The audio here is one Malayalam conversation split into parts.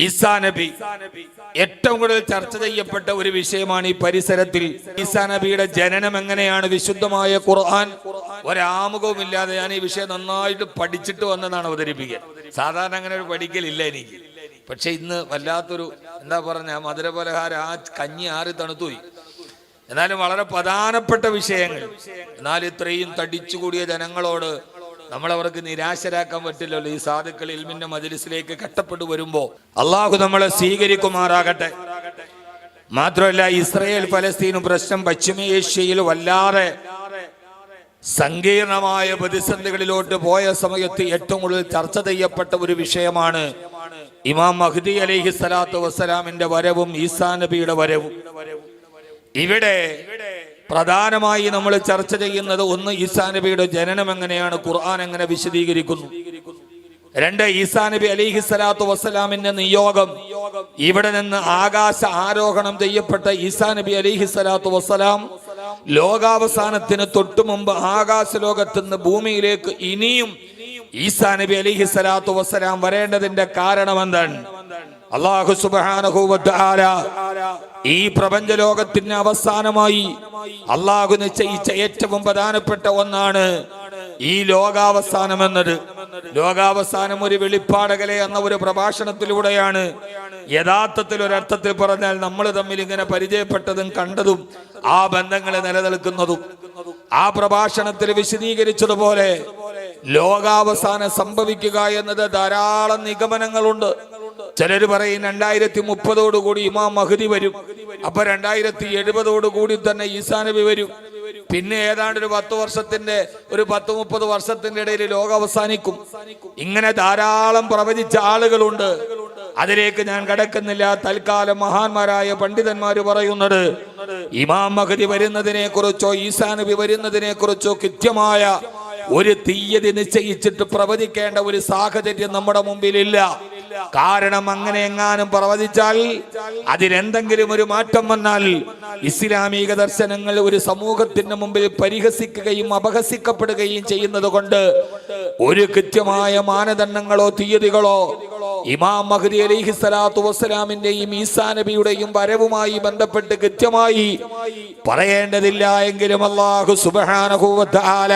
ഈസാ നബി ഏറ്റവും കൂടുതൽ ചർച്ച ചെയ്യപ്പെട്ട ഒരു വിഷയമാണ് ഈ പരിസരത്തിൽ. ഈസാ നബിയുടെ ജനനം എങ്ങനെയാണ് വിശുദ്ധമായ ഖുർആൻ ഒരാമുഖവും ഇല്ലാതെ ഞാൻ ഈ വിഷയം നന്നായിട്ട് പഠിച്ചിട്ട് വന്നതാണ് അവതരിപ്പിക്കുക. സാധാരണ അങ്ങനെ ഒരു പഠിക്കലില്ല എനിക്ക്. പക്ഷെ ഇന്ന് വല്ലാത്തൊരു എന്താ പറഞ്ഞ മധുരപലഹാരം, ആ കഞ്ഞി ആറി തണുത്തുപോയി. എന്നാലും വളരെ പ്രധാനപ്പെട്ട വിഷയങ്ങൾ. എന്നാൽ ഇത്രയും തടിച്ചുകൂടിയ ജനങ്ങളോട് നമ്മളവർക്ക് നിരാശരാക്കാൻ പറ്റില്ലല്ലോ. ഈ സാധുക്കൾ ഇൽമിന്റെ മജ്‌ലിസിലേക്ക് കഷ്ടപ്പെട്ടു വരുമ്പോ അള്ളാഹു നമ്മളെ സ്വീകരിക്കുമാറാകട്ടെ. മാത്രമല്ല, ഇസ്രായേൽ ഫലസ്തീൻ പ്രശ്നം പശ്ചിമേഷ്യയിൽ വല്ലാതെ സങ്കീർണമായ പ്രതിസന്ധികളിലോട്ട് പോയ സമയത്ത് ഏറ്റവും കൂടുതൽ ചർച്ച ചെയ്യപ്പെട്ട ഒരു വിഷയമാണ് ഇമാം മഹ്ദി അലൈഹി സ്വലാത്തു വസ്സലാമിന്റെ വരവും ഈസാ നബിയുടെ വരവും. ഇവിടെ പ്രധാനമായി നമ്മൾ ചർച്ച ചെയ്യുന്നത് ഒന്ന്, ഈസാ നബിയുടെ ജനനം എങ്ങനെയാണ് ഖുർആൻ എങ്ങനെ വിശദീകരിക്കുന്നു. രണ്ട്, ഈസാ നബി അലൈഹി സ്വലാത്തു വസ്സലാമിന്റെ നിയോഗം. ഇവിടെ നിന്ന് ആകാശ ആരോഹണം ചെയ്യപ്പെട്ട ഈസാ നബി അലൈഹി സ്വലാത്തു വസ്സലാം ലോകാവസാനത്തിന് തൊട്ടു മുമ്പ് ആകാശ ലോകത്ത് നിന്ന് ഭൂമിയിലേക്ക് ഇനിയും ഈസാ നബി അലൈഹി സ്വലാത്തു വസ്സലാം വരേണ്ടതിന്റെ കാരണം എന്താണ്? അല്ലാഹു സുബ്ഹാനഹു വ തആല ഈ പ്രപഞ്ച ലോകത്തിന് അവസാനമായി അല്ലാഹു നിശ്ചയിച്ച ഏറ്റവും പ്രധാനപ്പെട്ട ഒന്നാണ് ഈ ലോകാവസാനം എന്നത്. ലോകാവസാനം ഒരു വെളിപ്പാടകലെ എന്ന ഒരു പ്രഭാഷണത്തിലൂടെയാണ് യഥാർത്ഥത്തിൽ ഒരർത്ഥത്തിൽ പറഞ്ഞാൽ നമ്മൾ തമ്മിൽ ഇങ്ങനെ പരിചയപ്പെട്ടതും കണ്ടതും ആ ബന്ധങ്ങളെ നിലനിൽക്കുന്നതും. ആ പ്രഭാഷണത്തിൽ വിശദീകരിച്ചതുപോലെ ലോകാവസാനം സംഭവിക്കുക എന്നത് ധാരാളം നിഗമനങ്ങളുണ്ട്. ചിലര് പറയും 2030 ഇമാം മഹ്ദി വരും, അപ്പൊ 2070 തന്നെ ഈസാ നബി വരും. പിന്നെ ഏതാണ്ട് ഒരു 10 വർഷത്തിന്റെ ഒരു 10-30 വർഷത്തിന്റെ ഇടയിൽ ലോകം അവസാനിക്കും. ഇങ്ങനെ ധാരാളം പ്രവചിച്ച ആളുകളുണ്ട്. അതിലേക്ക് ഞാൻ കടക്കുന്നില്ല. തൽക്കാലം മഹാന്മാരായ പണ്ഡിതന്മാര് പറയുന്നത് ഇമാം മഹ്ദി വരുന്നതിനെ കുറിച്ചോ ഈസാ നബി വരുന്നതിനെ കുറിച്ചോ കൃത്യമായ ഒരു തീയതി നിശ്ചയിച്ചിട്ട് പ്രവചിക്കേണ്ട ഒരു സാഹചര്യം നമ്മുടെ മുമ്പിലില്ല. കാരണം അങ്ങനെ എങ്ങാനും പ്രവചിച്ചാൽ അതിലെന്തെങ്കിലും ഒരു മാറ്റം വന്നാൽ ഇസ്ലാമിക ദർശനങ്ങൾ ഒരു സമൂഹത്തിന്റെ മുമ്പിൽ പരിഹസിക്കുകയും അപഹസിക്കപ്പെടുകയും ചെയ്യുന്നത് കൊണ്ട് ഒരു കൃത്യമായ മാനദണ്ഡങ്ങളോ തീയതികളോ ഇമാം മഹ്ദി അലൈഹി സ്വലാത്തു വസ്സലാമിന്റെയും ഈസാ നബിയുടെയും വരവുമായി ബന്ധപ്പെട്ട് കൃത്യമായി പറയേണ്ടതില്ല. എങ്കിലും അല്ലാഹു സുബ്ഹാനഹു വ തആല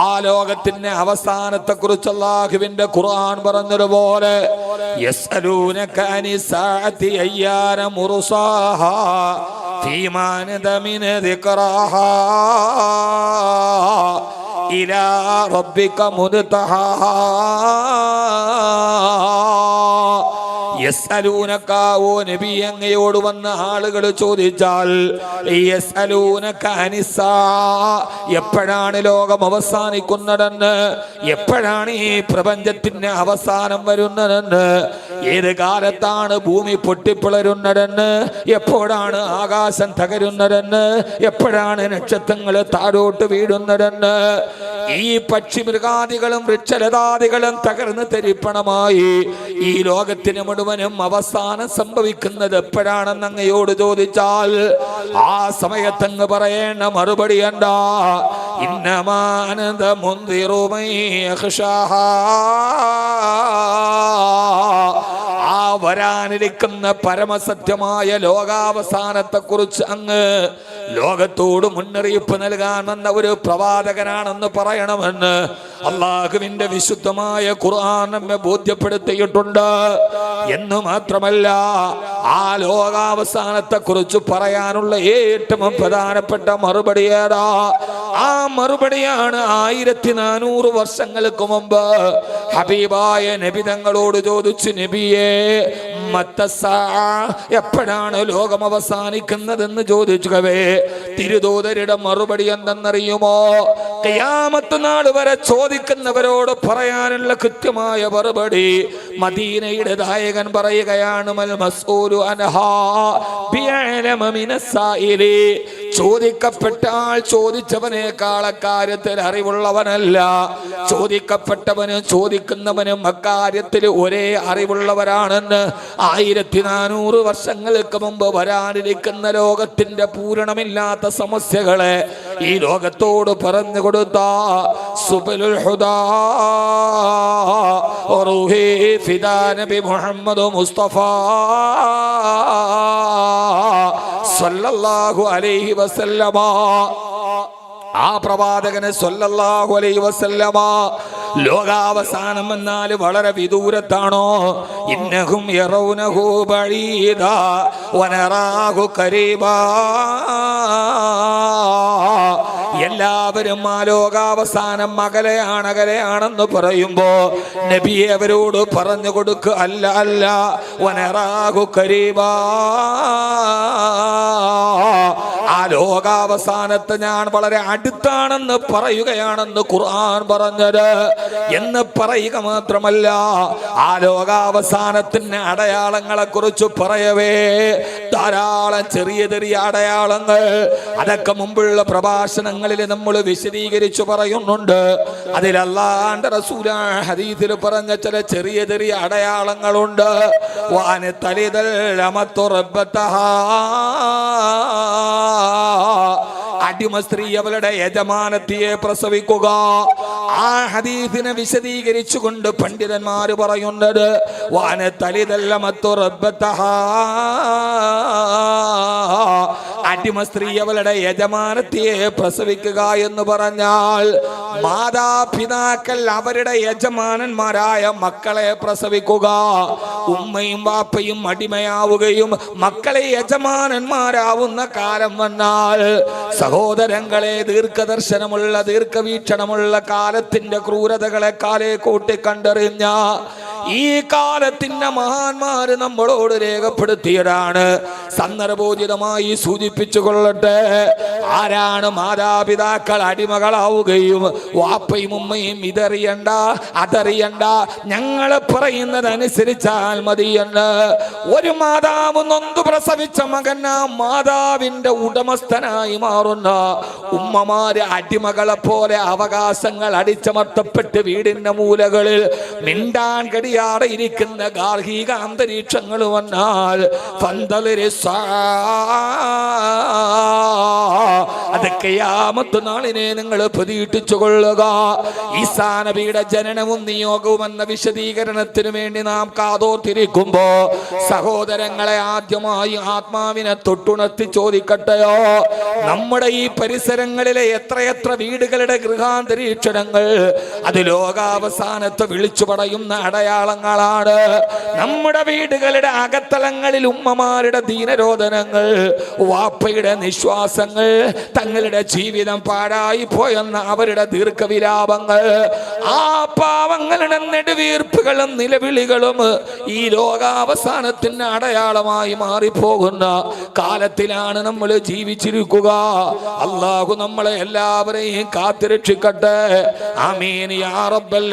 ആ ലോകത്തിന്റെ അവസാനത്തെ കുറിച്ച് അല്ലാഹുവിന്റെ ഖുർആൻ പറഞ്ഞതുപോലെ യസ്അലൂനക അനിസ്സാഅതി അയ്യാന മുർസാഹാ ഫീമാ നദമിന ദിക്റാഹാ ഇലാ റബ്ബിക മുൻതഹാ. യസ്അലൂനക, ഓ നബി, അങ്ങയോട് വന്ന ആളുകൾ ചോദിച്ചാൽ യസ്അലൂനക അനിസ്സാ, എപ്പോഴാണ് ലോകം അവസാനിക്കുന്നതെന്ന്, എപ്പോഴാണ് ഈ പ്രപഞ്ചത്തിന്റെ അവസാനം വരുന്നതെന്ന്, ഏത് കാലത്താണ് ഭൂമി പൊട്ടിപ്പിളരുന്നതെന്ന്, എപ്പോഴാണ് ആകാശം തകരുന്നതെന്ന്, എപ്പോഴാണ് നക്ഷത്രങ്ങൾ താഴോട്ട് വീഴുന്നതെന്ന്, ഈ പക്ഷിമൃഗാദികളും വൃക്ഷലതാദികളും തകർന്ന് തരിപ്പണമായി ഈ ലോകത്തിന് മുഴുവനും അവസാനം സംഭവിക്കുന്നത് എപ്പോഴാണെന്ന് അങ്ങയോട് ചോദിച്ചാൽ ആ സമയത്തങ്ങ് പറയേണ്ട മറുപടി എന്താ? ഇന്നമാനന്ദ മുൻദിറുമൈ യഖ്ശാഹാ. ആ വരാനിരിക്കുന്ന പരമസത്യമായ ലോകാവസാനത്തെ കുറിച്ച് അങ്ങ് ലോകത്തോട് മുന്നറിയിപ്പ് നൽകാമെന്ന ഒരു പ്രവാചകനാണെന്ന് പറയണമെന്ന് അള്ളാഹുവിന്റെ വിശുദ്ധമായ ഖുർആൻ നമ്മെ ബോധ്യപ്പെടുത്തിയിട്ടുണ്ട്. എന്ന് മാത്രമല്ല, ആ ലോകാവസാനത്തെ കുറിച്ച് പറയാനുള്ള ഏറ്റവും പ്രധാനപ്പെട്ട മറുപടി ഏതാ? ആ മറുപടിയാണ് 1400 വർഷങ്ങൾക്ക് മുമ്പ് ഹബീബായ നബി തങ്ങളോട് ചോദിച്ചു, നബിയേ മത്തസ്സാ, എപ്പോഴാണ് ലോകം അവസാനിക്കുന്നതെന്ന് ചോദിച്ചുകവേ തിരുദൂതരുടെ മറുപടി എന്തെന്നറിയുമോ? ഖിയാമത്ത് നാൾ വരെ ചോദിക്കുന്നവരോട് പറയാനുള്ള കൃത്യമായ മറുപടി മദീനയുടെ നായകൻ പറയുകയാണ്, മൽ മസ്ഊലു അൻഹാ ബിഅലമ മിനസ്സായിലി. ചോദിക്കപ്പെട്ടാൽ ചോദിച്ചവനേക്കാൾ അക്കാര്യത്തിൽ അറിവുള്ളവനല്ല. ചോദിക്കപ്പെട്ടവനും ചോദിക്കുന്നവനും അക്കാര്യത്തിൽ ഒരേ അറിവുള്ളവരാണെന്ന് 1400 വർഷങ്ങൾക്ക് മുമ്പ് വരാനിരിക്കുന്ന ലോകത്തിന്റെ പൂരണമില്ലാത്ത സമസ്യകളെ ഈ ലോകത്തോട് പറഞ്ഞു കൊടുത്ത സുബലുൽ ഹുദാ റൂഹി ഫിദാ നബി മുഹമ്മദ് മുസ്തഫ സല്ലല്ലാഹു അലൈഹി വസല്ലമ, ആ പ്രവാചകന് സല്ലല്ലാഹു അലൈഹി വസല്ലമ ലോകാവസാനം എന്നാൽ വളരെ വിദൂരത്താണോ? ഇന്നഹും യറൗനഹു ബഈദാ വനറാഹു ഖരീബാ. എല്ലാവരും ആ ലോകാവസാനം അകലെയാണെന്ന് പറയുമ്പോ നബിയെ അവരോട് പറഞ്ഞു കൊടുക്കുക, അല്ല അല്ല, വനറാഹു ഖരീബാ, ആ ലോകാവസാനത്ത് ഞാൻ വളരെ അടുത്താണെന്ന് പറയുകയാണെന്ന് ഖുർആൻ പറഞ്ഞത് എന്ന് പറയുക മാത്രമല്ല, ആ ലോകാവസാനത്തിന് അടയാളങ്ങളെ കുറിച്ച് പറയവേ ധാരാളം ചെറിയ ചെറിയ അടയാളങ്ങൾ അതൊക്കെ മുമ്പുള്ള പ്രഭാഷണങ്ങളിൽ നമ്മൾ വിശദീകരിച്ചു പറയുന്നുണ്ട്. അതിൽ അല്ലാഹുവിന്റെ റസൂൽ ഹദീസിൽ പറഞ്ഞ ചില ചെറിയ ചെറിയ അടയാളങ്ങളുണ്ട്. വാന തലിദൽ അമത്തു റബ്ബതഹാ, അടിമ സ്ത്രീ അവളുടെ യജമാനത്തിയെ പ്രസവിക്കുക. ആ ഹദീസിനെ വിശദീകരിച്ചുകൊണ്ട് പണ്ഡിതന്മാര് പറയുന്നത് വാന തലിദൽ അമത്തു റബ്ബതഹാ, അടിമ സ്ത്രീ അവളുടെ യജമാനത്തിയെ പ്രസവിക്കുക എന്ന് പറഞ്ഞാൽ മാതാപിതാക്കൾ അവരുടെ യജമാനന്മാരായ മക്കളെ പ്രസവിക്കുക. ഉമ്മയും വാപ്പയും അടിമയാവുകയും മക്കളെ യജമാനന്മാരാവുന്ന കാലം വന്നാൽ സഹോദരങ്ങളെ ദീർഘദർശനമുള്ള ദീർഘവീക്ഷണമുള്ള കാലത്തിന്റെ ക്രൂരതകളെ കാലേ കൂട്ടി കണ്ടറിഞ്ഞ ഈ കാലത്തിന്റെ മഹാന്മാര് നമ്മളോട് രേഖപ്പെടുത്തിയതാണ്. സന്ദർഭോചിതമായി സൂചിപ്പിച്ചു കൊള്ളട്ടെ, ആരാണ് മാതാപിതാക്കൾ അടിമകളാവുകയും വാപ്പയും ഉമ്മയും ഇതറിയണ്ട അതറിയണ്ട ഞങ്ങൾ പറയുന്നത് അനുസരിച്ചാൽ മതിയെന്ന് ഒരു മാതാവ് നൊന്തു പ്രസവിച്ച മകൻ ആ മാതാവിന്റെ ഉടമസ്ഥനായി മാറുന്ന ഉമ്മമാര് അടിമകളെ പോലെ അവകാശങ്ങൾ അടിച്ചമർത്തപ്പെട്ട് വീടിന്റെ മൂലകളിൽ മിണ്ടാൻ കഴിയാതെ ഇരിക്കുന്ന ഗാർഹിക അന്തരീക്ഷങ്ങൾ വന്നാൽ അത് ഖിയാമത്ത് നാളിനെ നിങ്ങൾ പ്രതീക്ഷിച്ചു കൊള്ളുക. ഈസാ നബിയുടെ ജനനവും നിയോഗവും എന്ന വിശദീകരണത്തിന് വേണ്ടി നാം കാതോർത്തിരിക്കുമ്പോ സഹോദരങ്ങളെ ആദ്യമായി ആത്മാവിനെ തൊട്ടുണർത്തി ചോദിക്കട്ടെയോ, നമ്മുടെ ഈ പരിസരങ്ങളിലെ എത്രയെത്ര വീടുകളുടെ ഗൃഹാന്തരീക്ഷണങ്ങൾ അത് ലോകാവസാനത്ത് വിളിച്ചു പറയുന്ന അടയാളങ്ങളാണ്. നമ്മുടെ വീടുകളുടെ അകത്തളങ്ങളിൽ ഉമ്മമാരുടെ ദീനരോധനങ്ങൾ, വാപ്പയുടെ നിശ്വാസങ്ങൾ, തങ്ങളുടെ ജീവിതം പാഴായി പോയെന്ന അവരുടെ ദീർഘവിലാപങ്ങൾ, ആ പാവങ്ങളുടെ നെടുവീർപ്പുകളും നിലവിളികളും ഈ ലോകാവസാനത്തിന് അടയാളമായി മാറിപ്പോകുന്ന കാലത്തിലാണ് നമ്മൾ ജീവിച്ചിരിക്കുക. അല്ലാഹു നമ്മളെ എല്ലാവരെയും കാത്തുരക്ഷിക്കട്ടെ. ആമീൻ യാ റബ്ബൽ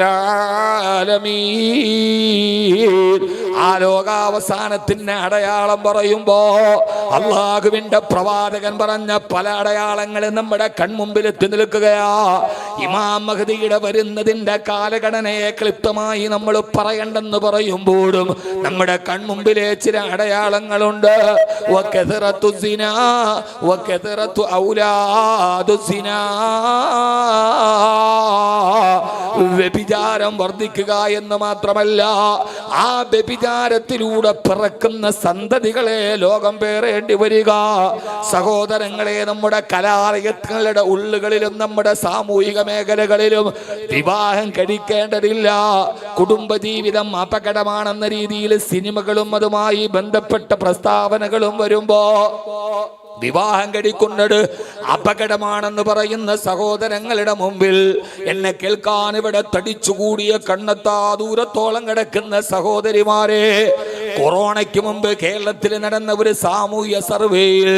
ആലമീൻ. ആ ലോകാവസാനത്തിന് അടയാളം പറയുമ്പോ അള്ളാഹുവിന്റെ പ്രവാചകൻ പറഞ്ഞ പല അടയാളങ്ങളും നമ്മുടെ കൺമുമ്പിൽ എത്തി നിൽക്കുകയാ. ഇമാം മഹ്ദിയുടെ വരുന്നതിന്റെ കാലഘടനയെ ക്ലിപ്തമായി നമ്മൾ പറയണ്ടെന്ന് പറയുമ്പോഴും നമ്മുടെ കൺമുമ്പിലെ ചില അടയാളങ്ങളുണ്ട്. വകഥറത്തു സിനാ വകഥറത്തു ഔലാദു സിനാ, വ്യഭിചാരം വർദ്ധിക്കുക എന്ന് മാത്രമല്ല ആ വ്യഭിചാരത്തിലൂടെ പിറക്കുന്ന സന്തതികളെ ലോകം പേറേണ്ടി വരിക. സഹോദരങ്ങളെ, നമ്മുടെ കലാലയങ്ങളുടെ ഉള്ളുകളിലും നമ്മുടെ സാമൂഹിക മേഖലകളിലും വിവാഹം കഴിക്കേണ്ടതില്ല, കുടുംബജീവിതം അപകടമാണെന്ന രീതിയിൽ സിനിമകളും അതുമായി ബന്ധപ്പെട്ട പ്രസ്താവനകളും വരുമ്പോ വിവാഹം കഴിക്കുന്നത് അപകടമാണെന്ന് പറയുന്ന സഹോദരങ്ങളുടെ മുമ്പിൽ എന്നെ കേൾക്കാൻ ഇവിടെ തടിച്ചുകൂടിയ കണ്ണെത്താ ദൂരത്തോളം കിടക്കുന്ന സഹോദരിമാരെ, കൊറോണയ്ക്ക് മുമ്പ് കേരളത്തിൽ നടന്ന ഒരു സാമൂഹ്യ സർവേയിൽ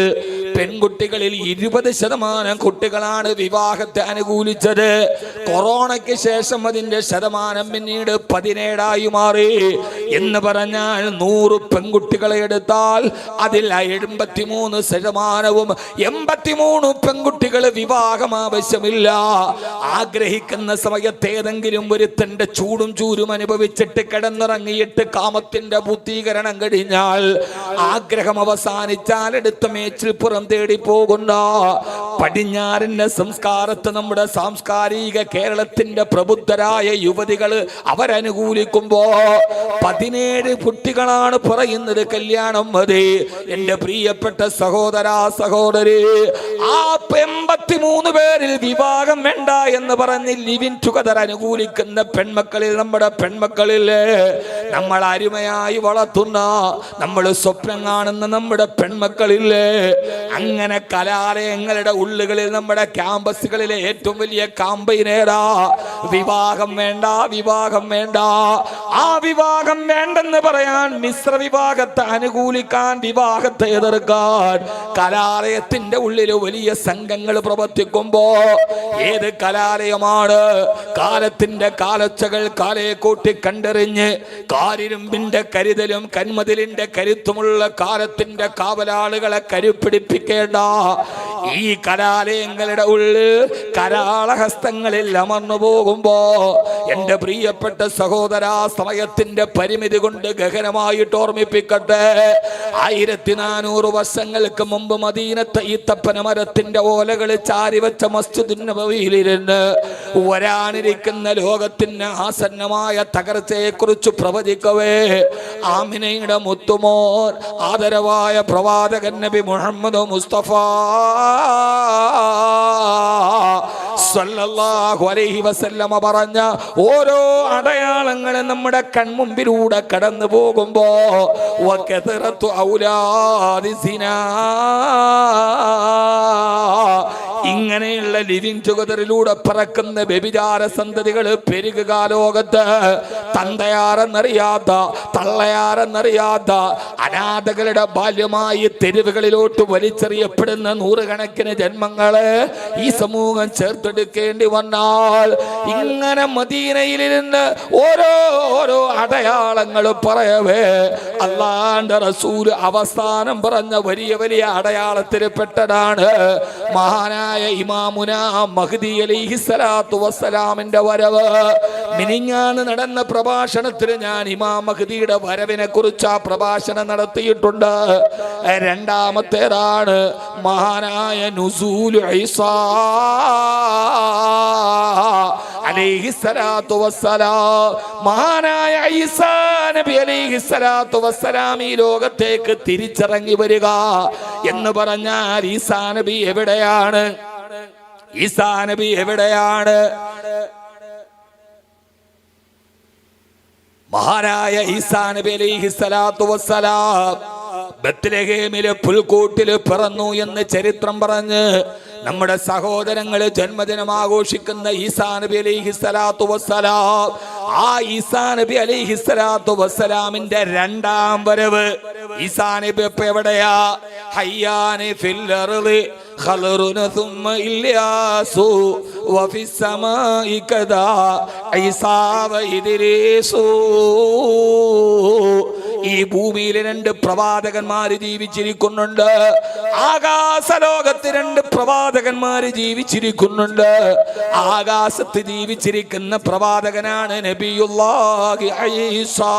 പെൺകുട്ടികളിൽ 20% കുട്ടികളാണ് വിവാഹത്തെ അനുകൂലിച്ചത്. കൊറോണയ്ക്ക് ശേഷം അതിന്റെ ശതമാനം പിന്നീട് 17 മാറി. എന്ന് പറഞ്ഞാൽ 100 പെൺകുട്ടികളെ എടുത്താൽ അതിൽ 83% 83 പെൺകുട്ടികൾ വിവാഹം ആവശ്യമില്ല. ആഗ്രഹിക്കുന്ന സമയത്ത് ഏതെങ്കിലും ഒരുത്തന്റെ ചൂടും ചൂരും അനുഭവിച്ചിട്ട് കിടന്നിറങ്ങിയിട്ട് കാമത്തിന്റെ ബുദ്ധീകരണം കഴിഞ്ഞാൽ ആഗ്രഹം അവസാനിച്ചാൽ എടുത്ത മേച്ചിൽപ്പുറം തേടി പോകുന്ന പടിഞ്ഞാറിന്റെ സംസ്കാരത്തെ നമ്മുടെ സാംസ്കാരിക കേരളത്തിന്റെ പ്രബുദ്ധരായ യുവതികൾ അവരനുകൂലിക്കുമ്പോ 17 കുട്ടികളാണ് പറയുന്നത് കല്യാണം മതി. എന്റെ പ്രിയപ്പെട്ട സഹോദരാ സഹോദരി, ആ 83 പേരിൽ വിവാഹം വേണ്ട എന്ന് പറഞ്ഞ് ലിവിൻ ടുഗദർ അനുകൂലിക്കുന്ന പെൺമക്കളിൽ, നമ്മുടെ പെൺമക്കളിൽ നമ്മൾ അരുമയായി വളർത്തുന്ന, നമ്മൾ സ്വപ്നം കാണുന്ന നമ്മുടെ പെൺമക്കളില്ലേ, അങ്ങനെ കലാലയങ്ങളുടെ ഉള്ളുകളിൽ നമ്മുടെ ക്യാമ്പസുകളിലെ ഏറ്റവും വലിയ കാമ്പയിനേടാ വിവാഹം വേണ്ട, വിവാഹം വേണ്ട. ആ വിവാഹം വേണ്ടെന്ന് പറയാൻ, മിശ്ര വിവാഹത്തെ അനുകൂലിക്കാൻ, വിവാഹത്തെ എതിർക്കാൻ കലാലയത്തിന്റെ ഉള്ളിൽ വലിയ സംഘങ്ങൾ പ്രവർത്തിക്കുമ്പോ ഏത് കലാലയമാണ് കാലത്തിന്റെ കാലൊച്ചകൾ കാലയെ കൂട്ടി കണ്ടെറിഞ്ഞ് കാരിരുമ്പിന്റെ കരുതലും കന്മതിലിന്റെ കരുത്തുമുള്ള കാലത്തിന്റെ കാവലാളുകളെ കരുപ്പിടിപ്പിക്കേണ്ട ഈ കലാലയങ്ങളുടെ ഉള്ളിൽ കരാളഹസ്തങ്ങളിൽ അമർന്നു പോകുമ്പോ എന്റെ പ്രിയപ്പെട്ട സഹോദരാ, സമയത്തിന്റെ പരിമിതി കൊണ്ട് ഗഹനമായിട്ട് ഓർമ്മിപ്പിക്കട്ടെ. 1400 വർഷങ്ങൾക്ക് മുമ്പ് മദീനത്തെ ഈത്തപ്പന മരത്തിന്റെ ഓലകൾ ചാരിവെച്ച മസ്ജിദുൻ നബവിയിലിരുന്ന് വരാനിരിക്കുന്ന ലോകത്തിന് ആസന്നമായ തകർച്ചയെ കുറിച്ച് പ്രവചിക്കവേ ആമിനയുടെ മുത്തുമോൻ ആദരവായ പ്രവാചകൻ നബി മുഹമ്മദ് മുസ്തഫ സല്ലല്ലാഹു അലൈഹി വസല്ലമ പറഞ്ഞ ഓരോ അടയാളങ്ങളും നമ്മുടെ കൺമുമ്പിലൂടെ കടന്നു പോകുമ്പോ വകതറത്തു ഔലാദി സിനാ, ഇങ്ങനെയുള്ള ലിവിങ് ടുഗദറിലൂടെ പറക്കുന്ന വ്യഭിചാര സന്തതികൾ പെരുകുക ലോകത്ത്. തന്തയാരെന്നറിയാത്ത, തള്ളയാരെന്നറിയാത്ത അനാഥകളുടെ ബാല്യമായി തെരുവുകളിലോട്ട് വലിച്ചെറിയപ്പെടുന്ന 100 കണക്കിന് ജന്മങ്ങള് ഈ സമൂഹം ചേർത്തെടുക്കേണ്ടി വന്നാൽ ഇങ്ങനെ മദീനയിലിരുന്ന് ഓരോ അടയാളങ്ങൾ പറയവേ അല്ലാഹുവിന്റെ റസൂൽ അവസാനം പറഞ്ഞ വലിയ വലിയ അടയാളത്തിൽ പെട്ടതാണ് മഹാനായ ഇമാമുന മഹ്ദി അലൈഹിസ്സലാത്തു വസ്സലാമിന്റെ വരവ്. മിനിഞ്ഞാന്ന് നടന്ന പ്രഭാഷണത്തിൽ ഞാൻ ഇമാം മഹ്ദിയുടെ വരവിനെ കുറിച്ച് ആ പ്രഭാഷണം നടത്തിയിട്ടുണ്ട്. രണ്ടാമത്തേതാണ് മഹാനായ നുസൂൽ ഈസാ അലൈഹിസ്സലാത്തു വസ്സലാം. മഹാനായ ഈസാ നബി അലൈഹിസ്സലാത്തു വസ്സലാം ഈ ലോകത്തേക്ക് തിരിച്ചിറങ്ങി വരിക എന്ന് പറഞ്ഞാൽ ഈസാ നബി എവിടെയാണ്? ഈസാ നബി എവിടെയാണ്? മഹാനായ ഈസാ നബി അലൈഹിസ്സലാത്തു വസ്സലാം ബത്ലഹേമിലെ പുൽക്കൂട്ടില് പിറന്നു എന്ന് ചരിത്രം പറഞ്ഞ് നമ്മുടെ സഹോദരങ്ങള് ജന്മദിനം ആഘോഷിക്കുന്ന ഈസാ നബി അലൈഹിസ്സലാത്തു വസ്സലാം, ആ ഈസാ നബി അലൈഹിസ്സലാത്തു വസ്സലാമിന്റെ രണ്ടാം വരവ്. ഈസാ നബി ഇപ്പൊ എവിടെയാ? ഹയ്യാനി ഫിൽ അർളി ഖൽറുന സുമ്മ ഇല്യാസു വഫിസ് സമാഇ കദാ ഈസാ വ ഇദ്രീസു. ഈ ഭൂമിയിൽ 2 പ്രവാചകന്മാര് ജീവിച്ചിരിക്കുന്നുണ്ട്. ആകാശലോകത്ത് 2 പ്രവാചകന്മാര് ജീവിച്ചിരിക്കുന്നുണ്ട്. ആകാശത്ത് ജീവിച്ചിരിക്കുന്ന പ്രവാചകനാണ് നബിയുല്ലാഹി ഈസാ.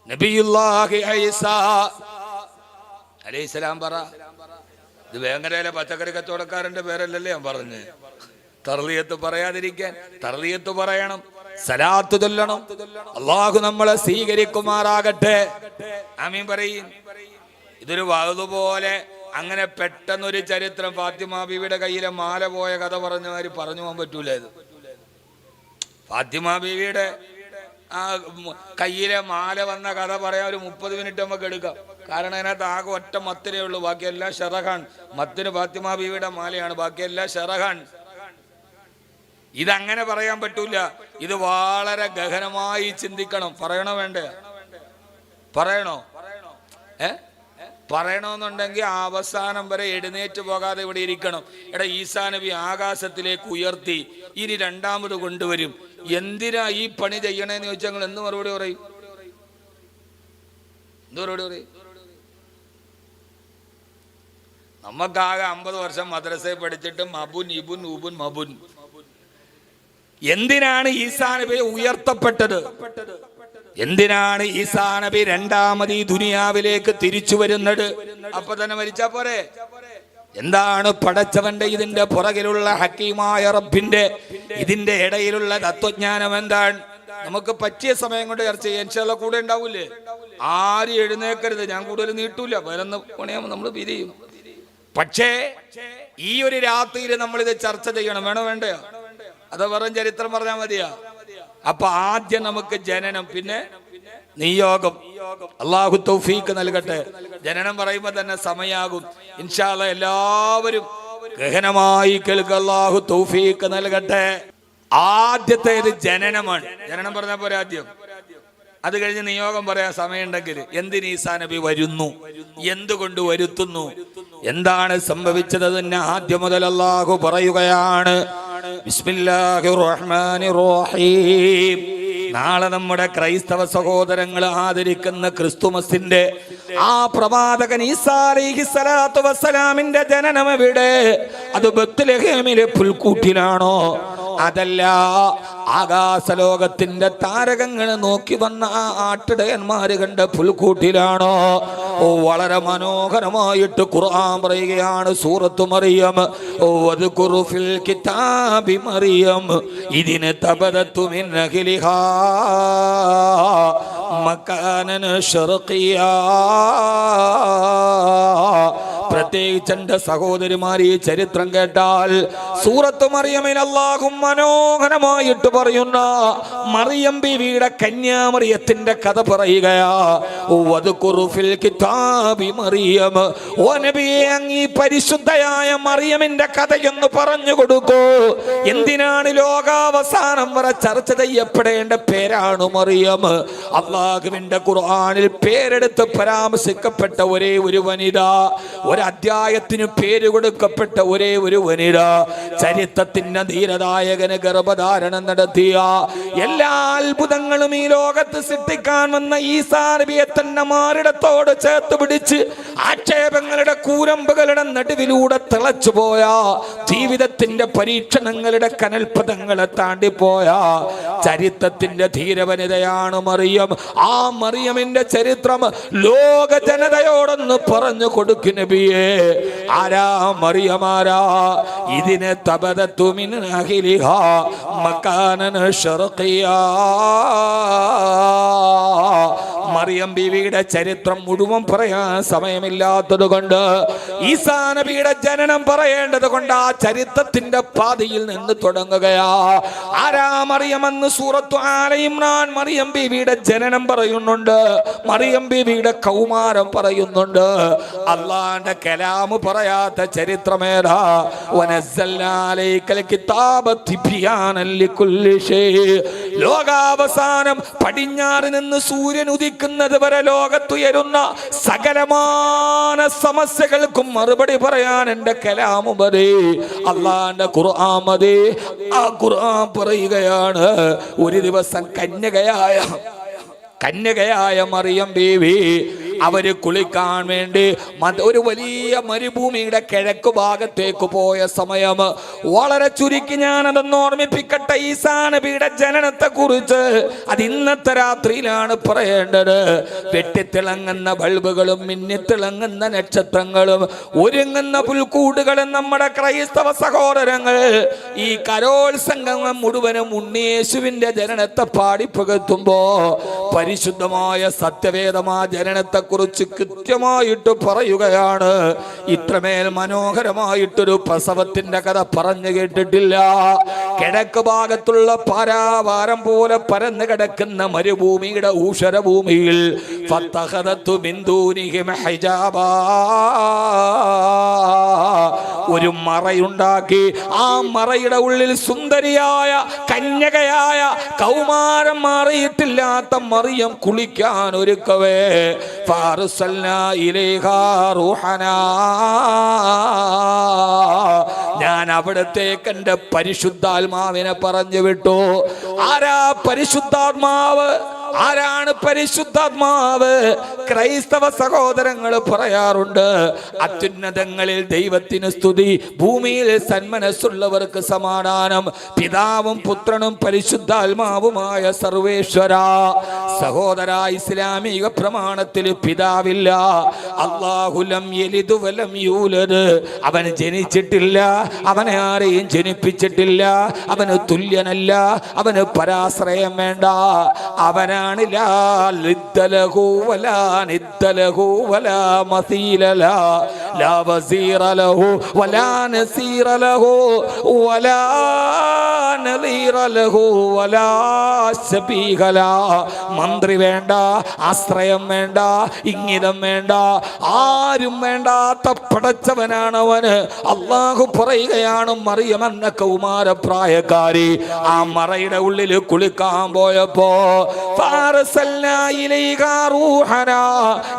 നബിയുല്ലാഹി ഈസാ അലൈഹിസ്സലാം പറ. ഇത് വേങ്ങരയിലെ പച്ചക്കറി കച്ചവടക്കാരന്റെ പേരല്ലല്ലേ ഞാൻ പറഞ്ഞ്. തർളിയത്ത് പറയാതിരിക്കാൻ തർളിയത്ത് പറയണം, സലാത്ത് ചൊല്ലണം. അല്ലാഹു നമ്മളെ സ്വീകരിക്കുമാറാകട്ടെ. ആമീൻ പറയും. ഇതൊരു വഅദ് അങ്ങനെ പെട്ടെന്നൊരു ചരിത്രം ഫാത്തിമ ബീവിയുടെ കയ്യിലെ മാല പോയ കഥ പറഞ്ഞമാര് പറഞ്ഞു പോകാൻ പറ്റൂല. ഇത് ഫാത്തിമ ബീവിയുടെ ആ കയ്യിലെ മാല വന്ന കഥ പറയാൻ ഒരു 30 മിനിറ്റ് നമുക്ക് എടുക്കാം. കാരണം അതിനകത്ത് ആകെ ഒറ്റ മത്തിനേ ഉള്ളൂ, ബാക്കിയെല്ലാം ഷറഹാൻ. മത്തിന് ഫാത്തിമ ബീവിയുടെ മാലയാണ്, ബാക്കിയെല്ലാം ഷറഹാൻ. ഇതങ്ങനെ പറയാൻ പറ്റൂല. ഇത് വളരെ ഗഹനമായി ചിന്തിക്കണം. പറയണോ വേണ്ടേ? പറയണോ? പറയണമെന്നുണ്ടെങ്കിൽ അവസാനം വരെ എഴുന്നേറ്റ് പോകാതെ ഇവിടെ ഇരിക്കണം. ഈസാ നബി ആകാശത്തിലേക്ക് ഉയർത്തി, ഇനി രണ്ടാമത് കൊണ്ടുവരും. എന്തിനാ ഈ പണി ചെയ്യണേന്ന് ചോദിച്ചാൽ ഞങ്ങൾ എന്ത് മറുപടി പറയും? എന്ത് മറുപടി പറയും? നമുക്കാകെ 50 വർഷം മദ്രസയിൽ പഠിച്ചിട്ട് മബുൻ ഇബുൻ ഉബുൻ മബുൻ. എന്തിനാണ് ഈസാ നബി ഉയർത്തപ്പെട്ടത്? എന്തിനാണ് ഈസാ നബി രണ്ടാമത് ഈ ദുനിയാവിലേക്ക് തിരിച്ചു വരുന്നത്? അപ്പൊ തന്നെ മരിച്ചാ പോരെ? എന്താണ് പടച്ചവന്റെ ഇതിന്റെ പുറകിലുള്ള ഹക്കീമായ റബ്ബിന്റെ ഇതിന്റെ ഇടയിലുള്ള തത്വജ്ഞാനം എന്താണ്? നമുക്ക് പറ്റിയ സമയം കൊണ്ട് ചർച്ച ചെയ്യാൻ ഇൻഷാല്ലാ കൂടെ ഉണ്ടാവൂലേ? ആരും എഴുന്നേക്കരുത്, ഞാൻ കൂടുതൽ നീട്ടൂല, പതിനൊന്ന് മണിയാകുമ്പോൾ നമ്മൾ പിരിയും. പക്ഷേ ഈ ഒരു രാത്രിയിൽ നമ്മൾ ഇത് ചർച്ച ചെയ്യണം, വേണോ വേണ്ടയോ? അതോ വെറും ചരിത്രം പറഞ്ഞാൽ മതിയാ? അപ്പൊ ആദ്യം നമുക്ക് ജനനം, പിന്നെ നിയോഗം. അള്ളാഹു തൗഫീഖ് നൽകട്ടെ. ജനനം പറയുമ്പോ തന്നെ സമയാകും. ഇൻഷാ അല്ലാഹ് എല്ലാവരും ഗഹനമായി കേൾക്കുക. അള്ളാഹു തൗഫീഖ് നൽകട്ടെ. ആദ്യത്തേത് ജനനമാണ്. ജനനം പറഞ്ഞാൽ പോരെ ആദ്യം? അത് കഴിഞ്ഞ് നിയോഗം പറയാൻ സമയമുണ്ടെങ്കിൽ എന്തിന് ഈസാ നബി വരുന്നു, എന്തുകൊണ്ട് വരുത്തുന്നു, എന്താണ് സംഭവിച്ചത് തന്നെ ആദ്യം മുതൽ അല്ലാഹു പറയുകയാണ്. ബിസ്മില്ലാഹിർ റഹ്മാനിർ റഹീം. നാളെ നമ്മുടെ ക്രൈസ്തവ സഹോദരങ്ങൾ ആദരിക്കുന്ന ക്രിസ്തുമസിന്റെ ആ പ്രവാചകൻ ഈസാ അലൈഹിസ്സലാത്തു വസ്സലാമിന്റെ ജനനം എവിടെ? അത് ബത്ലഹേമിലെ പുൽക്കൂട്ടിലാണോ? അതല്ല, ആകാശലോകത്തിന്റെ താരകങ്ങൾ നോക്കി വന്ന ആ ആട്ടിടയന്മാര് കണ്ട പുൽക്കൂട്ടിലാണോ? ഓ, വളരെ മനോഹരമായിട്ട് ഖുർആൻ പറയുകയാണ്. സൂറത്തു മറിയം, വദ്കുറു ഫിൽ കിതാബി മറിയം ഇതിന് തബദതു മിൻ അഹ്ലിഹാ മകാനൻ ശർഖിയാ. പ്രത്യേകിച്ച് എന്റെ സഹോദരിമാർ ഈ ചരിത്രം കേട്ടാൽ, സൂറത്ത് മറിയമിൽ അല്ലാഹു മനോഹരമായിട്ട് പറയുന്ന മറിയം ബീവിയുടെ കന്യാമറിയത്തിന്റെ കഥ പറയുകയാ. വദ്കുറു ഫിൽ കിതാബി മറിയം. ഓ നബിയേ, അങ്ങ് ഈ പരിശുദ്ധയായ മറിയമിന്റെ കഥയൊന്ന് പറഞ്ഞു കൊടുക്കൂ. എന്തിനാണ് ലോകാവസാനം വരെ ചർച്ച ചെയ്യപ്പെടേണ്ട പേരാണ് മറിയം. അല്ലാഹുവിന്റെ ഖുർആനിൽ പേരെടുത്ത് പരാമർശിക്കപ്പെട്ട ഒരേ ഒരു വനിത, അധ്യായത്തിന് പേര് കൊടുക്കപ്പെട്ട ഒരേ ഒരു വനിത, ചരിത്രത്തിന്റെ ധീരദായകന് ഗർഭധാരണം നടത്തിയ, എല്ലാ അത്ഭുതങ്ങളും ഈ ലോകത്ത് സൃഷ്ടിക്കാൻ വന്ന ഈസാ നബിയെ തന്നെ മാറിടത്തോട് ചേർത്ത് പിടിച്ച് ആക്ഷേപങ്ങളുടെ കൂരമ്പുകളുടെ നടുവിലൂടെ തിളച്ചുപോയ, ജീവിതത്തിന്റെ പരീക്ഷണങ്ങളുടെ കനൽപഥങ്ങളെ താണ്ടിപ്പോയ ചരിത്രത്തിന്റെ ധീരവനിതയാണ് മറിയം. ആ മറിയമിന്റെ ചരിത്രം ലോക ജനതയോടൊന്ന് പറഞ്ഞു കൊടുക്കും നബിയെ. ആരാ മറിയമാരാ? ഇതിനെ തബദതു മിൻ അഹ്ലിഹാ മകാനൻ ശർഖിയാ. മറിയം ബീവിയുടെ ചരിത്രം മുഴുവൻ പറയാൻ സമയമില്ലാത്തത് കൊണ്ട് ഈസാ നബിയുടെ ജനനം പറയേണ്ടത് കൊണ്ട് ആ ചരിത്രത്തിന്റെ പാതയിൽ നിന്ന് തുടങ്ങുകയാ. ആരാ മറിയമെന്ന് സൂറത്തു ആല ഇമ്രാൻ മറിയം ബീവിയുടെ ജനനം പറയുന്നുണ്ട്, മറിയം ബീവിയുടെ കൗമാരം പറയുന്നുണ്ട്. അള്ളാന്റെ കലാമ് പറയാത്ത ചരിത്രമേതാ? വനസ്സൽനാ അലൈക്കൽ കിതാബ തിബ്യാനൻ ലികുല്ലി ഷൈ. ലോകാവസാനം പടിഞ്ഞാറ് നിന്ന് സൂര്യൻ ഉദിക്കുന്നത് വരെ ലോകത്തുയരുന്ന സകലമാന സമസ്യകൾക്കും മറുപടി പറയാൻ എന്റെ കലാമു മതി, അള്ളാന്റെ ഖുർആൻ മതി. ആ ഖുർആൻ പറയുകയാണ്, ഒരു ദിവസം കന്യകയായ മറിയം ബീവി അവര് കുളിക്കാൻ വേണ്ടി ഒരു വലിയ മരുഭൂമിയുടെ കിഴക്ക് ഭാഗത്തേക്ക് പോയ സമയം, വളരെ ചുരുക്കി ഞാനതൊന്ന് ഓർമ്മിപ്പിക്കട്ടെ. ഈസാ നബിയുടെ ജനനത്തെ കുറിച്ച് അത് ഇന്നത്തെ രാത്രിയിലാണ് പറയേണ്ടത്. വെട്ടിത്തിളങ്ങുന്ന ബൾബുകളും മിന്നിത്തിളങ്ങുന്ന നക്ഷത്രങ്ങളും ഒരുങ്ങുന്ന പുൽക്കൂടുകളും നമ്മുടെ ക്രൈസ്തവ സഹോദരങ്ങൾ ഈ കരോത്സംഗം മുഴുവനും ഉണ്ണിയേശുവിന്റെ ജനനത്തെ പാടിപ്പകർത്തുമ്പോ പരിശുദ്ധമായ സത്യവേദമായ ജനനത്തെ കുറിച്ച് കൃത്യമായിട്ട് പറയുകയാണ്. ഇത്രമേൽ മനോഹരമായിട്ടൊരു പ്രസവത്തിന്റെ കഥ പറഞ്ഞു കേട്ടിട്ടില്ല. കിഴക്ക് ഭാഗത്തുള്ള പാരാവാരം പോലെ പരന്നു കിടക്കുന്ന മരുഭൂമിയുടെ ഊഷരഭൂമിയിൽ ഫത്തഖദതു മിൻ ദൂനിഹിം ഹിജാബാ, ഒരു മറയുണ്ടാക്കി. ആ മറയുടെ ഉള്ളിൽ സുന്ദരിയായ കന്യകയായ കൗമാരം മാറിയിട്ടില്ലാത്ത മറിയം കുളിക്കാൻ ഒരുക്കവേ ഫാറുസൽനാ ഇലൈഹാ റൂഹനാ, ഞാൻ അവിടത്തേക്ക് എൻ്റെ പരിശുദ്ധാത്മാവിനെ പറഞ്ഞു വിട്ടു. ആരാ പരിശുദ്ധാത്മാവ്? ആരാണ് പരിശുദ്ധാത്മാവ്? ക്രൈസ്തവ സഹോദരങ്ങൾ പറയാറുണ്ട്, അത്യുന്നതങ്ങളിൽ ദൈവത്തിന് സ്തുതി, ഭൂമിയിൽ സന്മനസ്സുള്ളവർക്ക് സമാധാനം, പിതാവും പുത്രനും പരിശുദ്ധാത്മാവുമായ സർവേശ്വര. സഹോദര, ഇസ്ലാമിക പ്രമാണത്തിൽ പിതാവില്ല. അല്ലാഹു ലം യലിദ് വലം യൂലദ്. അവൻ ജനിച്ചിട്ടില്ല, അവനെ ആരെയും ജനിപ്പിച്ചിട്ടില്ല, അവന് തുല്യനല്ല, അവന് പരാശ്രയം വേണ്ട. അവനാണ് ലാ ലിദ്ദ ലഹു വലാ നിദ്ദ ലഹു വലാ മസീല ലാ ലാ വസീറ ലഹു വലാ നസീറ ലഹു വലാ നദീറ ലഹു വലാ ശബീഹ ലാ. മന്ത്രി വേണ്ട, ആശ്രയം വേണ്ട, ഇംഗിതം വേണ്ട, ആരും വേണ്ടാത്ത പടച്ചവനാണ് അവന്. അല്ലാഹു പറയുകയാണ്, മറിയം എന്ന കൗമാരപ്രായക്കാരി ആ മറയുടെ ഉള്ളിൽ കുളിക്കാൻ പോയപ്പോ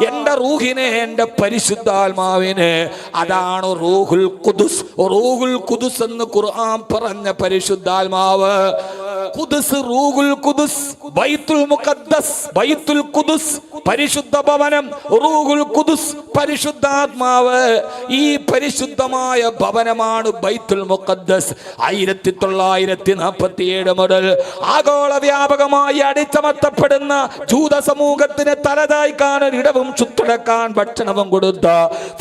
എന്റെ റൂഹിനെ, എന്റെ പരിശുദ്ധാത്മാവിനെ, അതാണ് റൂഹുൽ ഖുദുസ്. റൂഹുൽ ഖുദുസ് എന്ന് ഖുർആൻ പറഞ്ഞ പരിശുദ്ധാത്മാവ്. ഖുദുസ്, റൂഹുൽ ഖുദുസ്, ബൈത്തുൽ മുഖദ്ദസ്, ബൈത്തുൽ ഖുദുസ് പരിശുദ്ധ ഭവനം, റൂഹുൽ ഖുദുസ് പരിശുദ്ധാത്മാവ്. ഈ പരിശുദ്ധമായ ഭവനമാണ് ബൈത്തുൽ മുഖദ്ദസ്. 1947 മുതൽ ആഗോള വ്യാപകമായി അടിച്ചമർത്തപ്പെടുന്ന ജൂത സമൂഹത്തിന് തലതായ്ക്കാൻ ഒരിടവും ചുറ്റുടക്കാൻ ഭക്ഷണവും കൊടുത്ത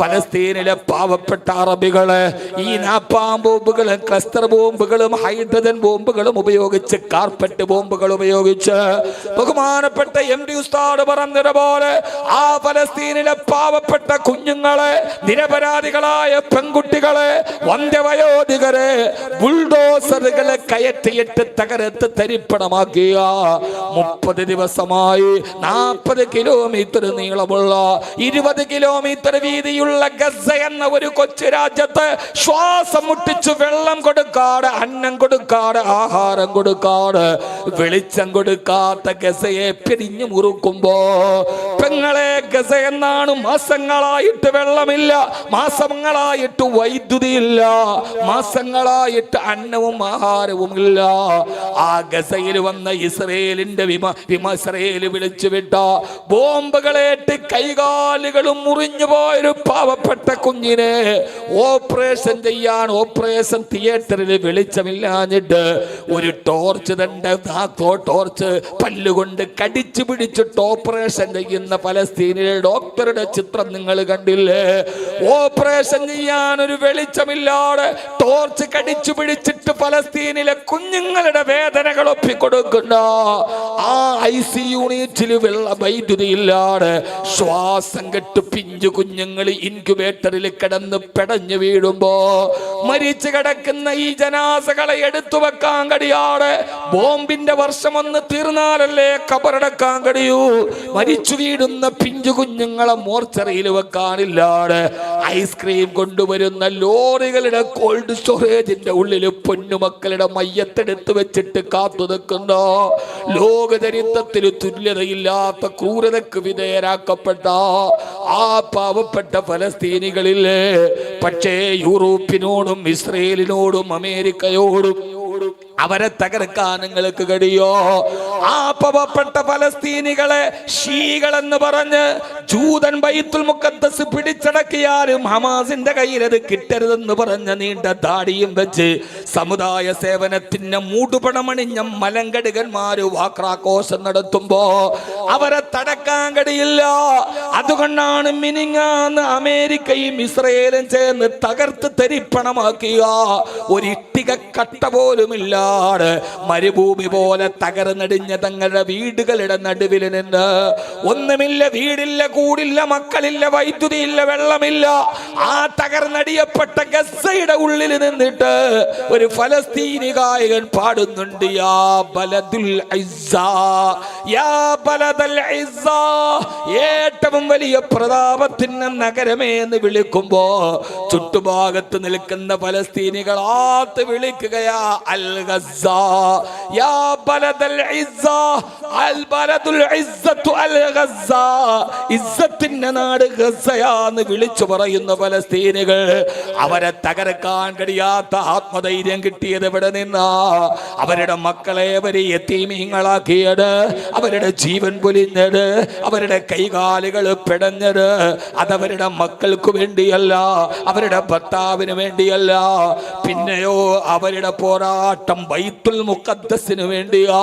ഫലസ്തീനിലെ പാവപ്പെട്ട അറബികള് ഈ നാപ്പാം ബോംബുകളും ക്ലസ്റ്റർ ബോംബുകളും ഹൈഡ്രജൻ ബോംബുകളും ഉപയോഗിച്ച്, കാർപ്പറ്റ് ബോംബുകൾ ഉപയോഗിച്ച്, ബഹുമാനപ്പെട്ട MD ഉസ്താദ് പറഞ്ഞതുപോലെ ആ ഫലസ്തീനിലെ പാവപ്പെട്ട കുഞ്ഞുങ്ങളെ, നിരപരാധികളായ പെൺകുട്ടികളെ, വന്ധ്യവയോധികരെ ബുൾഡോസറുകളെ കയറ്റിയിട്ട് തകരത്ത് തരിപ്പണമാക്കിയ 30 ദിവസമായി 40 കിലോമീറ്റർ നീളമുള്ള 20 കിലോമീറ്റർ വീതിയുള്ള ഗസ എന്ന ഒരു കൊച്ചു രാജ്യത്ത് ശ്വാസം മുട്ടിച്ചു വെള്ളം കൊടുക്കാതെ, അന്നം കൊടുക്കാതെ, ആഹാരം കൊടുക്കാതെ, വെളിച്ചം കൊടുക്കാത്ത ഗസയെ പിരിഞ്ഞു മുറുക്കുമ്പോ, പെങ്ങളെ ഗസ എന്നാണ് മാസങ്ങളായിട്ട് വെള്ളമില്ല, മാസങ്ങളായിട്ട് വൈദ്യുതിയില്ല, മാസങ്ങളായിട്ട് അന്നവും ആഹാരവും ഇല്ല. ആ ഗസയിൽ വന്ന ഇസ്രയേലിന്റെ ഇസ്രയേൽ വിളിച്ചു വിട്ട ബോംബുകളേറ്റ് കൈകാലുകളും മുറിഞ്ഞു പോയൊരു പാവപ്പെട്ട കുഞ്ഞിനെ ഓപ്പറേഷൻ ചെയ്യാൻ ഓപ്പറേഷൻ തിയേറ്ററിൽ വെളിച്ചമില്ലാഞ്ഞിട്ട് ഒരു ടോർച്ച് ടോർച്ച് പല്ലുകൊണ്ട് കടിച്ചു പിടിച്ചിട്ട് ഓപ്പറേഷൻ ചെയ്യുന്ന ഫലസ്തീനിലെ ഡോക്ടറുടെ ചിത്രം നിങ്ങൾ കണ്ടില്ലേ? ഓപ്പറേഷൻ ചെയ്യാൻ ഒരു വെളിച്ചമില്ലാതെ ടോർച്ച് കടിച്ചു പിടിച്ചിട്ട് ഫലസ്തീനിലെ കുഞ്ഞുങ്ങളുടെ വേദനകൾ ഒപ്പിക്കൊടുക്കുന്ന ആ ICU യൂണിറ്റിൽ വൈദ്യുതി ഇല്ലാതെ ശ്വാസം കെട്ട് പിഞ്ചു കുഞ്ഞുങ്ങൾ ഇൻക്യുബേറ്ററിൽ കിടന്ന് പെടഞ്ഞു വീഴുമ്പോ, മരിച്ചു കിടക്കുന്ന ഈ ജനാസകളെ എടുത്തു വെക്കാൻ കഴിയാതെ, ബോംബിന്റെ വർഷം ഒന്ന് തീർന്നാലല്ലേ കബറടക്കാൻ കഴിയൂ, മരിച്ചു വീടുന്ന പിഞ്ചു കുഞ്ഞുങ്ങളെ മോർച്ചറിയിൽ വെക്കാനില്ലാതെ ഐസ്ക്രീം കൊണ്ടുവരുന്ന ലോറികളുടെ കോൾഡ് സ്റ്റോറേജിന്റെ ഉള്ളിൽ പൊന്നുമക്കളുടെ മയ്യത്തെടുത്ത് വെച്ചിട്ട് കാത്തു നിൽക്കുന്ന, ലോകചരിത്രത്തിൽ തുല്യതയില്ലാത്ത ക്രൂരതക്ക് വിധേയരാക്കപ്പെട്ട ആ പാവപ്പെട്ട ഫലസ്തീനികളില്ലേ. പക്ഷേ യൂറോപ്പിനോടും ഇസ്രയേലിനോടും അമേരിക്കയോടും അവരെ തകർക്കാൻ നിങ്ങൾക്ക് കഴിയോ? ആ പാവപ്പെട്ട ഫലസ്തീനികളെ ഷീകളെന്ന് പറഞ്ഞ് ജൂതൻ ബൈത്തുൽ മുഖദ്ദസ് പിടിച്ചടക്കിയാലും ഹമാസിന്റെ കയ്യിൽ അത് കിട്ടരുതെന്ന് പറഞ്ഞ നീണ്ട ദാടിയും വെച്ച് സമുദായ സേവനത്തിന് മൂടുപണമണിഞ്ഞ മലങ്കടുകന്മാര് വാക്രാഘോഷം നടത്തുമ്പോ അവരെ തടക്കാൻ കഴിയില്ല. അതുകൊണ്ടാണ് മിനിങ്ങാന്ന് അമേരിക്കയും ഇസ്രയേലും ചേർന്ന് തകർത്ത് തരിപ്പണമാക്കിയ ഒരു ഇഷ്ടിക കട്ട പോലുമില്ല മരുഭൂമി പോലെ തകർന്നടിഞ്ഞ തങ്ങളുടെ വീടുകളുടെ നടുവിൽ നിന്ന് ഒന്നുമില്ല, വീടില്ല, കൂടില്ല, മക്കളില്ല, വൈദ്യുതിയില്ല, വെള്ളമില്ല. ആ തകർന്നടിയപ്പെട്ട ഗസയുടെ ഉള്ളിൽ നിന്നിട്ട് ഒരു ഫലസ്തീനി ഗായകൻ പാടുന്നുണ്ട്, യാ ബലദുൽ ഇസ്സ, യാ ബലദൽ ഇസ്സ, ഏറ്റവും വലിയ പ്രതാപത്തിന്റെ നഗരമേ എന്ന് വിളിക്കുമ്പോ ചുറ്റുഭാഗത്ത് നിൽക്കുന്ന ഫലസ്തീനികൾ ആത്ത് വിളിക്കുകയാ അൽ ഗസ്സ. യാ ബലദൽ ഇസ്സ, അൽ ബലദുൽ ഇസ്സത്തു അൽ ഗസ്സ, ഇസ്സത്തിന്റെ നാട് ഗസ്സയാന്ന് വിളിച്ചു പറയുന്ന ഫലസ്തീനികൾ. അവരെ തകർക്കാൻ കഴിയാത്ത ആത്മധൈര്യം കിട്ടിയത് ഇവിടെ നിന്നാ. അവരുടെ മക്കളെ അവര് യതീമീങ്ങളാക്കിയത്, അവരുടെ ജീവൻ പൊലിഞ്ഞത്, അവരുടെ കൈകാലുകൾ പിടഞ്ഞത് അതവരുടെ മക്കൾക്ക് വേണ്ടിയല്ല, അവരുടെ ഭർത്താവിന് വേണ്ടിയല്ല. പിന്നെയോ അവരുടെ പോരാട്ടം ബൈത്തുൽ മുഖദ്ദസിന് വേണ്ടിയാ.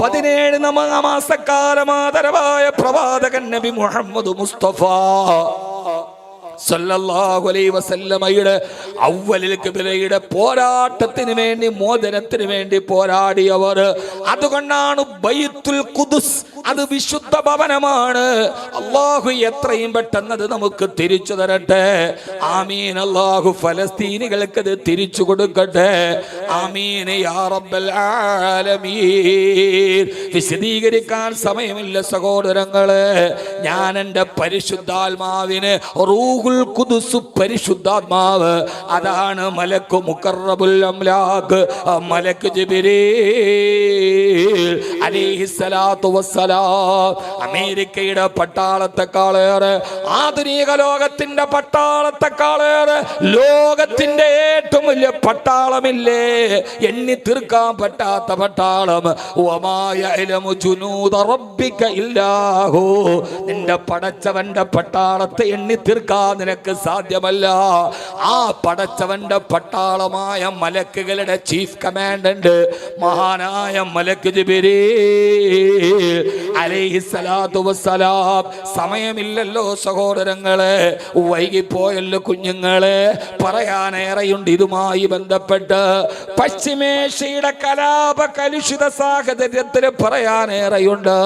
17 മാസക്കാലം ആദരവായ പ്രവാചകൻ നബി മുഹമ്മദ് മുസ്തഫ സല്ലല്ലാഹു അലൈഹി വസല്ലമയുടെ അവ്വലിൽ ഖിബലയുടെ പോരാട്ടത്തിന് വേണ്ടി, മോചനത്തിന് വേണ്ടി പോരാടിയവർ. അതുകൊണ്ടാണ് ബൈത്തുൽ ഖുദ്സ്, അത് വിശുദ്ധ ഭവനമാണ്. അല്ലാഹു എത്രയും പെട്ടെന്ന് അത് നമുക്ക് തിരിച്ചു തരട്ടെ. ആമീൻ. അല്ലാഹു ഫലസ്തീനികൾക്ക് അത് തിരിച്ചു കൊടുക്കട്ടെ. ആമീൻ യാ റബ്ബൽ ആലമീൻ. വിശദീകരിക്കാൻ സമയമില്ല സഹോദരങ്ങളെ. ഞാൻ എൻ്റെ പരിശുദ്ധാത്മാവിന് റൂഹുൽ ഖുദ്സ്, പരിശുദ്ധാത്മാവ്, അതാണ് മലക്ക് മുഖറബുൽ അംലാഖ് മലക്ക് ജിബ്രീൽ അലൈഹിസ്സലാത്തു വസ്സലാം. അമേരിക്കയുടെ പട്ടാളത്തെക്കാളേറെ, ആധുനിക ലോകത്തിന്റെ പട്ടാളത്തെക്കാളേറെ ലോകത്തിന്റെ ഏറ്റവും വലിയ പട്ടാളമില്ലേ, എണ്ണി തീർക്കാൻ പറ്റാത്ത പട്ടാളം. വമാ യഅലമു ജുനൂദ റബ്ബിക ഇല്ലാഹു, നിന്റെ പടച്ചവന്റെ പട്ടാളത്തെ എണ്ണി തീർക്കാൻ നിനക്ക് സാധ്യമല്ല. ആ പടച്ചവന്റെ പട്ടാളമായ മലക്കുകളുടെ ചീഫ് കമാൻഡന്റ് മഹാനായ മലക്ക് ജിബ്രീൽ അലൈഹിസ്സലാത്തു വസ്സലാം. സമയമില്ലല്ലോ സഹോദരങ്ങളെ, വൈകിപ്പോയല്ലോ കുഞ്ഞുങ്ങളെ. പറയാനേറെയുണ്ട് ഇതുമായി ബന്ധപ്പെട്ട്. പശ്ചിമേഷ്യയുടെ കലാപ കലുഷിത സാഹചര്യത്തിൽ പറയാനേറെയുണ്ട്.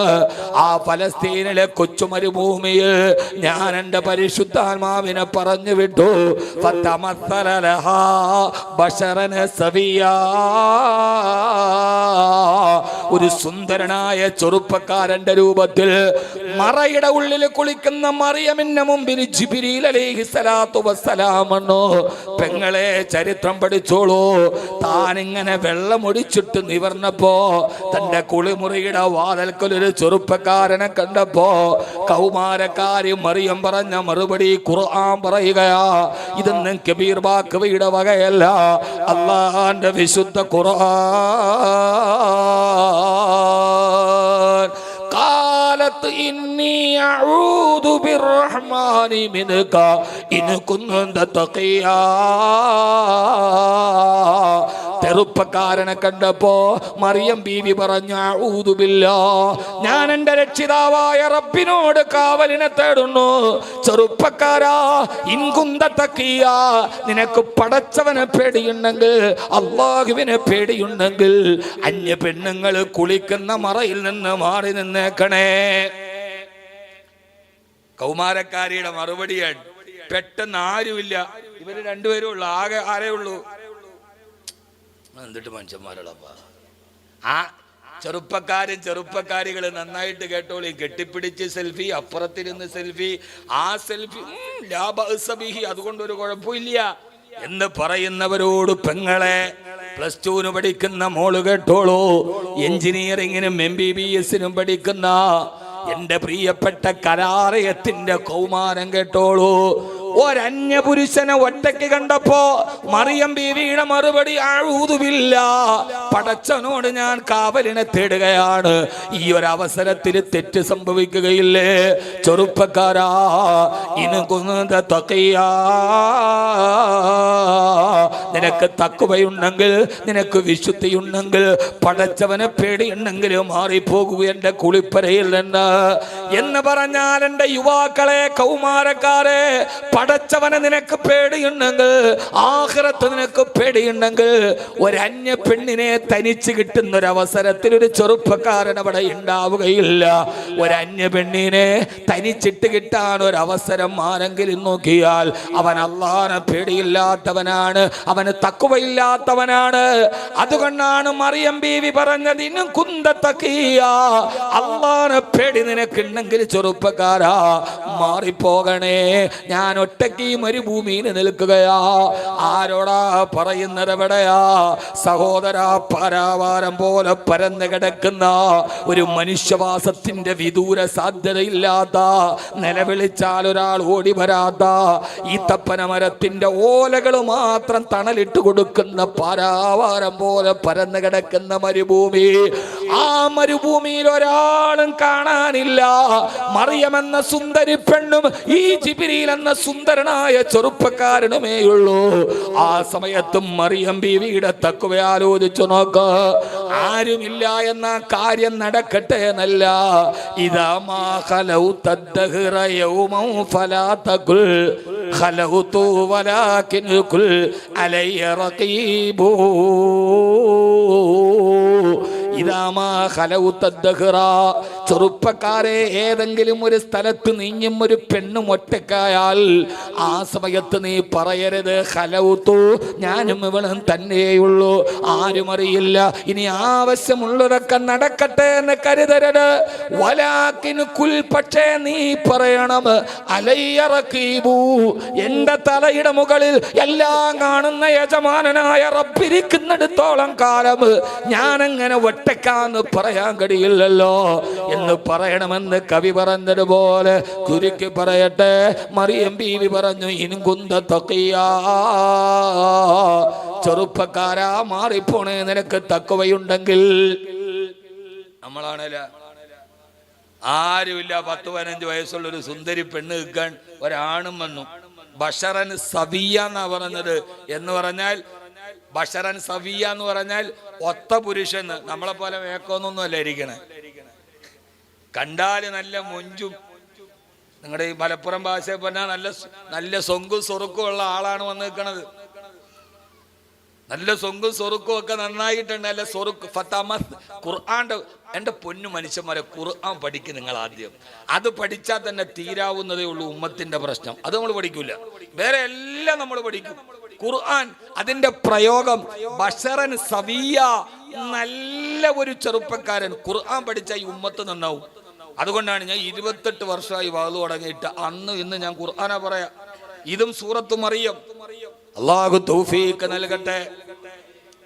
ആ ഫലസ്തീനിലെ കൊച്ചു മരുഭൂമിയിൽ ഞാൻ എൻ്റെ പരിശുദ്ധാത്മാവിനെ പറഞ്ഞു വിട്ടു. ഒരു സുന്ദരനായ ചെറുപ്പക്കാരന്റെ രൂപത്തിൽ മറയുടെ ഉള്ളിൽ കുളിക്കുന്ന മറിയമിന്റെ മുമ്പിൽ ജിബ്രീൽ അലൈഹിസ്സലാത്തു വസ്സലാമണ്ണു. പെങ്ങളെ ചരിത്രം പഠിച്ചോളൂ. താനിങ്ങനെ വെള്ളമൊടിച്ചിട്ട് നിവർന്നപ്പോ തന്റെ കുളിമുറിയുടെ വാതിൽക്കൽ ഒരു ചെറുപ്പക്കാരനെ കണ്ടപ്പോ കൗമാരക്കാരി മറിയം പറഞ്ഞ മറുപടി ഖുർആൻ പറയുകയാ. ഇതൊന്നും കബീർ ബാക്കവിയുടെ വകയല്ല, അല്ലാഹുവിന്റെ വിശുദ്ധ ഖുർആൻ. قالت إني أعوذ بالرحمن منك إن كنت تقيا. ചെറുപ്പക്കാരനെ കണ്ടപ്പോ മറിയം ബീവി പറഞ്ഞു, അഊദു ബില്ലാഹ്, ഞാൻ എൻ്റെ രക്ഷിതാവായ റബ്ബിനോട് കാവലിനെ തേടുന്നു. ചെറുപ്പക്കാരാ, ഇൻ കുന്ത തഖിയ, നിനക്ക് പടച്ചവനെ പേടിയുണ്ടെങ്കിൽ, അല്ലാഹുവിനെ പേടിയുണ്ടെങ്കിൽ അന്യ പെണ്ണുങ്ങൾ കുളിക്കുന്ന മറയിൽ നിന്ന് മാറി നിന്നേക്കണേ. കൗമാരക്കാരിയുടെ മറുപടിയാണ്. പെട്ടെന്ന് ആരുമില്ല, ഇവര് രണ്ടുപേരും ഉള്ളു, ആകെ ആരേ ഉള്ളൂ. എന്നിട്ട് മനുഷ്യന്മാരുള്ളപ്പാ ആ ചെറുപ്പക്കാരികൾ നന്നായിട്ട് കേട്ടോളി. കെട്ടിപ്പിടിച്ച് സെൽഫി, അപ്പുറത്തിരുന്ന് സെൽഫി, ആ സെൽഫി ലാബഅസബിഹി, അതുകൊണ്ടൊരു കുഴപ്പമില്ല എന്ന് പറയുന്നവരോട് പെങ്ങളെ, +2 പഠിക്കുന്ന മോള് കേട്ടോളൂ, എഞ്ചിനീയറിങ്ങിനും MBBSനും പഠിക്കുന്ന എന്റെ പ്രിയപ്പെട്ട കരാറയത്തിന്റെ കൗമാരം കേട്ടോളൂ. ഒരന്യ പുരുഷനെ ഒറ്റയ്ക്ക് കണ്ടപ്പോ മറിയം ബീവിയുടെ മറുപടി, അഊദു ബില്ലാഹ്, പടച്ചവനോട് ഞാൻ കാവലിനെ തേടുകയാണ്. ഈ ഒരു അവസരത്തിൽ തെറ്റ് സംഭവിക്കുകയില്ലേ? ചെറുപ്പക്കാരാ, ഇൻകുന്ത തഖിയാ, നിനക്ക് തഖ്വയുണ്ടെങ്കിൽ, നിനക്ക് വിശുദ്ധിയുണ്ടെങ്കിൽ, പടച്ചവനെ പേടിയുണ്ടെങ്കിൽ മാറിപ്പോകൂ എന്റെ കുളിപ്പരയിൽ നിന്ന് എന്ന് പറഞ്ഞാൽ, എന്റെ യുവാക്കളെ, കൗമാരക്കാരെ, പടച്ചവനെ നിനക്ക് പേടിയുണ്ടെങ്കിൽ, ആഖിറത്ത് നിനക്ക് പേടിയുണ്ടെങ്കിൽ, ഒരന്യ പെണ്ണിനെ തനിച്ച് കിട്ടുന്ന ഒരു അവസരത്തിൽ ഒരു ചെറുപ്പക്കാരൻ അവിടെ ഉണ്ടാവുകയില്ല. ഒരന്യ പെണ്ണിനെ തനിച്ചിട്ട് കിട്ടാൻ ഒരു അവസരം ആരെങ്കിലും നോക്കിയാൽ അവൻ അല്ലാഹുവിനെ പേടിയില്ലാത്തവനാണ്, അവൻ അവന് തഖ്വയില്ലാത്തവനാണ്. അതുകൊണ്ടാണ് മറിയം ബീവി പറഞ്ഞത്, ഇൻ കുന്ത തഖിയ, അല്ലാഹുവിനെ പേടി നിനക്കുണ്ടെങ്കിൽ ചെറുപ്പക്കാരാ മാറിപ്പോകണേ, ഞാൻ ഒറ്റയ്ക്ക് ഈ മരുഭൂമിയിൽ നിൽക്കുകയാ. ആരോടാ പറയുന്നത്? എവിടെയാ സഹോദരാ? പരാവാരം പോലെ പരന്നു കിടക്കുന്ന ഒരു മനുഷ്യവാസത്തിന്റെ വിദൂര സാധ്യതയില്ലാത്ത, നിലവിളിച്ചാൽ ഒരാൾ ഓടി വരാത്ത, ഈത്തപ്പന മരത്തിന്റെ ഓലകൾ മാത്രം തണലിട്ട് കൊടുക്കുന്ന പരാവാരം പോലെ പരന്നു കിടക്കുന്ന മരുഭൂമി. ആ മരുഭൂമിയിൽ ഒരാളും കാണാനില്ല. മറിയം എന്ന സുന്ദരി പെണ്ണും ഈ ജിബ്രീൽ എന്ന സുന്ദരനായ ചെറുപ്പക്കാരനുമേയുള്ളൂ. ആ സമയത്തും മറിയം ബീവിയുടെ തഖ്വ ആലോചിച്ചു നോക്ക്. ആരുമില്ല എന്ന കാര്യം നടക്കട്ടെ എന്നല്ല. ഇദാ മാ ഖലൗത ദഹ്റ യൗമൻ ഫലാ തഖുൽ ഖലൗതു വലാകിൻ ഖുൽ അലയ്യ റഖീബു. ചെറുപ്പക്കാരെ, ഏതെങ്കിലും ഒരു സ്ഥലത്ത് നീയും ഒരു പെണ്ണും ഒറ്റക്കായാൽ ആ സമയത്ത് നീ പറയരുത് ഖലൗതു, ഞാനും ഇവളും തന്നെയുള്ളൂ, ആരും അറിയില്ല, ഇനി ആവശ്യമുള്ളതൊക്കെ നടക്കട്ടെ എന്ന് കരുതരുത്. വലാകിൻ കുൽ, പക്ഷേ നീ പറയണം അലയ്യ റഖീബു, എന്റെ തലയുടെ മുകളിൽ എല്ലാം കാണുന്ന യജമാനനായ റബ്ബിരിക്കുന്നിടത്തോളം കാലം ഞാനങ്ങനെ ഒറ്റക്കാന്ന് പറയാൻ കഴിയില്ലല്ലോ എന്ന് പറയണമെന്ന് കവി പറഞ്ഞതുപോലെ കുരുക്കി പറയട്ടെ. മറിയം ബീവി പറഞ്ഞു, ഇൻ കുന്ത തഖിയ, ചെറുപ്പക്കാരാ മാറിപ്പോണേ, നിനക്ക് തഖ്വയുണ്ടെങ്കിൽ. നമ്മളാണല്ല, ആരുമില്ല, 10-15 വയസ്സുള്ളൊരു സുന്ദരി പെണ്ണ് നിൽക്കാൻ ഒരാണും വന്നു. ബഷറൻ സവിയ എന്നാ പറഞ്ഞത്. എന്ന് പറഞ്ഞാൽ ബഷറൻ സവിയ എന്ന് പറഞ്ഞാൽ ഒത്ത പുരുഷൻ. നമ്മളെ പോലെ വേക്കൊന്നൊന്നും അല്ല ഇരിക്കണേ, കണ്ടാല് നല്ല മൊഞ്ചും, നിങ്ങളുടെ ഈ മലപ്പുറം ഭാഷ പറഞ്ഞാൽ നല്ല സൊങ്കും സൊറുക്കും ഉള്ള ആളാണ് വന്ന് നിൽക്കണത്. നല്ല സൊങ്കും സൊറുക്കും ഒക്കെ നന്നായിട്ടുണ്ട്. നല്ല സൊറുക്ക് ഖുർആന്റെ, എൻ്റെ പൊന്നു മനുഷ്യന്മാരെ, ഖുർആൻ പഠിക്കും നിങ്ങൾ ആദ്യം. അത് പഠിച്ചാൽ തന്നെ തീരാവുന്നതേ ഉള്ളൂ ഉമ്മത്തിന്റെ പ്രശ്നം. അത് നമ്മൾ പഠിക്കൂല, വേറെ എല്ലാം നമ്മൾ പഠിക്കും. ഖുർആൻ അതിന്റെ പ്രയോഗം ബഷറൻ സവിയ, നല്ല ഒരു ചെറുപ്പക്കാരൻ ഖുർആൻ പഠിച്ച ഈ ഉമ്മത്ത് നന്നാവും. അതുകൊണ്ടാണ് ഞാൻ 28 വർഷമായി വാളു തുടങ്ങിയിട്ട് അന്ന് ഇന്ന് ഞാൻ ഖുർആനാ പറയാ. ഇതും സൂറത്തു മറിയം. അല്ലാഹു തൗഫീഖ് നൽകട്ടെ.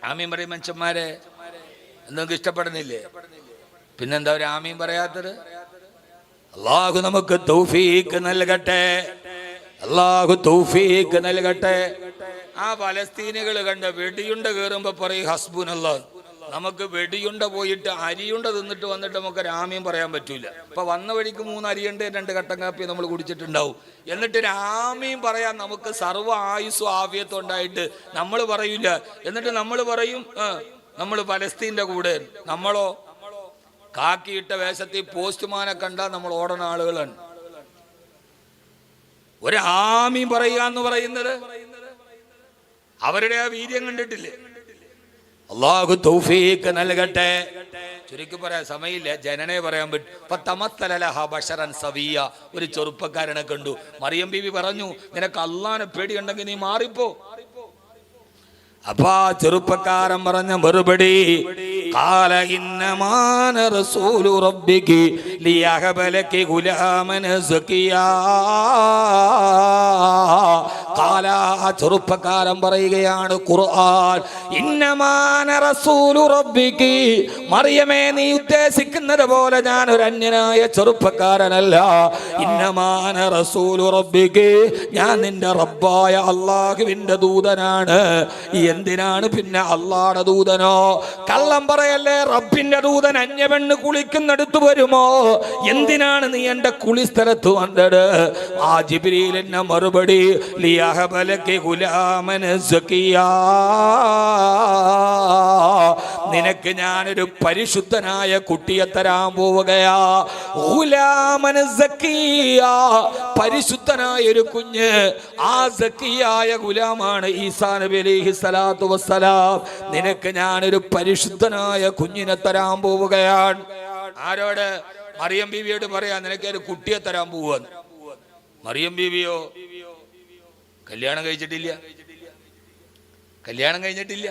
ആമീൻ പറയും മനുഷ്യന്മാരെ. എന്തെങ്കിലും ഇഷ്ടപ്പെടുന്നില്ലേ? പിന്നെന്താ ഒരു ആമീൻ പറയാത്തത്? അല്ലാഹു നമുക്ക് തൗഫീഖ് നൽകട്ടെ, അല്ലാഹു തൗഫീഖ് നൽകട്ടെ. ആ ഫലസ്തീനികൾ കണ്ട വെടിയുണ്ട കയറുമ്പോ പറയും ഹസ്ബുനല്ലാഹ്. നമുക്ക് വെടിയുണ്ട പോയിട്ട് അരിയുണ്ട തിന്നിട്ട് വന്നിട്ട് നമുക്ക് രാമ്യം പറയാൻ പറ്റൂല. ഇപ്പൊ വന്ന വഴിക്ക് 3 അരിയുണ്ട്, 2 കട്ടൻ കാപ്പി നമ്മൾ കുടിച്ചിട്ടുണ്ടാവും. എന്നിട്ട് രാമ്യം പറയാൻ നമുക്ക് സർവ്വ ആയുസ്സും ആഫിയത്തും ഉണ്ടായിട്ട് നമ്മൾ പറയൂല. എന്നിട്ട് നമ്മൾ പറയും നമ്മൾ ഫലസ്തീന്റെ കൂടെ. നമ്മളോ കാക്കിയിട്ട വേഷത്തിൽ പോസ്റ്റ്മാനെ കണ്ടാൽ നമ്മൾ ഓടണ ആളുകളാണ്. ഒരു ആമീൻ പറയുക എന്ന് പറയുന്നത് അവരുടെ ആ വീര്യം കണ്ടിട്ടില്ലേ? അല്ലാഹു തൗഫീഖ് നൽകട്ടെ. ചുരുക്കി പറയാൻ സമയമില്ല, ജനനെ പറയാൻ പറ്റും. സവിയ, ഒരു ചെറുപ്പക്കാരനെ കണ്ടു. മറിയം ബീവി പറഞ്ഞു, നിനക്ക് അല്ലാഹുവിനെ പേടിയുണ്ടെങ്കിൽ നീ മാറിപ്പോ. അപ്പൊ ആ ചെറുപ്പക്കാരൻ പറഞ്ഞ മറുപടി, ഖാല ഇന്നമാന റസൂലു റബ്ബികി ലിയഹബലകി ഗുലാമൻ സകിയാ. ഖാല, ആ ചെറുപ്പക്കാരൻ പറയുകയാണ് ഖുർആൻ, ഇന്നമാന റസൂലു റബ്ബികി, മറിയമേ നീ ഉദ്ദേശിക്കുന്നത് പോലെ ഞാൻ ഒരു അന്യനായ ചെറുപ്പക്കാരനല്ല. ഇന്നമാന റസൂലു റബ്ബികി, ഞാൻ നിന്റെ റബ്ബായ അല്ലാഹുവിന്റെ ദൂതനാണ്. എന്തിനാണ് പിന്നെ അല്ലാഹുവിന്റെ ദൂതനോ? കള്ളം പറയല്ലേ, റബ്ബിന്റെ ദൂതൻ അന്യപെണ്ണ് കുളിക്കുന്നിടത്ത് വരുമോ? എന്തിനാണ് നീ എന്റെ കുളിസ്ഥലത്ത് വന്നത്? ആ ജിബ്രീൽ എന്ന മറുപടി, ലിയഹബലകി ഗുലാമൻ സകിയാ, നിനക്ക് ഞാനൊരു പരിശുദ്ധനായ കുട്ടിയെ തരാൻ പോവുകയാ. ഗുലാമൻ സകിയാ, പരിശുദ്ധനായ ഒരു കുഞ്ഞ്. ആ സക്കിയായ ഗുലാമാണ് ഈസാ നബി അലൈഹി സ്വലാത്തു വസ്സലാം. നിനക്ക് ഞാനൊരു പരിശുദ്ധനായ കുഞ്ഞിനെ തരാൻ പോവുകയാണ്. ആരോട്? മറിയം ബീവിയോട് പറയാ, നിനക്ക് ഒരു കുട്ടിയെ തരാൻ പോവാന്ന്. മറിയം ബീവിയോ കല്യാണം കഴിച്ചിട്ടില്ല. കല്യാണം കഴിഞ്ഞിട്ടില്ല.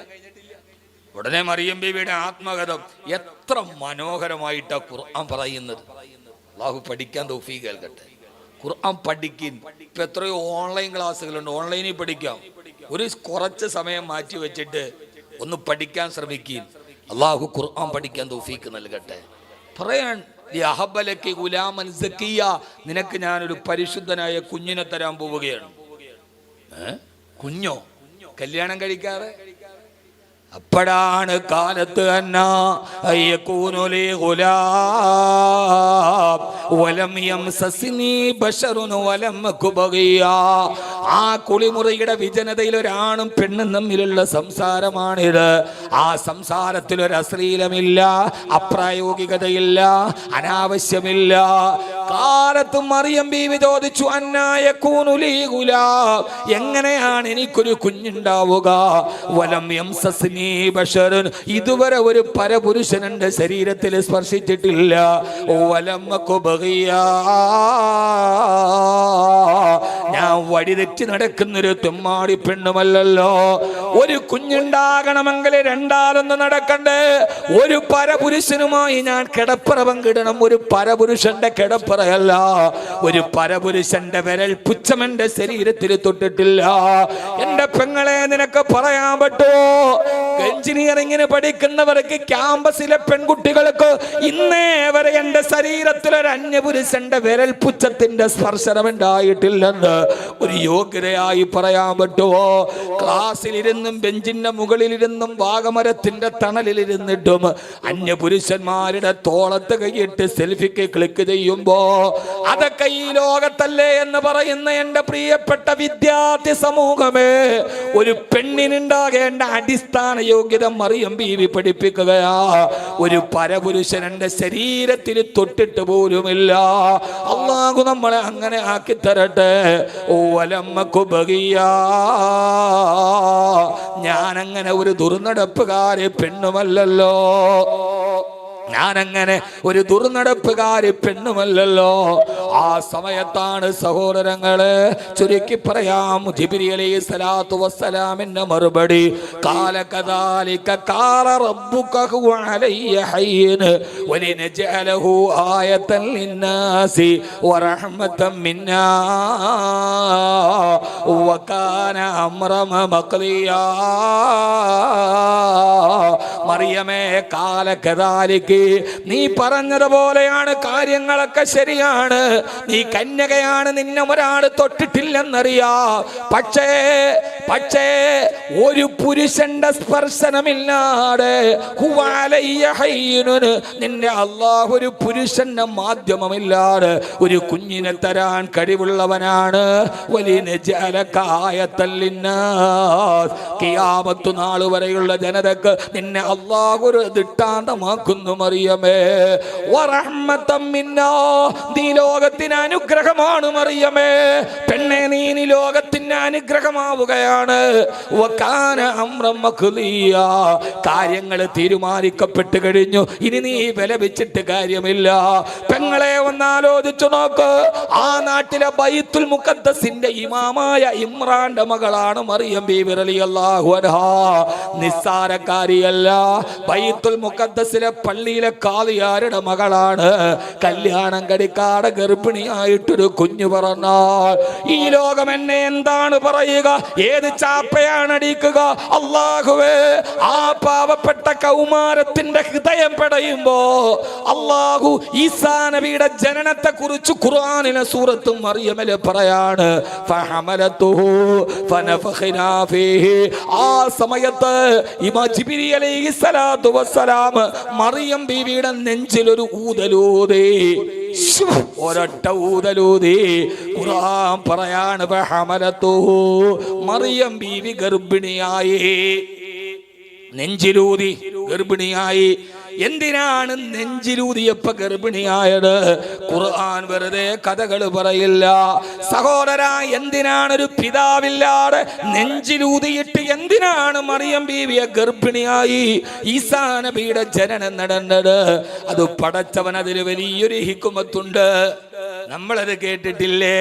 ഉടനെ മറിയം ബീവിയുടെ ആത്മകഥം എത്ര മനോഹരമായിട്ടാണ് ഖുർആൻ പറയുന്നത്. അല്ലാഹു പഠിക്കാൻ തൗഫീഖ് നൽകട്ടെ. ഖുർആൻ പഠിക്കും. ഇപ്പൊ എത്രയോ ഓൺലൈൻ ക്ലാസ്സുകളുണ്ട്, ഓൺലൈനിൽ പഠിക്കാം. ഒരു കുറച്ച് സമയം മാറ്റി വെച്ചിട്ട് ഒന്ന് പഠിക്കാൻ ശ്രമിക്കും. അല്ലാഹു ഖുർആൻ പഠിക്കാൻ തൗഫീഖ് നൽകട്ടെ. പറയാൻ നിനക്ക് ഞാനൊരു പരിശുദ്ധനായ കുഞ്ഞിനെ തരാൻ പോവുകയാണ്. കുഞ്ഞോ? കല്യാണം കഴിക്കാതെ? അപ്പോഴാണ് കാലത്ത് ആ കുളിമുറിയുടെ വിജനതയിൽ ഒരാണും പെണ്ണും തമ്മിലുള്ള സംസാരമാണിത്. ആ സംസാരത്തിൽ ഒരു അശ്ലീലമില്ല, അപ്രായോഗികതയില്ല, അനാവശ്യമില്ല. കാലത്ത് മറിയം ബീവി ചോദിച്ചു, എങ്ങനെയാണ് എനിക്കൊരു കുഞ്ഞുണ്ടാവുക? വലം യംസസ്നി ബശറുൻ, ഇതുവരെ ഒരു പരപുരുഷൻ എന്റെ ശരീരത്തിൽ സ്പർശിച്ചിട്ടില്ല. വലം അകു ബഗിയാ, ഞാൻ വഴിതെറ്റി നടക്കുന്നൊരു തുമ്മാടി പെണ്ണുമല്ലല്ലോ. ഒരു കുഞ്ഞുണ്ടാകണമെങ്കിൽ രണ്ടാലൊന്ന് നടക്കണ്ടേ? ഒരു പരപുരുഷനുമായി ഞാൻ കിടപ്പറ പങ്കിടണം. ഒരു പരപുരുഷന്റെ കിടപ്പറയല്ല, ഒരു പരപുരുഷന്റെ വിരൽ പുച്ഛം എന്റെ ശരീരത്തിൽ തൊട്ടിട്ടില്ല. എന്റെ പെങ്ങളെ, നിനക്ക് പറയാൻ പറ്റുമോ? എഞ്ചിനീയറിംഗിന് പഠിക്കുന്നവർക്ക്, ക്യാമ്പസിലെ പെൺകുട്ടികൾക്ക് ഇന്നേ വരെ എന്റെ ശരീരത്തിൽ ഒരു അന്യപുരുഷന്റെ വിരൽ പുച്ഛത്തിന്റെ സ്പർശനം ഉണ്ടായിട്ടില്ലെന്ന് ഒരു യോഗ്യതയായി പറയാൻ പറ്റുമോ? ക്ലാസ്സിലിരുന്നും ബെഞ്ചിന്റെ മുകളിലിരുന്നും വാഗമരത്തിന്റെ തണലിലിരുന്നിട്ടും അന്യപുരുഷന്മാരുടെ തോളത്ത് കൈയിട്ട് സെൽഫിക്ക് ക്ലിക്ക് ചെയ്യുമ്പോ അതൊക്കെ ഈ ലോകത്തല്ലേ എന്ന് പറയുന്ന എന്റെ പ്രിയപ്പെട്ട വിദ്യാർത്ഥി സമൂഹമേ, ഒരു പെണ്ണിനുണ്ടാകേണ്ട അടിസ്ഥാന യോഗ്യത മറിയം ബീവി പഠിപ്പിക്കുകയാ. ഒരു പരപുരുഷൻ എന്റെ ശരീരത്തിൽ തൊട്ടിട്ട് പോലുമില്ല. അല്ലാഹു നമ്മളെ അങ്ങനെ ആക്കി തരട്ടെ. ഞാനങ്ങനെ ഒരു ദുർനടപ്പുകാരി പെണ്ണുമല്ലല്ലോ. ഞാനങ്ങനെ ഒരു ദുർനടപ്പുകാരി പെണ്ണുമല്ലല്ലോ. ആ സമയത്താണ് സഹോദരങ്ങളെ, ചുരുക്കി പറയാം, ജിബ്രീൽ അലൈഹിസ്സലാത്തു വസ്സലാമിന്റെ മറുപടി, ഖാല കദാലിക ഖാല റബ്ബുക ഹുവ അലയ്യ ഹയ്യിൻ വലിനജഅലഹു ആയതൻ ലിന്നാസി വറഹ്മതൻ മിന്നാ വകാന അംറൻ മഖ്ദിയാ. മറിയമേ, ഖാല കദാലിക, നീ പറഞ്ഞതുപോലെയാണ്, കാര്യങ്ങളൊക്കെ ശരിയാണ്. നീ കന്യകയാണ്, നിന്നെ ഒരാൾ തൊട്ടിട്ടില്ലെന്നറിയാ. പക്ഷേ ഒരു പുരുഷന്റെ സ്പർശനമില്ലാതെ നിന്നെ അല്ലാഹു ഒരു പുരുഷന്റെ മാധ്യമമില്ലാതെ ഒരു കുഞ്ഞിനെ തരാൻ കഴിവുള്ളവനാണ്. ഖിയാമത്ത് നാൾ വരെയുള്ള ജനതക്ക് നിന്നെ അല്ലാഹു ഒരു ദൃഷ്ടാന്തമാക്കുന്നു മറിയമേ. വറഹ്മതൻ മിന്നാ, നീ ലോകത്തിന് അനുഗ്രഹമാണ് മറിയമേ. പെണ്ണെ, നീ ലോകത്തിന് അനുഗ്രഹമാവുകയാണ്. വകാന അംറൻ മഖ്ദിയാ, കാര്യങ്ങൾ തീരുമാനിക്കപ്പെട്ട് കഴിഞ്ഞു. ഇനി നീ വിലപിച്ചിട്ട് കാര്യമില്ല. പെങ്ങളെ, ഒന്നാലോചിച്ചു നോക്ക്. ആ നാട്ടിലെ ബൈത്തുൽ മുഖദ്ദസിന്റെ ഇമാമായ ഇമ്രാന്റെ മകളാണ് മറിയം ബീവി റളിയല്ലാഹു അൻഹാ. നിസ്സാരക്കാരിയല്ല. ബൈത്തുൽ മുഖദ്ദസിലെ പള്ളിയിലെ കാളിയാരുടെ മകളാണ്. കല്യാണം കഴിക്കാതെ ഗർഭിണിയായിട്ടൊരു കുഞ്ഞു പറഞ്ഞാൽ ഈ ലോകം എന്നെ എന്താണ് പറയുക? ഏത് ചാപ്പയാണ് അടിക്കുക? അല്ലാഹുവേ, ആ പാവപ്പെട്ട കൗമാരത്തിന്റെ ഹൃദയം പെടയുമ്പോ അല്ലാഹു ഈസാ നബിയുടെ ജനനത്തെ കുറിച്ച് ഖുർആനിലെ സൂറത്തും മറിയമില് പറയാണ്, ഫഹമലതുഹു ഫനഫഖനാ ഫീഹി. ആ സമയത്ത് ഇമാം ജിബ്രീൽ അലൈഹിസ്സലാത്തു വസ്സലാം മറിയം ബീവിയുടെ നെഞ്ചിലൊരു ഊതലൂതി, ഒരൊറ്റ ഊതലൂതി. ഖുർആൻ പറയാണ്, ഫഹമലതുഹു, മറിയം ബീവി ഗർഭിണിയായി. നെഞ്ചിലൂതി ഗർഭിണിയായി. എന്തിനാണ് നെഞ്ചിലൂതിയപ്പ ഗർഭിണിയായത്? ഖുർആൻ വെറുതെ കഥകൾ പറയില്ല സഹോദര. എന്തിനാണ് ഒരു പിതാവില്ലാതെ നെഞ്ചിലൂതിയിട്ട് എന്തിനാണ് മറിയം ബീവിയെ ഗർഭിണിയായി ഈസാ നബിയുടെ ജനനം നടന്നത്? അത് പടച്ചവൻ, അതിൽ വലിയൊരു ഹിക്മത്തുണ്ട്. നമ്മളത് കേട്ടിട്ടില്ലേ?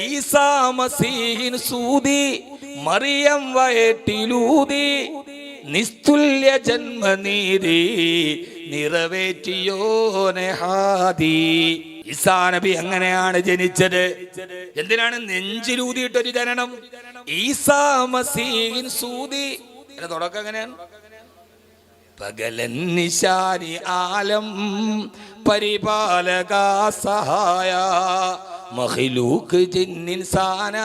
ഈസാ മസീഹിൻ സൂതി മറിയം വയറ്റിലൂതി നിസ്തുല്യ ജന്മനീതി നിറവേറ്റിയോനെ ഹാദി. ഈസാ നബി അങ്ങനെയാണ് ജനിച്ചത്. എന്തിനാണ് നെഞ്ചിലൂതിയിട്ടൊരു ജനനം? ഈസാ മസീഹിൻ സൂതി. തുടക്കം എങ്ങനെയാണ്? പകലൻ നിശാനി ആലം പരിപാലക സഹായ മഖ്ലൂഖ് ജിന്നിൻസാന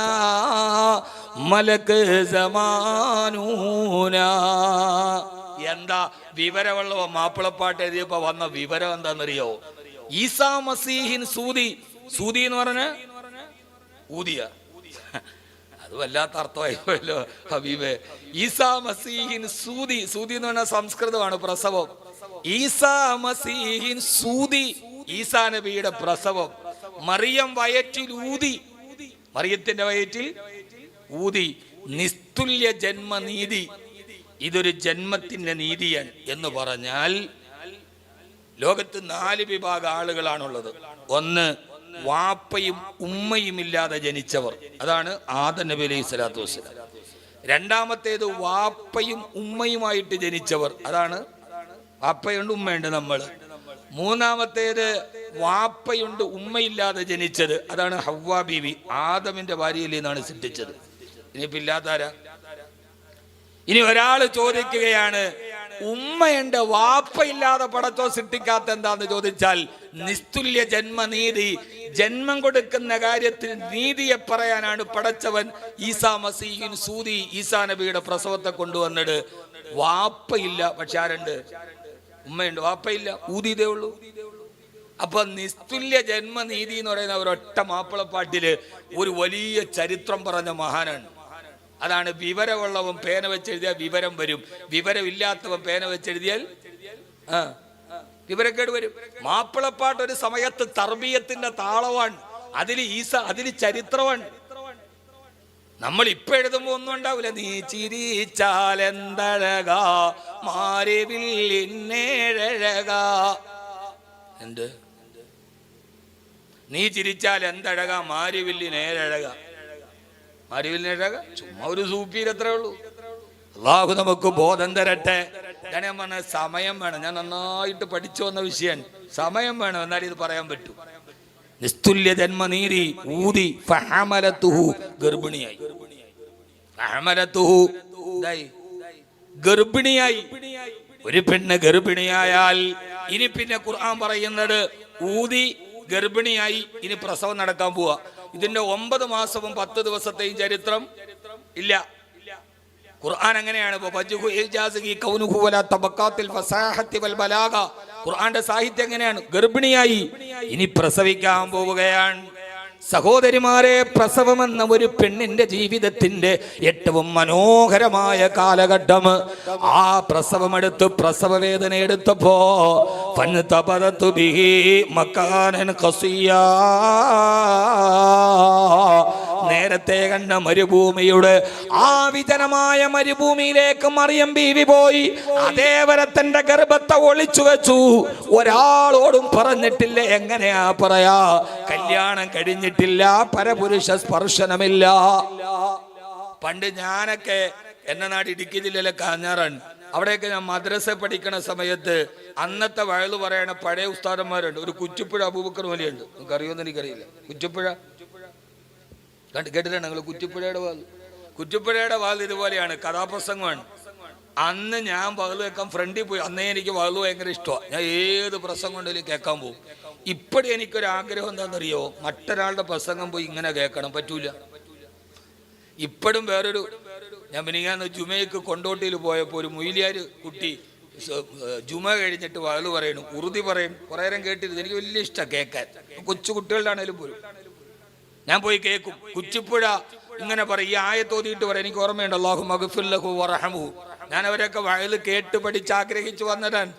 മലക്ക് സമാനൂന. എന്താ വിവരമുള്ള മാപ്പിളപ്പാട്ട് എഴുതിയപ്പോ വന്ന വിവരം എന്താണെന്നറിയോ? ഈസാ മസീഹിൻ സൂതി. സൂതി എന്ന് പറഞ്ഞ ഊതിയ, അത് വല്ലാത്ത അർത്ഥമായില്ലോ ഹബീബേ. ഈസാ മസീഹിൻ സൂതി. സൂതി എന്ന് പറഞ്ഞാൽ സംസ്കൃതമാണ്, പ്രസവം. ഈസാ മസീഹിൻ സൂതി, ഈസാ നബിയുടെ പ്രസവം. മറിയം വയറ്റിൽ ഊതി, മറിയത്തിന്റെ വയറ്റിൽ ഊതി. നിസ്തുല്യ ജന്മനീതി, ഇതൊരു ജന്മത്തിന്റെ നീതിയാണ് എന്ന് പറഞ്ഞാൽ ലോകത്ത് 4 വിഭാഗം ആളുകളാണുള്ളത്. ഒന്ന്, വാപ്പയും ഉമ്മയും ഇല്ലാതെ ജനിച്ചവർ, അതാണ് ആദം നബി അലൈഹി സ്വലാത്തു വസ്സലാം. രണ്ടാമത്തേത് വാപ്പയും ഉമ്മയുമായിട്ട് ജനിച്ചവർ, അതാണ് വാപ്പയുണ്ട് ഉമ്മയുണ്ട് നമ്മൾ. മൂന്നാമത്തേത് വാപ്പയുണ്ട് ഉമ്മയില്ലാതെ ജനിച്ചത്, അതാണ് ഹവ്വാ ബീവി, ആദമിന്റെ ഭാര്യയിൽ നിന്നാണ് സൃഷ്ടിച്ചത്. ഇനിയിപ്പോ ഇല്ലാത്താരാ? ഇനി ഒരാൾ ചോദിക്കുകയാണ്, ഉമ്മയുണ്ട് വാപ്പയില്ലാതെ പടച്ചോ സൃഷ്ടിക്കാത്ത എന്താന്ന് ചോദിച്ചാൽ, നിസ്തുല്യ ജന്മനീതി, ജന്മം കൊടുക്കുന്ന കാര്യത്തിൽ നീതിയെ പറയാനാണ് പടച്ചവൻ ഈസാ മസീഹിൻ സൂതി, ഈസാ നബിയുടെ പ്രസവത്തെ കൊണ്ടുവന്നിട്ട്. വാപ്പയില്ല, പക്ഷെ ആരുണ്ട്? ഉമ്മയുണ്ട്, വാപ്പയില്ല, ഊതിയതേ ഉള്ളൂ. അപ്പൊ നിസ്തുല്യ ജന്മനീതി എന്ന് പറയുന്ന ഒരൊറ്റ മാപ്പിളപ്പാട്ടില് ഒരു വലിയ ചരിത്രം പറഞ്ഞ മഹാനാണ്. അതാണ് വിവരമുള്ളവൻ പേന വെച്ചെഴുതിയാൽ വിവരം വരും, വിവരമില്ലാത്തവൻ പേന വെച്ചെഴുതിയാൽ വിവരക്കേട് വരും. മാപ്പിളപ്പാട്ട് ഒരു സമയത്ത് തർബീയത്തിന്റെ താളമാണ്, അതില് ചരിത്രമാണ്. നമ്മൾ ഇപ്പൊ എഴുതുമ്പോ ഒന്നും ഉണ്ടാവില്ല. നീ ചിരിച്ചാലെന്തഴക മാരിവില്ലിന്നേഴക. എന്ത്? നീ ചിരിച്ചാൽ എന്തഴക മാരിവില്ലിനേഴക. മാരിവില്ലിനേഴക ചുമ്മാ ഒരു സൂപ്പിയിൽ എത്രേ ഉള്ളൂ. അള്ളാഹു നമുക്ക് ബോധം തരട്ടെ. ഞാൻ പറഞ്ഞ സമയം വേണം. ഞാൻ നന്നായിട്ട് പഠിച്ചു വന്ന വിഷയം. സമയം വേണം, എന്നാലും ഇത് പറയാൻ പറ്റൂ. നിസ്തുല്യ ജന്മനീതി ഊതി ഫഹമലതുഹു, ഗർഭിണിയായി. ഫഹമലതുഹു, ഗർഭിണിയായി. ഒരു പെണ്ണ് ഗർഭിണിയായാൽ ഇനി പിന്നെ ഖുർആൻ പറയുന്നത് ഊതി ഗർഭിണിയായി, ഇനി പ്രസവം നടക്കാൻ പോവാ. ഇതിന്റെ 9 മാസവും 10 ദിവസത്തെയും ചരിത്രം ഇല്ല. ഖുർആൻ അങ്ങനെയാണ്. ഖുർആന്റെ സാഹിത്യം എങ്ങനെയാണ്? ഗർഭിണിയായി, ഇനി പ്രസവിക്കാൻ പോവുകയാണ്. സഹോദരിമാരെ, പ്രസവമെന്ന ഒരു പെണ്ണിന്റെ ജീവിതത്തിന്റെ ഏറ്റവും മനോഹരമായ കാലഘട്ടം. ആ പ്രസവമെടുത്ത് പ്രസവ വേദന എടുത്തപ്പോ നേരത്തെ കണ്ട മരുഭൂമിയുടെ ആ വിജനമായ മരുഭൂമിയിലേക്ക് മറിയം ബീവി പോയി. അതേവരെ തന്റെ ഗർഭത്തെ ഒളിച്ചു വെച്ചു. ഒരാളോടും പറഞ്ഞിട്ടില്ല. എങ്ങനെയാ പറയാ? കല്യാണം കഴിഞ്ഞിട്ടില്ല, പരപുരുഷ സ്പർശനമില്ല. പണ്ട് ഞാനൊക്കെ, എന്റെ നാട് ഇടുക്കി ജില്ലയിലെ കാഞ്ഞാറാണ്. അവിടെയൊക്കെ ഞാൻ മദ്രസ പഠിക്കണ സമയത്ത് അന്നത്തെ വയലു പറയണ പഴയ ഉസ്താദന്മാരുണ്ട്. ഒരു കുറ്റിപ്പുഴ അബൂബക്കർ വലിയുണ്ട്, നിങ്ങൾക്ക് അറിയുമെന്ന് എനിക്കറിയില്ല. കുറ്റിപ്പുഴ കേട്ടിട്ടുണ്ട് നിങ്ങൾ? കുറ്റിപ്പുഴയുടെ വാൽ, കുറ്റിപ്പുഴയുടെ വാൽ ഇതുപോലെയാണ്, കഥാപ്രസംഗമാണ്. അന്ന് ഞാൻ വകല് കേൾക്കാൻ ഫ്രണ്ടിൽ പോയി. അന്നേ എനിക്ക് വകല് ഭയങ്കര ഇഷ്ടമാണ്. ഞാൻ ഏത് പ്രസംഗം ഉണ്ടെങ്കിലും കേൾക്കാൻ പോകും. ഇപ്പോഴും എനിക്കൊരാഗ്രഹം എന്താണെന്നറിയോ? മറ്റൊരാളുടെ പ്രസംഗം പോയി ഇങ്ങനെ കേൾക്കണം, പറ്റൂല. ഇപ്പോഴും വേറൊരു, ഞാൻ മിനിങ്ങാന്ന് ജുമയ്ക്ക് കൊണ്ടോട്ടിയിൽ പോയപ്പോൾ ഒരു മൊയ്ലിയാര് കുട്ടി ജുമ കഴിഞ്ഞിട്ട് വകല് പറയണം, ഉറുദി പറയും. കുറേ നേരം കേട്ടിരുന്നു. എനിക്ക് വലിയ ഇഷ്ടമാണ് കേൾക്കാൻ. കൊച്ചു കുട്ടികളുടെ പോലും ഞാൻ പോയി കേൾക്കും. കുറ്റിപ്പുഴ ഇങ്ങനെ പറയും, ഈ ആയത്തോതിയിട്ട് പറയും. എനിക്ക് ഓർമ്മയുണ്ട്, അല്ലാഹു മഗ്ഫിർ ലഹു വറഹ്മഹു. ഞാൻ അവരൊക്കെ വയല് കേട്ട് പഠിച്ച് ആഗ്രഹിച്ചു വന്നതാണ്.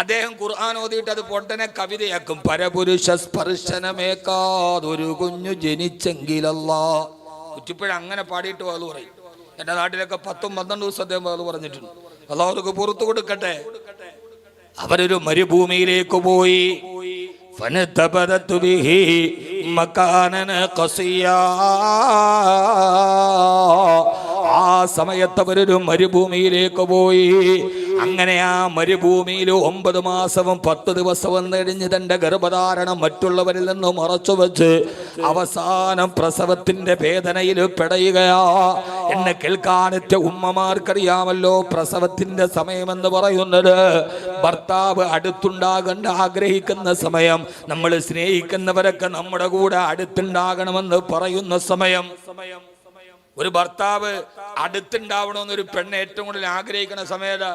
അദ്ദേഹം ഖുർആൻ ഓതിയിട്ട് അത് പൊട്ടനെ കവിതയാക്കും. പരപുരുഷ സ്പർശനമേക്കാതൊരു കുഞ്ഞു ജനിച്ചെങ്കിലല്ലാ. കുറ്റിപ്പുഴ അങ്ങനെ പാടിയിട്ട് വകല് പറയും. എന്റെ നാട്ടിലൊക്കെ 10-12 ദിവസം അദ്ദേഹം വകല് പറഞ്ഞിട്ടുണ്ട്. അല്ലാഹു പുറത്തു കൊടുക്കട്ടെ. അവരൊരു മരുഭൂമിയിലേക്ക് പോയി. ഫനതബദതു ബിഹി മകാനന ഖസിയാ. ആ ആ സമയത്ത് അവരൊരു മരുഭൂമിയിലേക്ക് പോയി. അങ്ങനെ ആ മരുഭൂമിയിൽ 9 മാസവും 10 ദിവസവും കഴിഞ്ഞ് തന്റെ ഗർഭധാരണം മറ്റുള്ളവരിൽ നിന്ന് മറച്ചു വെച്ച് അവസാനം പ്രസവത്തിന്റെ വേദനയിൽ പെടയുകയാ. എന്നെ കേൾക്കാനെത്തിയ ഉമ്മമാർക്കറിയാമല്ലോ, പ്രസവത്തിന്റെ സമയമെന്ന് പറയുന്നത് ഭർത്താവ് അടുത്തുണ്ടാകേണ്ട ആഗ്രഹിക്കുന്ന സമയം, നമ്മൾ സ്നേഹിക്കുന്നവരൊക്കെ നമ്മുടെ കൂടെ അടുത്തുണ്ടാകണമെന്ന് പറയുന്ന സമയം. ഒരു ഭർത്താവ് അടുത്തുണ്ടാവണമെന്നൊരു പെണ്ണ് ഏറ്റവും കൂടുതൽ ആഗ്രഹിക്കുന്ന സമയത്ത്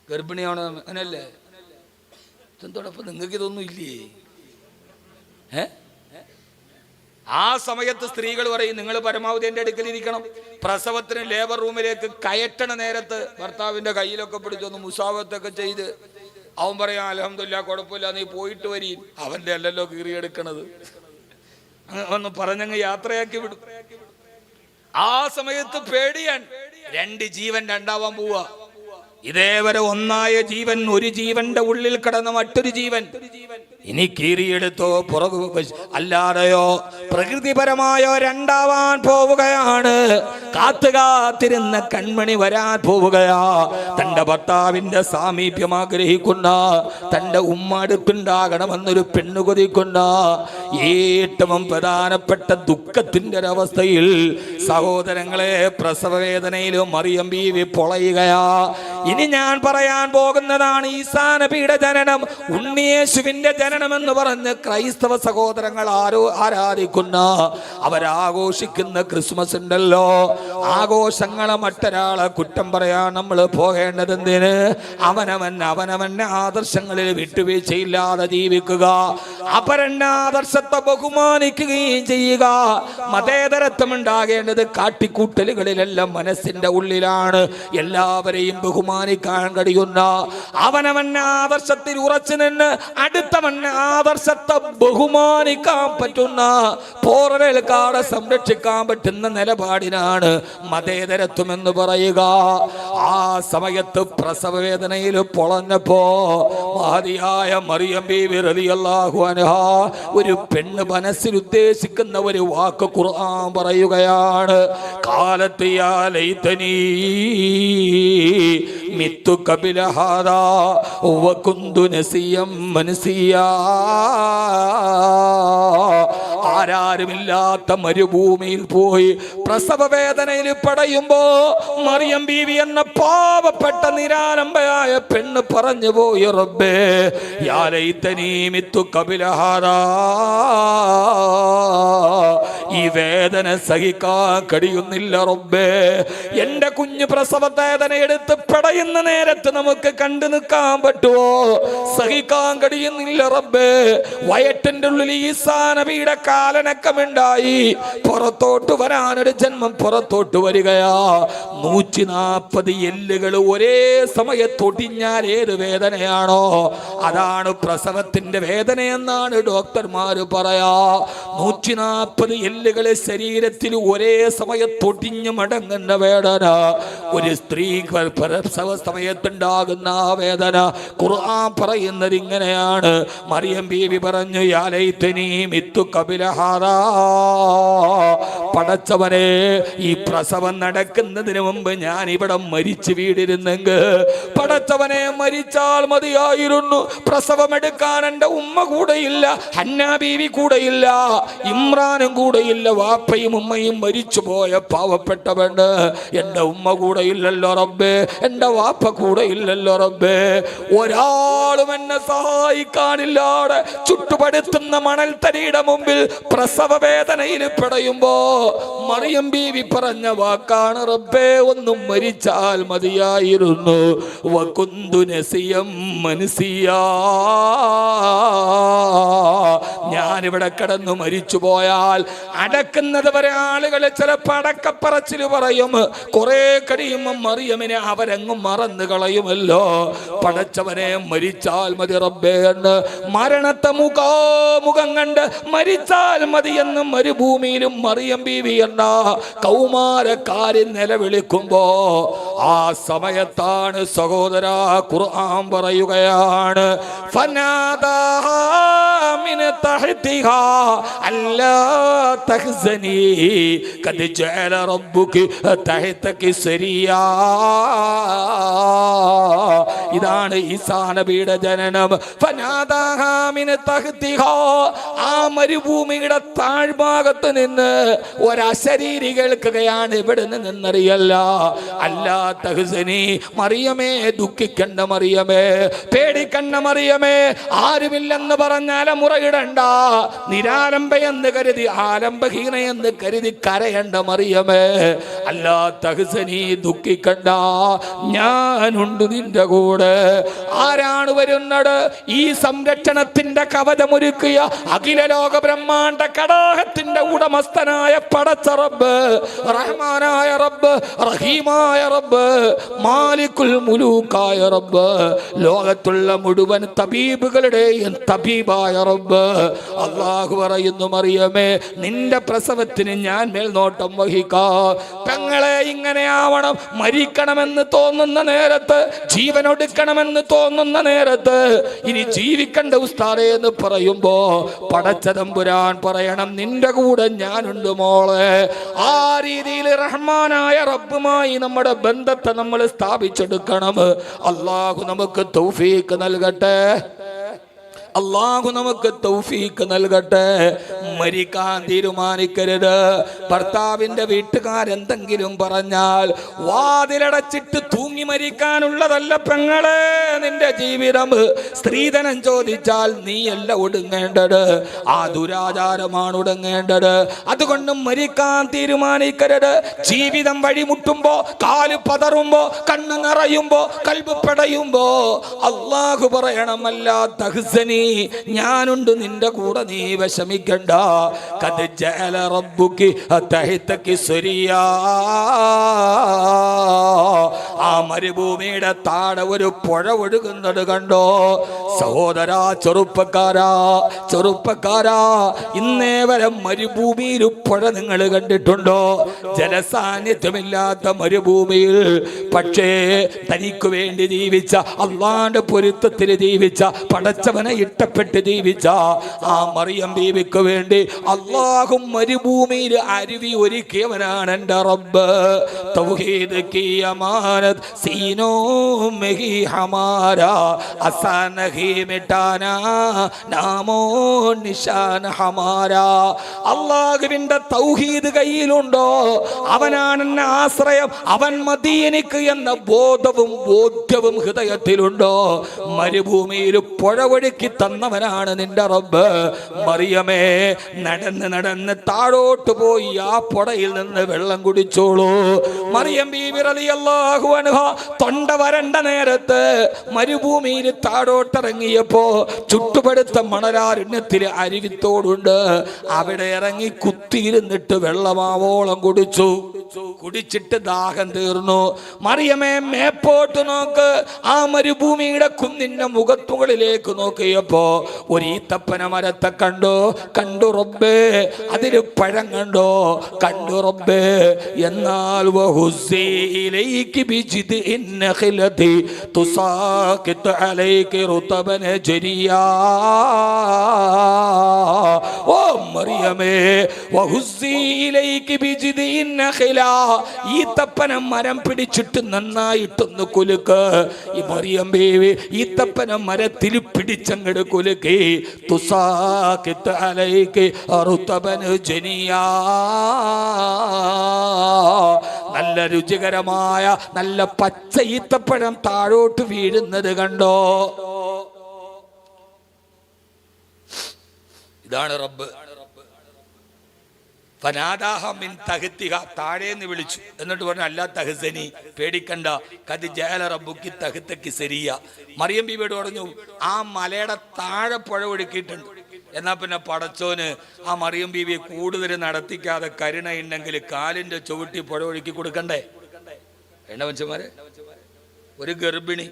ഗർഭിണിയാണോ? അങ്ങനല്ലേ? എന്തോടൊപ്പം നിങ്ങൾക്ക് ഇതൊന്നും ഇല്ലേ? ആ സമയത്ത് സ്ത്രീകൾ പറയും, നിങ്ങൾ പരമാവധി എൻ്റെ അടുക്കലിരിക്കണം. പ്രസവത്തിന് ലേബർ റൂമിലേക്ക് കയറ്റണ നേരത്ത് ഭർത്താവിന്റെ കയ്യിലൊക്കെ പിടിച്ചൊന്ന് മുസാവത്തൊക്കെ ചെയ്ത് അവൻ പറയാം, അൽഹംദുലില്ലാ കുഴപ്പമില്ല, നീ പോയിട്ട് വരീ. അവന്റെ അല്ലല്ലോ കീറിയെടുക്കണത്. ഒന്ന് പറഞ്ഞങ്ങ് യാത്രയാക്കി വിടും. ആ സമയത്ത് പേടിയാൻ. 2 ജീവൻ രണ്ടാവാൻ പോവാ. ഇതേവരെ ഒന്നായ ജീവൻ, ഒരു ജീവന്റെ ഉള്ളിൽ കിടന്ന മറ്റൊരു ജീവൻ ഇനി കീറിയെടുത്തോ പുറകു അല്ലാതെയോ പ്രകൃതിപരമായോ രണ്ടാവാൻ പോവുകയാണ്. കാത്തുകാത്തിരുന്ന കൺമണി വരാൻ പോവുകയാ. തന്റെ ഭർത്താവിന്റെ സാമീപ്യം ആഗ്രഹിക്കുന്ന, തന്റെ ഉമ്മ അടുത്തുണ്ടാകണമെന്നൊരു പെണ്ണു കൊതിക്കുന്ന ഏറ്റവും പ്രധാനപ്പെട്ട ദുഃഖത്തിന്റെ ഒരവസ്ഥയിൽ സഹോദരങ്ങളെ പ്രസവവേദനയിലും മറിയം ബീവി പൊളയുകയാ. ഇനി ഞാൻ പറയാൻ പോകുന്നതാണ് ഈസാ നബിയുടെ ജനനം, ഉണ്ണിയേശുവിന്റെ ജനനമെന്ന് പറഞ്ഞ് ക്രൈസ്തവ സഹോദരങ്ങൾ ആരാധിക്കുന്ന, അവരാഘോഷിക്കുന്ന ക്രിസ്മസ് ഉണ്ടല്ലോ. ആഘോഷങ്ങളെ മറ്റൊരാളെ കുറ്റം പറയാൻ നമ്മൾ പോകേണ്ടതെന്തിന്? അവനവന്റെ ആദർശങ്ങളിൽ വിട്ടുവീഴ്ചയില്ലാതെ ജീവിക്കുക, അപരന്റെ ആദർശത്തെ ബഹുമാനിക്കുകയും ചെയ്യുക. മതേതരത്വം ഉണ്ടാകേണ്ടത് കാട്ടിക്കൂട്ടലുകളിലെല്ലാം മനസ്സിന്റെ ഉള്ളിലാണ്. എല്ലാവരെയും ബഹുമാനിക്കാൻ കഴിയുന്ന, അവനവന്റെ ആദർശത്തിൽ ഉറച്ചു നിന്ന് അടുത്തവന്റെ ആദർശത്തെ ബഹുമാനിക്കാൻ പറ്റുന്ന, പോറലേൽക്കാതെ സംരക്ഷിക്കാൻ പറ്റുന്ന നിലപാടിനാണ് മതേതരത്വം എന്ന് പറയുക. ആ സമയത്ത് പ്രസവ വേദനയിൽ പൊളഞ്ഞപ്പോ മഹതിയായ മറിയം ബീവി റളിയല്ലാഹു അൻഹാ ഒരു പെണ്ണ് മനസ്സിൽ ഉദ്ദേശിക്കുന്ന ഒരു വാക്ക് ഖുർആൻ പറയുകയാണ്. കാലത്ത് യാ ലൈതനീ മിത്തു ഖബല ഹാദാ വകുന്തു നസിയം മനസിയാ. ആരാരുമില്ലാത്ത മരുഭൂമിയിൽ പോയി പ്രസവ വേദനയിൽ പടയുമ്പോ മറിയം ബീവി എന്ന പാവപ്പെട്ട നിരാലംബയായ പെണ്ണ് പറഞ്ഞു പോയി, റബ്ബേ യാ ലൈതനീ മിത്തു ഖബല ഹാദാ. ഈ വേദന സഹിക്കാൻ കഴിയുന്നില്ല റബ്ബേ. എന്റെ കുഞ്ഞു പ്രസവ വേദന എടുത്ത് പടയുന്ന നേരത്ത് നമുക്ക് കണ്ടു നിൽക്കാൻ പറ്റുമോ? സഹിക്കാൻ കഴിയുന്നില്ല റബ്ബേ. വയറ്റിന്റെ ഉള്ളിൽ ഈസാ നബിയുടെ കാലനക്കമുണ്ടായി. പുറത്തോട്ട് വരാനൊരു ജന്മം പുറത്തോട്ട് വരികയാ. 140 എല്ലുകൾ ഒരേ സമയത്തൊടിഞ്ഞാൽ ഏത് വേദനയാണോ അതാണ് പ്രസവത്തിന്റെ വേദനയെന്നാണ് ഡോക്ടർമാര് പറയാ. 140 എല്ലുകൾ ശരീരത്തിൽ ഒരേ സമയത്തൊടിഞ്ഞു മടങ്ങുന്ന വേദന, ഒരു സ്ത്രീ പ്രസവ സമയത്തുണ്ടാകുന്ന ആ വേദന ഖുർആൻ പറയുന്നത് ഇങ്ങനെയാണ്. മറിയം ബീവി പറഞ്ഞു, യാ ലൈതനീ മിത്തു ഖബല ഹാദാ. പടച്ചവനെ, ഈ പ്രസവം നടക്കുന്നതിന് മുമ്പ് ഞാൻ ഇവിടെ മരിച്ചു വീടിരുന്നെങ്കിൽ, പടച്ചവനെ മരിച്ചാൽ മതിയായിരുന്നു. പ്രസവമെടുക്കാൻ എൻ്റെ ഉമ്മ കൂടെയില്ല, ഹന്നാ ബീവി കൂടെയില്ല, ഇമ്രാനും കൂടെയില്ല, വാപ്പയും ഉമ്മയും മരിച്ചു പോയ പാവപ്പെട്ടവണ്. എൻ്റെ ഉമ്മ കൂടെയില്ലല്ലോ റബ്ബേ, എൻ്റെ വാപ്പ കൂടെയില്ലല്ലോ റബ്ബേ. ഒരാളും എന്നെ സഹായിക്കാനില്ലാതെ ചുട്ടുപടുത്തുന്ന മണൽത്തരിയുടെ മുമ്പിൽ പ്രസവ വേദനയിൽ പെടയുമ്പോ മറിയം ബീവി പറഞ്ഞ വാക്കാണ്, റബ്ബേ ഒന്നും മരിച്ചാൽ മതിയായിരുന്നു. വകുന്തു നസിയം മനസിയാ. ഞാനിവിടെ കിടന്നു മരിച്ചു പോയാൽ അടക്കുന്നത് വരെ ആളുകൾ ചിലപ്പോൾ അടക്കപ്പറച്ചിൽ പറയും. കുറെ കഴിയുമ്പോൾ മറിയമിനെ അവരങ്ങും മറന്നു കളയുമല്ലോ. പടച്ചവനെ, മരിച്ചാൽ മതി റബ്ബേ എന്ന് മരണത്തെ മുഖാമുഖം കണ്ട് മരിച്ചാൽ മതി എന്ന് മരുഭൂമിയിലും മറിയം ബീവി എന്ന കൗമാരക്കാരിൽ നിലവിളിക്കുമ്പോ ആ സമയത്താണ് സഹോദര ഖുർആൻ പറയുകയാണ് ഫനാദാഹാ മിൻ തഹ്തിഹാ അല്ലാ തഹ്സനി ഖദ് ജഅല റബ്ബുകി തഹ്തകി സരിയാ. ഇതാണ് ഈസാ നബിയുടെ ജനനം. ഫനാദാഹാ മിൻ തഹ്തിഹാ, ആ മരുഭൂമിയുടെ താഴ്ഭാഗത്ത് നിന്ന് ഒരശരീരി കേൾക്കുകയാണ്. ഇവിടെ നിന്നറിയല്ല, അല്ലാ തഹ്സനി, മറിയമേ ദുഃഖിക്കണ്ട മറിയമേ, പേടിക്കണ്ട മറിയമേ, ആരുമില്ലെന്ന് പറഞ്ഞാൽ മുറയിടണ്ട, നിരാലംബയെന്ന് കരുതി ആലംബഹീനയെന്ന് കരുതി കരയണ്ട മറിയമേ, അല്ലാ തഹ്സനി ദുഃഖിക്കണ്ട, ഞാനുണ്ട് നിന്റെ കൂടെ. ആരാണ് വരുന്നത്? ഈ സംരക്ഷണത്തിന്റെ കവചമൊരുക്കിയ അഖില ലോക ബ്രഹ്മാണ്ട കടാഹത്തിന്റെ ഉടമസ്ഥനായ പടച്ച റബ്ബ്, റഹ്മാനായ റബ്ബ്, റഹീമായ റബ്ബ്, മാലിക്കുൽ മുലൂക്കായ റബ്ബ്, ലോകത്തുള്ള മുഴുവൻ തബീബുകളുടെയും തബീബായ റബ്ബ്. അല്ലാഹു പറയുന്നു മറിയമേ, നിന്റെ പ്രസവത്തിന് ഞാൻ മേൽനോട്ടം വഹിക്കാം. പെങ്ങളെ ഇങ്ങനെ ആവണം, മരിക്കണമെന്ന് തോന്നുന്ന നേരത്ത്, ജീവനൊടുക്കണമെന്ന് തോന്നുന്ന നേരത്ത്, ഇനി ജീവിക്കണ്ട ഉസ്താദേ എന്ന് പറയുമ്പോ പടച്ചതമ്പുരാൻ പറയണം നിന്റെ കൂടെ ഞാനുണ്ട് മോളെ. ആ രീതിയിൽ റഹ്മാനായ റബ്ബുമായി നമ്മുടെ ബന്ധത്തെ നമ്മൾ സ്ഥാപിച്ചെടുക്കണം. അല്ലാഹു നമുക്ക് തൗഫീഖ് നൽകട്ടെ. അല്ലാഹു നമുക്ക് തൗഫീഖ് നൽകട്ടെ. മരിക്കാൻ തീരുമാനിക്കരുത്. ഭർത്താവിന്റെ വീട്ടുകാരെന്തെങ്കിലും പറഞ്ഞാൽ വാതിലടച്ചിട്ട് തൂങ്ങി മരിക്കാനുള്ളതല്ല പെങ്ങളെ നിന്റെ ജീവിതം. സ്ത്രീധനം ചോദിച്ചാൽ നീയല്ല ഒടുങ്ങേണ്ടത്, ആ ദുരാചാരമാണ് ഒടുങ്ങേണ്ടത്. അതുകൊണ്ട് മരിക്കാൻ തീരുമാനിക്കരുത്. ജീവിതം വഴിമുട്ടുമ്പോ, കാല് പതറുമ്പോ, കണ്ണ് നിറയുമ്പോ, കൽബ് പടയുമ്പോ അല്ലാഹു പറയണമല്ല തഹ്സനി, ഞാനുണ്ട് നിന്റെ കൂടെ, നീ വിഷമിക്കണ്ട. ഖദ് ജഅല റബ്ബുകി തഹ്തകി സരിയാ. ആ മരുഭൂമിയുടെ താഴെ ഒരു പുഴ ഒഴുകുന്നത് കണ്ടോ? സഹോദരാ, ചെറുപ്പക്കാരാ, ഇന്നേ വരെ മരുഭൂമിയിൽ പുഴ നിങ്ങൾ കണ്ടിട്ടുണ്ടോ? ജലസാന്നിധ്യമില്ലാത്ത മരുഭൂമിയിൽ പക്ഷേ തനിക്ക് വേണ്ടി ജീവിച്ച, അള്ളാന്റെ പൊരുത്തത്തിൽ ജീവിച്ച, പടച്ചവനെ ഇഷ്ടപ്പെട്ട് ജീവിച്ച ആ മറിയം ബീവിക്ക് വേണ്ടി അല്ലാഹു മരുഭൂമിയിൽ അരുവി ഒരുക്കിയവനാണ് എൻ്റെ റബ്ബ്. തൗഹീദ് കി അമാനത് സീനോ മെഹി ഹമാരാ, അസാൻ നഹി മിട്ടാനാ നാമോ നിശാൻ ഹമാരാ. അല്ലാഹുവിൻ്റെ തൗഹീദ് കയ്യിലുണ്ടോ? അവനാണ് എന്നെ ആശ്രയം, അവൻ മതി എനിക്ക് എന്ന ബോധ്യവും ഹൃദയത്തിലുണ്ടോ? മരുഭൂമിയിൽ പുഴ ഒഴുക്കി തന്നവനാണ് നിന്റെ റബ്ബ്. മറിയമേ, നടന്ന് താഴോട്ട് പോയി ആ പുഴയിൽ നിന്ന് വെള്ളം കുടിച്ചോളൂ. മറിയം ബീവി റളിയല്ലാഹു അൻഹ തൊണ്ട വരണ്ട നേരത്ത് മരുഭൂമിയിൽ താഴോട്ടിറങ്ങിയപ്പോ ചുട്ടുപടുത്ത മണലാരണ്യത്തിൽ അരുവിത്തോടുണ്ട്. അവിടെ ഇറങ്ങി കുത്തിയിരുന്നിട്ട് വെള്ളമാവോളം കുടിച്ചു. കുടിച്ചിട്ട് ദാഹം തീർന്നു. മറിയമേ, മേപ്പോട്ട് നോക്ക്. ആ മരുഭൂമിയുടെ കുന്നിന്റെ മുഖത്തുകളിലേക്ക് നോക്കിയപ്പോ ഒരു ഈത്തപ്പന മരത്തെ കണ്ടു റബ്ബേ. അതിന് പഴം കണ്ടു റബ്ബേ. എന്നാൽ വഹുസ്സി ഇലൈകി ബിജിദ്ഇൻ നഖലതി തുസാഖിതു അലൈകി റുതബൻ ജരിയാ. ഓ മറിയമേ, വഹുസ്സി ഇലൈകി ബിജിദ്ഇൻ നഖല, ഈത്തപ്പന മരം പിടിച്ചിട്ട് നന്നായിട്ടൊന്ന് കുലുക്ക്. ഈ മറിയം ബീവി ഈത്തപ്പന മരത്തിൽ പിടിച്ചങ്ങട് കുലുക്കി. തുസാഖിതു അലൈകി റുതബൻ ജനിയാ. നല്ല രുചികരമായ നല്ല പച്ച ഈത്തപ്പഴം താഴോട്ട് വീഴുന്നത് കണ്ടോ? ഇതാണ് റബ്ബ്. താഴേന്ന് വിളിച്ചു. എന്നിട്ട് പറഞ്ഞു അല്ലാ തഹ്സനി, പേടിക്കണ്ട, ഖദ് ജഅല റബ്ബുകി തഹ്തകി സരിയ. മറിയം ബീവിയോട് പറഞ്ഞു ആ മലയുടെ താഴെ പുഴ ഒഴുക്കിയിട്ടുണ്ട്. എന്നാ പിന്നെ പടച്ചോന് ആ മറിയം ബീവിയെ കൂടുതൽ നടത്തിക്കാതെ കരുണയുണ്ടെങ്കിൽ കാലിന്റെ ചുവട്ടി പുഴ ഒഴുക്കി കൊടുക്കണ്ടേ? വേണ്ട മനുഷ്യന്മാരെ. ഒരു ഗർഭിണി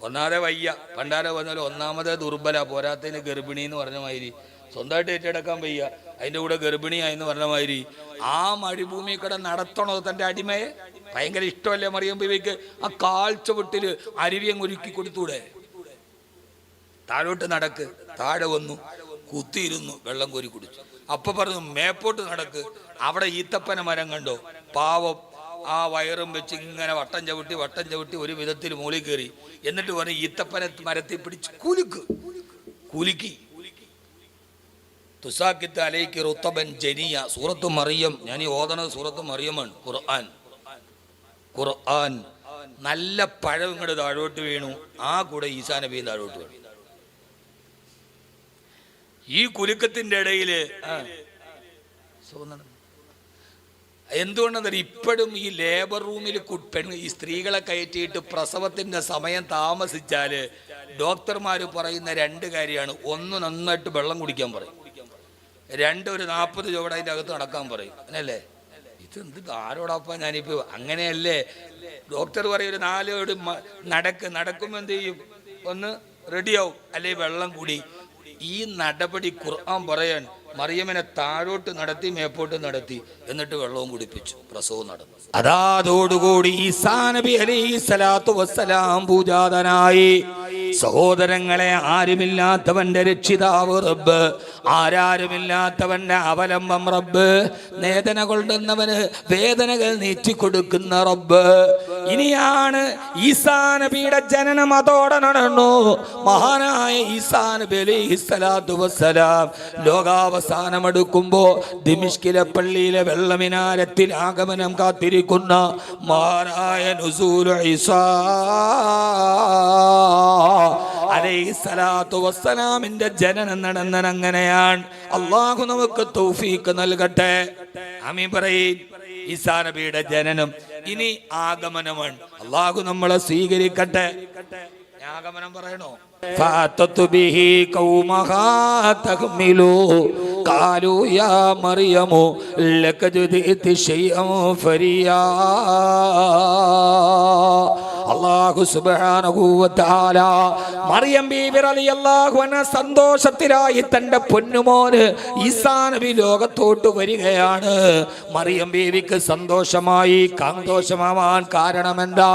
ഒന്നാമതെ വയ്യ, പണ്ടാരെ പറഞ്ഞാൽ ഒന്നാമതേ ദുർബല, പോരാത്തതിന് ഗർഭിണി എന്ന് പറഞ്ഞ മാതിരി സ്വന്തമായിട്ട് ഏറ്റെടുക്കാൻ വയ്യ, അതിൻ്റെ കൂടെ ഗർഭിണിയായെന്ന് പറഞ്ഞ മാതിരി ആ മരുഭൂമി കൂടെ നടത്തണോ തൻ്റെ അടിമയെ? ഭയങ്കര ഇഷ്ടമല്ലേ മറിയം ബീവിക്ക്? ആ കാൽച്ചുവട്ടില് അരുവിയം ഒരുക്കി കൊടുത്തൂടെ? താഴോട്ട് നടക്ക്. താഴെ വന്നു, കുത്തിയിരുന്നു, വെള്ളം കോരി കുടിച്ചു. അപ്പൊ പറഞ്ഞു മേപ്പോട്ട് നടക്ക്. അവിടെ ഈത്തപ്പന മരം കണ്ടോ? പാവം ആ വയറും വെച്ച് ഇങ്ങനെ വട്ടം ചവിട്ടി ഒരു വിധത്തിൽ മൂളി കയറി. എന്നിട്ട് പറഞ്ഞു ഈത്തപ്പന മരത്തിൽ പിടിച്ച് കുലുക്കി. തുസാക്കിത്ത് അലൈക്ക് റുത്തബൻ ജനിയ. സൂറത്ത് മറിയം. ഞാൻ ഈ ഓതണത് സൂറത്ത് മറിയമാണ്. ഖുർആൻ. നല്ല പഴം ഇങ്ങോട്ട് താഴോട്ട് വീണു. ആ കൂടെ ഈസാ നബിയും താഴോട്ട് വീണു. ഈ കുലുക്കത്തിന്റെ ഇടയില് എന്തുകൊണ്ടെന്നറിയാം? ഇപ്പോഴും ഈ ലേബർ റൂമിൽ ഈ സ്ത്രീകളെ കയറ്റിയിട്ട് പ്രസവത്തിന്റെ സമയം താമസിച്ചാല് ഡോക്ടർമാർ പറയുന്ന 2 കാര്യമാണ്. ഒന്ന്, നന്നായിട്ട് വെള്ളം കുടിക്കാൻ പറയും. 2, ഒരു 40 ചുവട് അതിൻ്റെ അകത്ത് നടക്കാൻ പറയും. അങ്ങനല്ലേ? ഇതെന്ത് ആരോടൊപ്പം ഞാനിപ്പോ അങ്ങനെയല്ലേ? ഡോക്ടർ പറയും ഒരു 4 ചുവട് നടക്കുമ്പോൾ എന്ത് ചെയ്യും? ഒന്ന് റെഡിയാവും, അല്ലെ വെള്ളം കൂടി. ഈ നടപടി ഖുർആൻ പറയാൻ മറിയമിനെ താഴോട്ട് നടത്തി, മേപ്പോട്ട് നടത്തി, എന്നിട്ട് വെള്ളവും കുടിപ്പിച്ചു. പ്രസവം നടന്നു. അതോടുകൂടി ഈസാ നബി അലൈഹിസ്സലാത്തു വസ്സലാം പൂജാതനായി. സഹോദരങ്ങളെ, ആരുമില്ലാത്തവന്റെ രക്ഷിതാവ് റബ്ബ്, ആരാരുമില്ലാത്തവന്റെ അവലംബം റബ്ബ്, വേദന കൊള്ളുന്നവന് വേദനകൾ നീറ്റിക്കൊടുക്കുന്ന റബ്ബ്. ഇനിയാണ് ഈസാ നബിയുടെ ജനനം. അതോടെ നടന്നു. മഹാനായ ഈസാ നബി അലൈഹിസ്സലാത്തു വസ്സലാം ലോകാവസാനമെടുക്കുമ്പോ ദിമിഷ്കിലെ പള്ളിയിലെ വെള്ളമിനാരത്തിൽ ആഗമനം കാത്തിരിക്കുന്ന മഹാനായ നുസൂൽ ഈസാ അലൈഹിസ്സലാത്തു വസ്സലാമിന്റെ ജനനം നടന്നത് അങ്ങനെയാണ്. അള്ളാഹു നമുക്ക് തൗഫീഖ് നൽകട്ടെ. ആമീൻ പറയ്. ഈസാ നബിയുടെ ജനനം, ഇനി ആഗമനമാണ്. അള്ളാഹു നമ്മളെ സ്വീകരിക്കട്ടെ. ആഗമനം പറയണോ? ഫഅതതു ബിഹി ഖൗമഹാ തഹ്മിലു ഖാലു യാ മറിയമു ലഖദ് ജിഇതി ശൈഅൻ ഫരിയാ. അല്ലാഹു സുബ്ഹാനഹു വ തആല മറിയം ബീവി റളിയല്ലാഹു അൻഹ സന്തോഷത്തിലായി തന്റെ പൊന്നുമോന് ഈസാ നബി ലോകത്തോട്ട് വരികയാണ്. മറിയം ബീവിക്ക് സന്തോഷമായി. സന്തോഷമാവാൻ കാരണമെന്താ?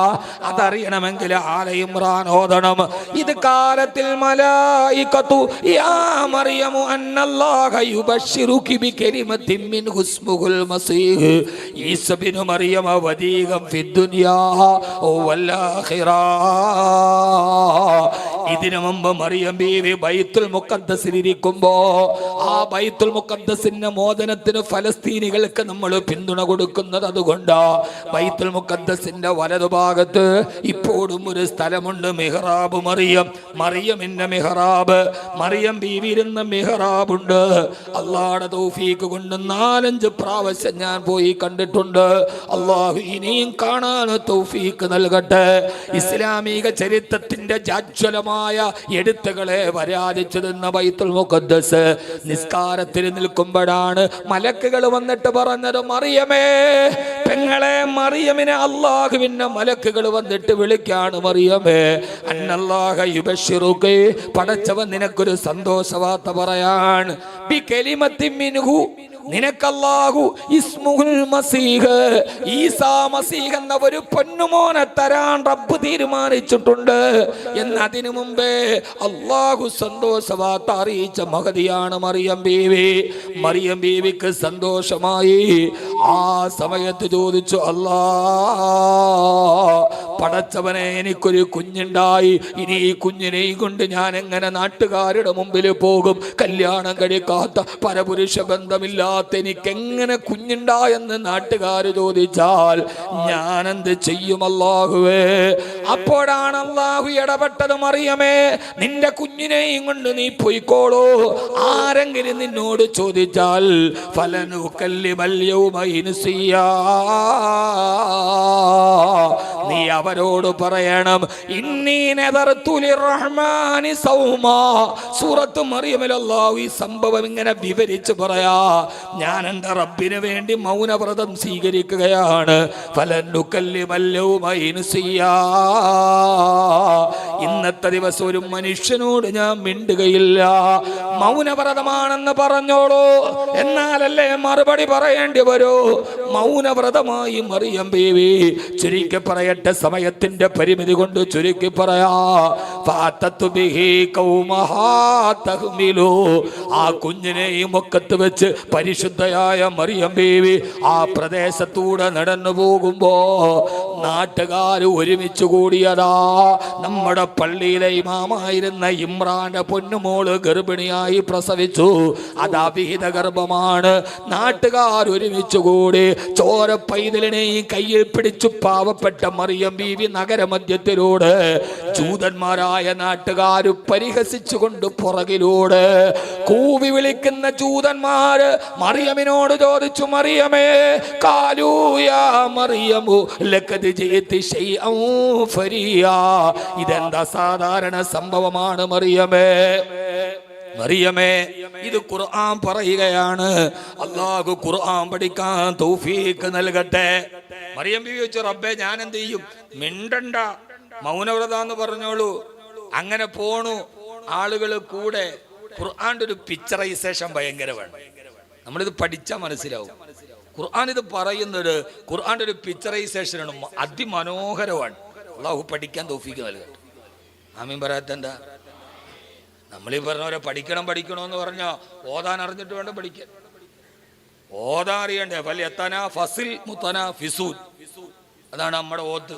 അതറിയണമെങ്കിൽ ആല ഇംറാൻ ഓതണം. ഇത് കാലത്തിൽ മലായികതു യാ മറിയമു അന്നല്ലാഹ യുബശ്ശിറുകി ബികലിമത്തിൻ മിൻഹു ഇസ്മുഹുൽ മസീഹ് ഈസ ഇബ്നു മറിയമ വദീഗൻ ഫിദ്ദുനിയാ വൽ ആഖിറ. ഇതിനു മുമ്പ് മറിയം ബീവി ബൈത്തുൽ മുഖദ്ദസിൽ ഇരിക്കുമ്പോ ആ ബൈത്തുൽ മുഖദ്ദസിന്റെ മോചനത്തിന് ഫലസ്തീനികൾക്ക് നമ്മൾ പിന്തുണ കൊടുക്കുന്നത് അതുകൊണ്ടാ. ബൈത്തുൽ മുഖദ്ദസിന്റെ വലതുഭാഗത്ത് ഇപ്പോഴും ഒരു സ്ഥലമുണ്ട്, മിഹ്റാബ് മറിയം. മറിയമിന്റെ മിഹ്റാബ്, മറിയം ബീവി ഇരുന്ന മിഹ്റാബുണ്ട്. അള്ളാഹുവിന്റെ തൗഫീഖ് കൊണ്ട് 4-5 പ്രാവശ്യം ഞാൻ പോയി കണ്ടിട്ടുണ്ട്. അള്ളാഹു ഇനിയും കാണാൻ തൗഫീഖ് നൽകട്ടെ. ഇസ്ലാമിക ചരിത്രത്തിന്റെ ജാജ്വലമായ എഴുത്തുകളെ വരാതിച്ചു നിന്ന ബൈത്തുൽ മുഖദ്ദസ് നിസ്കാരത്തിൽ നിൽക്കുമ്പോഴാണ് മലക്കുകൾ വന്നിട്ട് പറഞ്ഞത്, മറിയമേ പെങ്ങളെ. മറിയമിനെ അള്ളാഹുവിന്റെ മലക്കുകൾ വന്നിട്ട് വിളിക്കാണ്, മറിയമേ അന്നല്ലാഹ യുബശ്ശിറുകി, പടച്ചവൻ നിനക്കൊരു സന്തോഷ വാർത്ത പറയാൻ. ബികലിമത്തിൻ മിൻഹു, നിനക്കല്ലാഹു ഇസ്മുൽ മസീഹ്, ഈസാ മസീഹ് എന്ന ഒരു പൊന്നുമോനെ തരാൻ റബ്ബ് തീരുമാനിച്ചിട്ടുണ്ട് എന്നതിനു മുമ്പേ അല്ലാഹു സന്തോഷ വാർത്ത അറിയിച്ച മഹതിയാണ് മറിയം ബീവി. മറിയം ബീവിക്ക് സന്തോഷമായി. ആ സമയത്ത് ചോദിച്ചു, അല്ലാ പടച്ചവനെ, എനിക്കൊരു കുഞ്ഞുണ്ടായി. ഇനി ഈ കുഞ്ഞിനെയും കൊണ്ട് ഞാൻ എങ്ങനെ നാട്ടുകാരുടെ മുമ്പിൽ പോകും? കല്യാണം കഴിക്കാത്ത പരപുരുഷ ബന്ധമില്ലാത്ത എനിക്കെങ്ങനെ കുഞ്ഞുണ്ടായെന്ന് നാട്ടുകാർ ചോദിച്ചാൽ ഞാൻ എന്ത് ചെയ്യും അല്ലാഹുവേ? അപ്പോഴാണ് അല്ലാഹു ഇടപെട്ടത്, മറിയമേ നിന്റെ കുഞ്ഞിനെയും കൊണ്ട് നീ പോയിക്കോളൂ. ആരെങ്കിലും നിന്നോട് ചോദിച്ചാൽ ഫലനുകല്ലിമൽ യൗമ ഇൻസിയാ, നീ അവരോട് പറയണം, ഇന്നി നദർതു ലിർറഹ്മാനി സൗമാ. സൂറത്ത് മറിയമിൽ അല്ലാഹു ഈ സംഭവം ഇങ്ങനെ വിവരിച്ച് പറയാ, ഞാൻ എൻ്റെ റബ്ബിന് വേണ്ടി മൗനവ്രതം സ്വീകരിക്കുകയാണ്. ഫലനുകല്ലിമൽ യൗമ ഇൻസിയാ, ഇന്നത്തെ ദിവസം ഒരു മനുഷ്യനോട് ഞാൻ മിണ്ടുകയില്ല. മൗനവ്രതമാണെന്ന് പറഞ്ഞോളൂ, എന്നാലല്ലേ മറുപടി പറയേണ്ടി വരൂ. മൗനവ്രതമായി മറിയം ബീവി. ചുരുക്കി പറയട്ടെ, സമയത്തിന്റെ പരിമിതി കൊണ്ട് ചുരുക്കി പറയാ. ആ കുഞ്ഞിനെയും ഒക്കത്ത് വെച്ച് പരിശുദ്ധയായ മറിയം ബീവി ആ പ്രദേശത്തൂടെ നടന്നു പോകുമ്പോ നാട്ടുകാർ ഒരുമിച്ച് കൂടിയതാ. നമ്മുടെ പള്ളിയിലെ ഇമാമായിരുന്ന ഇമ്രാന്റെ പൊന്നുമോള് ഗർഭിണിയായി പ്രസവിച്ചു. അത് അവിഹിത ഗർഭമാണ്. നാട്ടുകാർ ഒരുമിച്ച് കൂടി ചോര പൈതലിനെയും കയ്യിൽ പിടിച്ചു പാവപ്പെട്ട മറിയം ബീവി നഗരമധ്യത്തിലൂടെ ജൂതന്മാരായ നാട്ടുകാർ പരിഹസിച്ചുകൊണ്ട് പുറകിലൂടെ കൂവി വിളിക്കുന്ന ജൂതന്മാര് മറിയമിനോട് ചോദിച്ചു, മറിയമേ കാലൂയാ മറിയമു ലഖദ് ജിഇതി ശൈഅൻ ഫരിയാ. ഇതെന്താ സാധാരണ സംഭവമാണ് മറിയമേ. മറിയമേ, ഇത് ഖുർആൻ പറയുകയാണ്. അല്ലാഹു ഖുർആൻ പഠിക്കാൻ തൗഫീഖ് നൽകട്ടെ. മറിയം ബീവി ചോദിച്ചു, റബ്ബേ ഞാൻ എന്ത് ചെയ്യും? മിണ്ടണ്ട, മൗനവ്രതാന്ന് പറഞ്ഞോളൂ. അങ്ങനെ പോണു ആളുകൾ കൂടെ. ഖുർആന്റെ ഒരു പിക്ചറൈസേഷൻ ഭയങ്കരമാണ്. നമ്മളിത് പഠിച്ചാൽ മനസ്സിലാവും. ഖുർആൻ ഇത് പറയുന്നത് ഖുർആന്റെ ഒരു പിക്ചറൈസേഷനാണ്, അതിമനോഹരമാണ്. അല്ലാഹു പഠിക്കാൻ തൗഫീഖ് നൽകട്ടെ. ആമീൻ പറയാത്തെന്താ? നമ്മളീ പറഞ്ഞവരെ പഠിക്കണമെന്ന് പറഞ്ഞാൽ ഓതാൻ അറിഞ്ഞിട്ട് വേണ്ട പഠിക്കാൻ. ഓതാൻ അറിയണ്ടേ? അതാണ് നമ്മുടെ ഓത്ത്.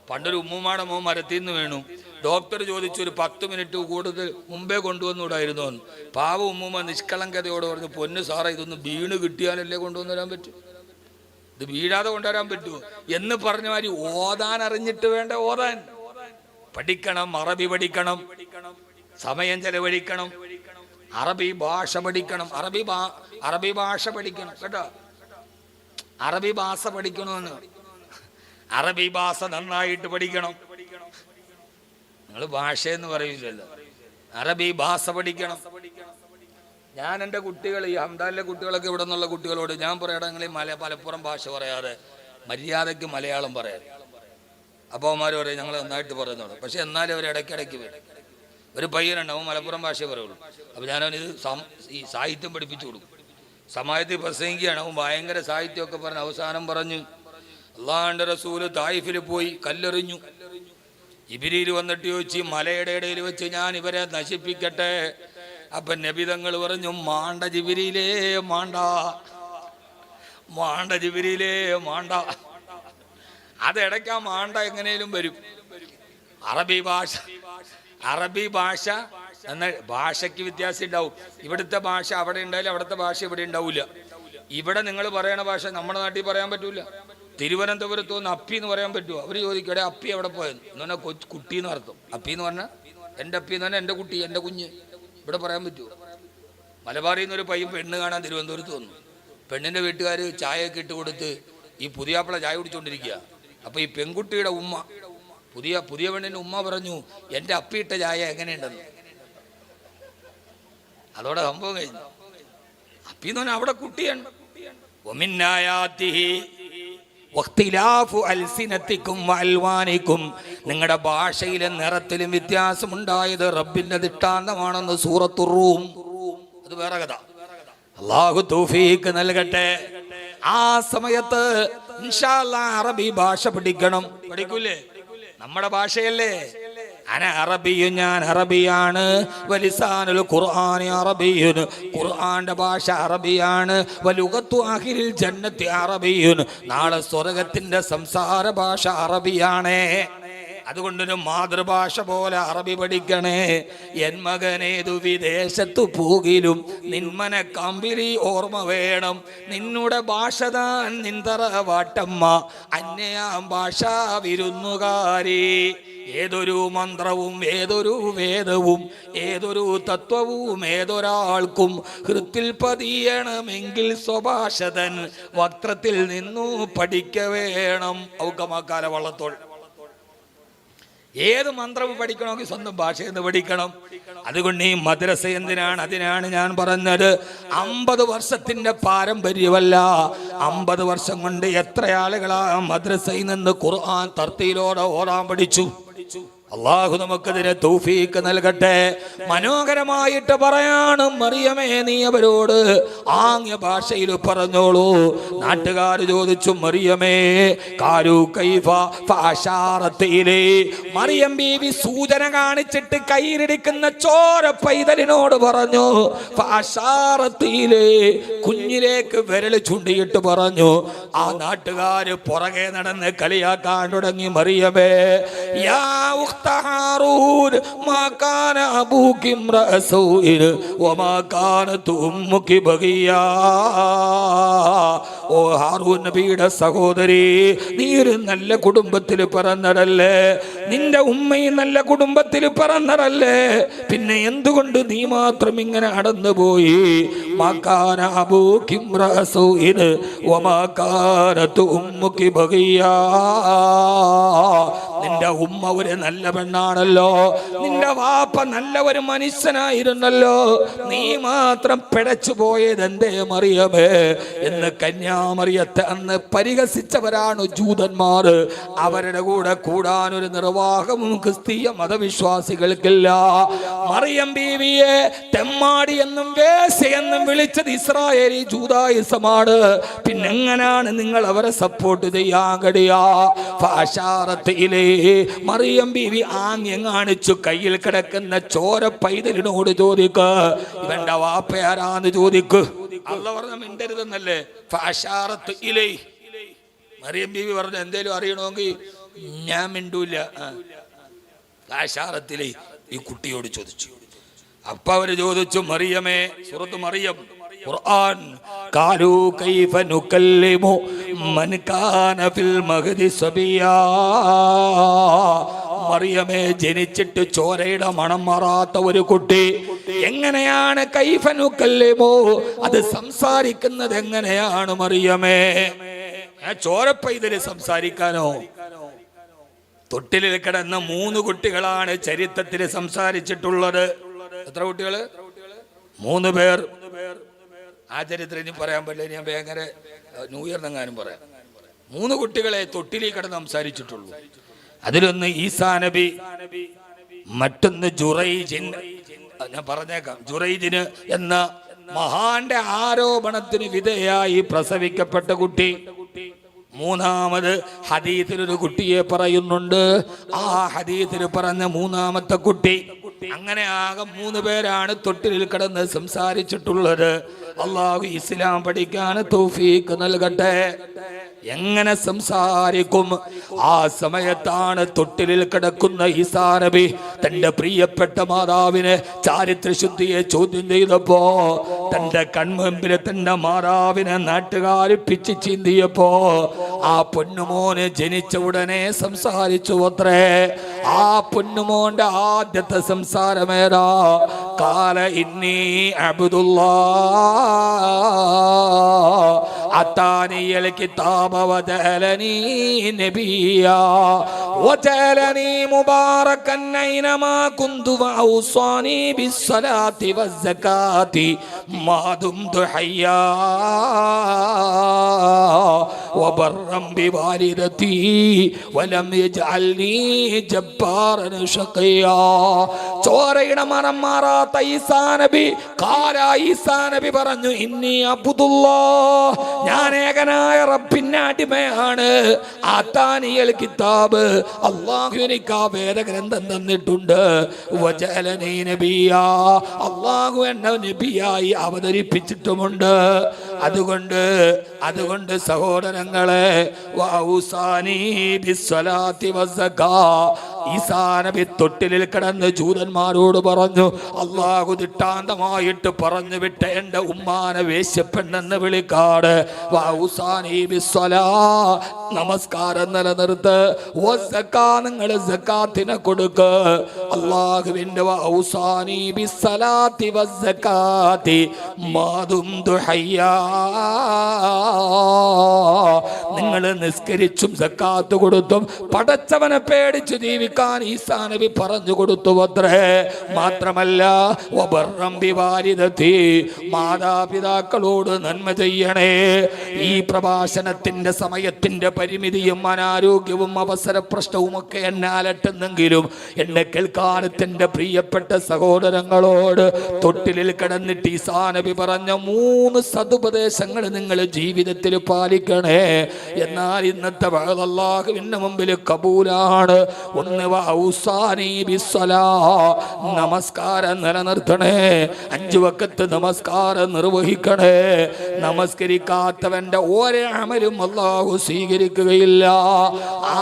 പണ്ടൊരു ഉമ്മുമാടെ മോൻ മരത്തിൽ നിന്ന് വീണു. ഡോക്ടർ ചോദിച്ചു, ഒരു 10 മിനിറ്റ് കൂടുതൽ മുമ്പേ കൊണ്ടുവന്നൂടായിരുന്നു എന്ന്. പാവ ഉമ്മുമ്മ നിഷ്കളങ്കതയോട് പറഞ്ഞു, പൊന്നു സാറേ, ഇതൊന്ന് വീണ് കിട്ടിയാലല്ലേ കൊണ്ടുവന്നുതരാൻ പറ്റൂ, ഇത് വീഴാതെ കൊണ്ടുവരാൻ പറ്റുമോ എന്ന് പറഞ്ഞ മാതിരി ഓതാൻ അറിഞ്ഞിട്ട് വേണ്ട ഓതാൻ. പഠിക്കണം, അറബി പഠിക്കണം, സമയം ചെലവഴിക്കണം, അറബി ഭാഷ പഠിക്കണം. അറബി ഭാഷ പഠിക്കണം കേട്ടോ. അറബി ഭാഷ പഠിക്കണമെന്ന്, അറബി ഭാഷ നന്നായിട്ട് പഠിക്കണം. നിങ്ങൾ ഭാഷയെന്ന് പറയില്ലല്ലോ, അറബി ഭാഷ പഠിക്കണം. ഞാൻ എൻ്റെ കുട്ടികൾ, ഈ ഹംദാനിലെ കുട്ടികളൊക്കെ ഇവിടെ നിന്നുള്ള കുട്ടികളോട് ഞാൻ പറയണമെങ്കിൽ മലപ്പുറം ഭാഷ പറയാതെ മര്യാദയ്ക്ക് മലയാളം പറയാം. അപ്പോൾ അവന്മാർ പറയും ഞങ്ങൾ നന്നായിട്ട് പറയുന്നുള്ളൂ. പക്ഷെ എന്നാലും അവർ ഇടയ്ക്കിടയ്ക്ക് വരും. ഒരു പയ്യനുണ്ട്, അവൻ മലപ്പുറം ഭാഷയെ പറയുള്ളൂ. അപ്പോൾ ഞാനവനിത് ഈ സാഹിത്യം പഠിപ്പിച്ചു കൊടുക്കും. സമാജത്തിൽ പ്രസംഗിക്കുകയാണ്. അവൻ ഭയങ്കര സാഹിത്യമൊക്കെ പറഞ്ഞ് അവസാനം പറഞ്ഞു, അള്ളാഹുവിൻ്റെ റസൂല് തായിഫിൽ പോയി കല്ലെറിഞ്ഞു. ജിബ്രീൽ വന്നിട്ട് ചോദിച്ചു, മലയുടെ ഇടയിൽ വെച്ച് ഞാൻ ഇവരെ നശിപ്പിക്കട്ടെ? അപ്പം നബി തങ്ങൾ പറഞ്ഞു, മാണ്ട ജിബ്രീലേ മാണ്ട, മാണ്ട ജിബ്രീലേ മാണ്ട. അതിടയ്ക്ക് ആ മാണ്ട എങ്ങനെയും വരും. അറബി ഭാഷ എന്നാൽ ഭാഷയ്ക്ക് വ്യത്യാസം ഉണ്ടാവും. ഇവിടുത്തെ ഭാഷ അവിടെ ഉണ്ടായാലും അവിടുത്തെ ഭാഷ ഇവിടെ ഉണ്ടാവില്ല. ഇവിടെ നിങ്ങൾ പറയണ ഭാഷ നമ്മുടെ നാട്ടിൽ പറയാൻ പറ്റൂല. തിരുവനന്തപുരത്ത് നിന്ന് അപ്പി എന്ന് പറയാൻ പറ്റുമോ? അവർ ചോദിക്കും, എവിടെ അപ്പി എവിടെ പോയെന്ന്. എന്ന് പറഞ്ഞാൽ കുട്ടി എന്ന് അർത്ഥം. അപ്പി എന്ന് പറഞ്ഞാൽ എൻ്റെ അപ്പി എന്ന് പറഞ്ഞാൽ എൻ്റെ കുട്ടി, എൻ്റെ കുഞ്ഞ്. ഇവിടെ പറയാൻ പറ്റുമോ? മലബാറിൽ നിന്നൊരു പയ്യൻ പെണ്ണ് കാണാൻ തിരുവനന്തപുരത്ത് വന്നു. പെണ്ണിൻ്റെ വീട്ടുകാർ ചായയൊക്കെ ഇട്ട് കൊടുത്ത് ഈ പുതിയാപ്പിള ചായ കുടിച്ചുകൊണ്ടിരിക്കുക. അപ്പോൾ ഈ പെൺകുട്ടിയുടെ ഉമ്മ, പുതിയ പെണ്ണിൻ്റെ ഉമ്മ പറഞ്ഞു, എൻ്റെ അപ്പിയിട്ട ചായ എങ്ങനെയുണ്ടെന്ന്. അതോടെ സംഭവം കഴിഞ്ഞു. അപ്പി എന്ന് പറഞ്ഞാൽ അവിടെ കുട്ടിയാണ്. നിങ്ങളുടെ ഭാഷയിലെ നിറത്തിലും വ്യത്യാസമുണ്ടായത് റബ്ബിന്റെ ദിഷ്ടാന്തമാണെന്ന് സൂറത്തുർ റൂം. അത് വേറെ കഥ. അല്ലാഹു തൗഫീഖ് നൽകട്ടെ. ആ സമയത്ത് ഇൻഷാ അല്ലാഹ് അറബി ഭാഷ പഠിക്കണം. പഠിക്കൂലേ? നമ്മുടെ ഭാഷയല്ലേ. അന അറബിയും, ഞാൻ അറബിയാണ്. വലിസാനുൽ ഖുർആനി അറബിയുൻ, ഖുർആന്റെ ഭാഷ അറബിയാണ്. വലുഗത്തു അഖിലിൽ ജന്നത്തി അറബിയുൻ, നാളെ സ്വർഗത്തിന്റെ സംസാര ഭാഷ അറബിയാണ്. അതുകൊണ്ടൊരു മാതൃഭാഷ പോലെ അറബി പഠിക്കണേ. എൻ മകനേതു വിദേശത്തു പോകിലും നിന്മന കമ്പിലി ഓർമ്മ വേണം. നിന്നുടെ ഭാഷ താൻ നിന്തറവാട്ടമ്മ, അന്യാം ഭാഷാ വിരുന്നുകാരി. ഏതൊരു മന്ത്രവും ഏതൊരു വേദവും ഏതൊരു തത്വവും ഏതൊരാൾക്കും ഹൃത്തിൽ പതിയണമെങ്കിൽ സ്വഭാഷതൻ വക്രത്തിൽ നിന്നു പഠിക്ക വേണം. ഔക്കമാക്കാല വള്ളത്തോൾ. ഏത് മന്ത്രവും പഠിക്കണമെങ്കിൽ സ്വന്തം ഭാഷയെന്ന് പഠിക്കണം. അതുകൊണ്ട് ഈ മദ്രസ എന്തിനാണ്? അതിനാണ് ഞാൻ പറഞ്ഞത്. 50 വർഷത്തിന്റെ പാരമ്പര്യമല്ല. 50 വർഷം കൊണ്ട് എത്ര ആളുകളാ മദ്രസയിൽ നിന്ന് ഖുർആൻ തർത്തീലോടെ ഓതാൻ പഠിച്ചു. അള്ളാഹു നമുക്കതിനെ തൗഫീക്ക് നൽകട്ടെ. മനോഹരമായിട്ട് പറയാണ്, മറിയമേ നീ അവരോട് ആംഗ്യ ഭാഷയിൽ പറഞ്ഞോളൂ. നാട്ടുകാർ ചോദിച്ചു, മറിയമേ കാരു കൈഫ ഫഅശാറത്തിലേ. മറിയം ബീവി സൂചന കാണിച്ചിട്ട് കയ്യിലിരിക്കുന്ന ചോര പൈതലിനോട് പറഞ്ഞു. ഫഅശാറത്തിലേ, കുഞ്ഞിലേക്ക് വിരൽ ചൂണ്ടിയിട്ട് പറഞ്ഞു. ആ നാട്ടുകാര് പുറകെ നടന്ന് കളിയാക്കാൻ തുടങ്ങി. മറിയമേ യാ ഹാറൂൻ മാ കാന അബൂകി ഇംറഅ സൗഇൻ വമാ കാനത് ഉമ്മുകി ബഗിയാ. ഓ ഹാറൂൻ നബിയുടെ സഹോദരി, നീ ഒരു നല്ല കുടുംബത്തിൽ പിറന്നതല്ലേ, നിന്റെ ഉമ്മയും നല്ല കുടുംബത്തിൽ പിറന്നതല്ലേ, പിന്നെ എന്തുകൊണ്ട് നീ മാത്രം ഇങ്ങനെ അടന്നുപോയി? മാ കാന അബൂകി ഇംറഅ സൗഇൻ വമാ കാനത് ഉമ്മുകി ബഗിയാ. നിന്റെ ഉമ്മ ഒരു നല്ല പെണ്ണാണല്ലോ, നിന്റെ വാപ്പ നല്ല ഒരു മനുഷ്യനായിരുന്നല്ലോ, നീ മാത്രം പിഴച്ചു പോയത് എന്തേ മറിയമേ എന്ന് കന്യാമറിയത്തെ അന്ന് പരിഹസിച്ചവരാണ് ജൂതന്മാർ. അവരുടെ കൂടെ കൂടാനൊരു നിർവാഹവും ക്രിസ്തീയ മതവിശ്വാസികൾക്കില്ല. മറിയം ബീവിയെ തെമ്മാടി എന്നും വേശ്യയെന്നും വിളിച്ചത് ഇസ്രായേലി ജൂദായിസമാണ്. പിന്നെങ്ങനാണ് നിങ്ങൾ അവരെ സപ്പോർട്ട് ചെയ്യാൻ കഴിയാ? ഫഅശാറത്തിലേ, മറിയം ബീവി ആംഗ്യം കാണിച്ചു. കയ്യിൽ കിടക്കുന്ന ചോര പൈതലിനോട് ചോദിക്ക്, ഇവന്റെ വാപ്പയാരാന്ന് ചോദിക്ക്. അല്ലാഹു പറഞ്ഞ മിണ്ടരുതെന്നല്ലേ? ഫഅശാറത്തിലേ. മറിയം ബീവി പറഞ്ഞു, എന്തേലും അറിയണമെങ്കിൽ ഞാൻ മിണ്ടൂല. ഫഅശാറത്തിലേ, ഈ കുട്ടിയോട് ചോദിച്ചു. അപ്പൊ അവര് ചോദിച്ചു, മറിയമേ, സൂറത്ത് മറിയം ഖുർആൻ, ഖാലൂ കൈഫ നുകല്ലിമു മൻ കാന ഫിൽ മഹ്ദി സബിയാ. മറിയമേ, ജനിച്ചിട്ട് ചോരയുടെ മണം മാറാത്ത ഒരു കുട്ടി എങ്ങനെയാണ് കൈഫ നുകല്ലിമു, അത് സംസാരിക്കുന്നത് എങ്ങനെയാണ് മറിയമേ? ചോരപ്പൈതല് സംസാരിക്കാനോ? തൊട്ടിലിൽ കിടന്ന 3 കുട്ടികളാണ് ചരിത്രത്തിൽ സംസാരിച്ചിട്ടുള്ളത്. എത്ര കുട്ടികള്? 3 പേർ. ആ ചരിത്രം ഇനി പറയാൻ പറ്റില്ല, ഞാൻ ഭയങ്കര ന്യൂ ഇയറിനെങ്ങാനും പറയാം. 3 കുട്ടികളെ തൊട്ടിലിൽ കിടന്ന് സംസാരിച്ചിട്ടുള്ളൂ. അതിലൊന്ന് ഈസാ നബി, മറ്റൊന്ന് ജുറൈജിൻ. ഞാൻ പറഞ്ഞേക്കാം, ജുറൈജിന് എന്ന മഹാന്റെ ആരോപണത്തിന് വിധേയായി പ്രസവിക്കപ്പെട്ട കുട്ടി. 3ാമത് ഹദീസിലൊരു കുട്ടിയെ പറയുന്നുണ്ട്. ആ ഹദീസിൽ പറഞ്ഞ 3ാമത്തെ കുട്ടി. അങ്ങനെ ആകെ 3 പേരാണ് തൊട്ടിലിൽ കിടന്ന് സംസാരിച്ചിട്ടുള്ളത്. അള്ളാഹു ഇസ്ലാം പഠിക്കാൻ തൗഫീഖ് നൽകട്ടെ. എങ്ങനെ സംസാരിക്കും? ആ സമയത്താണ് തൊട്ടിലിൽ കിടക്കുന്ന ഈസാ നബി തന്റെ പ്രിയപ്പെട്ട മാതാവിനെ ചാരിത്രശുദ്ധിയെ ചോദ്യം ചെയ്തപ്പോ, തന്റെ കൺമുമ്പിൽ തന്റെ മാതാവിനെ നാട്ടുകാർ പിച്ചു ചീന്തിയപ്പോ, ആ പൊന്നുമോന് ജനിച്ച ഉടനെ സംസാരിച്ചു അത്രേ. ആ പൊന്നുമോന്റെ ആദ്യത്തെ സംസാരമേതാ? ഖാല ഇന്നി അബ്ദുല്ലാഹ് അതാനിയൽ കിതാബ വജഅലനി നബിയ്യാ വജഅലനി മുബാറകൻ ഐനമാ കുന്തു വഔസാനി ബിസ്സലാത്തി വസ്സകാത്തി മാ ദുംതു ഹയ്യാ വബർറൻ ബിവാലിദതി വലം യജ്അൽനി ജബ്ബാറൻ ശഖിയാ. ചോരയുടെ മണം മാറാത്ത ഈസാ നബി, ഖാല ഈസാ നബി പറഞ്ഞു, ഇന്നി അബ്ദുല്ലാഹ്, ഞാൻ ഏകനായ റബ്ബിന്റെ അടിമയാണ്. ആതാനിയൽ കിതാബ്, അല്ലാഹു എനിക്ക് ആ വേദഗ്രന്ഥം തന്നിട്ടുണ്ട്. വജഅലനി നബിയ്യാ, അല്ലാഹു എന്നെ നബിയായി അവതരിപ്പിച്ചിട്ടുമുണ്ട്. അതുകൊണ്ട് സഹോദരങ്ങളെ, വഔസാനി ബിസ്സലാത്തി വസ്സകാ, ഈസാ നബി തൊട്ടിലിൽ കിടന്ന് ജൂതന്മാരോട് പറഞ്ഞു, അല്ലാഹു ദിട്ടാന്തമായിട്ട് പറഞ്ഞു വിട്ട എന്റെ ഉമ്മാനെ വേശ്യപ്പെണ്ണെന്ന് വിളിക്കാട്. വഔസാനി ബിസ്സലാ, നമസ്കാരം നിലനിർത്ത്. വസ്സകാ, നിങ്ങൾ സകാത്തിനെ കൊടുക്ക്. അല്ലാഹുവിന്റെ വഔസാനി ബിസ്സലാത്തി വസ്സകാത്തി മാ ദുംതു ഹയ്യാ, നിങ്ങൾ നിങ്ങൾ നിസ്കരിച്ചും സക്കാത്ത് കൊടുത്തും പടച്ചവനെ പേടിച്ച് ജീവിക്കാൻ ഈസാ നബി പറഞ്ഞു കൊടുത്തു അത്രേ. മാത്രമല്ല വബർറം ബിവാലിദതി, മാതാപിതാക്കളോട് നന്മ ചെയ്യണേ. ഈ പ്രഭാഷണത്തിന്റെ സമയത്തിന്റെ പരിമിതിയും അനാരോഗ്യവും അവസര പ്രശ്നവും ഒക്കെ എന്നെ അലട്ടുന്നെങ്കിലും എന്നെ കേൾക്കാനത്തിന്റെ പ്രിയപ്പെട്ട സഹോദരങ്ങളോട് തൊട്ടിലിൽ കിടന്നിട്ട് ഈസാ നബി പറഞ്ഞ 3 സതുപദേശങ്ങൾ നിങ്ങൾ ജീവിതത്തിൽ പാലിക്കണേ. എന്നാൽ ഇന്നത്തെ വഅദ് അല്ലാഹുവിന്റെ മുമ്പിൽ കബൂലാണ്. ഒന്ന് വഔസാനി ബിസ്സലാ, നമസ്കാരം നിലനിർത്തണേ. 5 വഖത്ത് നമസ്കാരം നിർവഹിക്കണേ. നമസ്കരിക്കാത്തവന്റെ ഒരു അമലും അല്ലാഹു സ്വീകരിക്കുകയില്ല.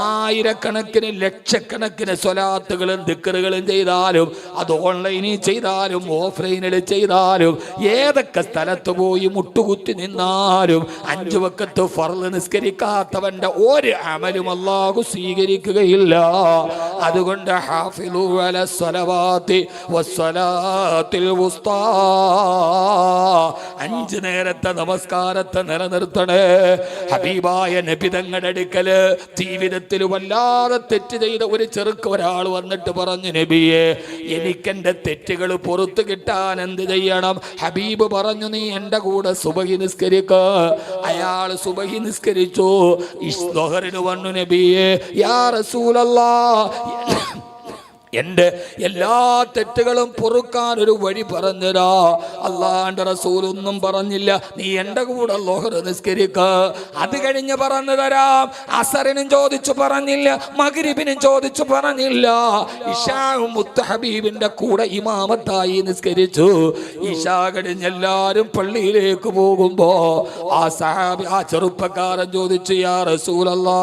ആയിരക്കണക്കിന് ലക്ഷക്കണക്കിന് സ്വലാത്തുകളും ദിക്റുകളും ചെയ്താലും, അത് ഓൺലൈനിൽ ചെയ്താലും ഓഫ്ലൈനിൽ ചെയ്താലും, ഏതൊക്കെ സ്ഥലത്ത് പോയി മുട്ടുകുത്തി നിന്നാലും 5 വഖത്ത് ഫർള് നിസ്കരിക്കാത്തവന്റെ ഒരു അമലും അല്ലാഹു സ്വീകരിക്കുകയില്ല. അതുകൊണ്ട് ഹാഫിളു അലസ് സ്വലവാതി വസ്സലാത്തിൽ വുസ്താ, 5 നേരത്തെ നമസ്കാരത്തെ നിലനിർത്തണേ. ഹബീബായ നബി തങ്ങളുടെ അടുക്കല് ജീവിതത്തിൽ വല്ലാതെ തെറ്റ് ചെയ്ത ഒരു ചെറുക്ക് ഒരാൾ വന്നിട്ട് പറഞ്ഞു, നബിയെ എനിക്കെന്റെ തെറ്റുകൾ പുറത്തു കിട്ടാൻ എന്ത് ചെയ്യണം? ഹബീബ് പറഞ്ഞു, നീ എന്റെ കൂടെ സുബഹി നിസ്കരിക്ക. അയാൾ സുബഹി നിസ്കരിച്ചു. ഇസ്തുഹറിന് വന്നു, നബിയെ യാ റസൂലല്ലാഹ്, എന്റെ എല്ലാ തെറ്റുകളും പൊറുക്കാൻ ഒരു വഴി പറഞ്ഞുതരാ. അല്ലാഹുവിന്റെ റസൂൽ ഒന്നും പറഞ്ഞില്ല. നീ എന്റെ കൂടെ ളുഹർ നിസ്കരിക്ക, അത് കഴിഞ്ഞ് പറഞ്ഞു തരാം. അസറിനും ചോദിച്ചു പറഞ്ഞില്ല, മഗ്രിബിനും ചോദിച്ചു പറഞ്ഞില്ല. ഇശാഉം മുത്തഹബീബിന്റെ കൂടെ ഇമാമത്തായി നിസ്കരിച്ചു. ഇശാ കഴിഞ്ഞ് എല്ലാവരും പള്ളിയിലേക്ക് പോകുമ്പോ ആ സഹാബി, ആ ചെറുപ്പക്കാരൻ ചോദിച്ചു, യാ റസൂലല്ലാഹ്,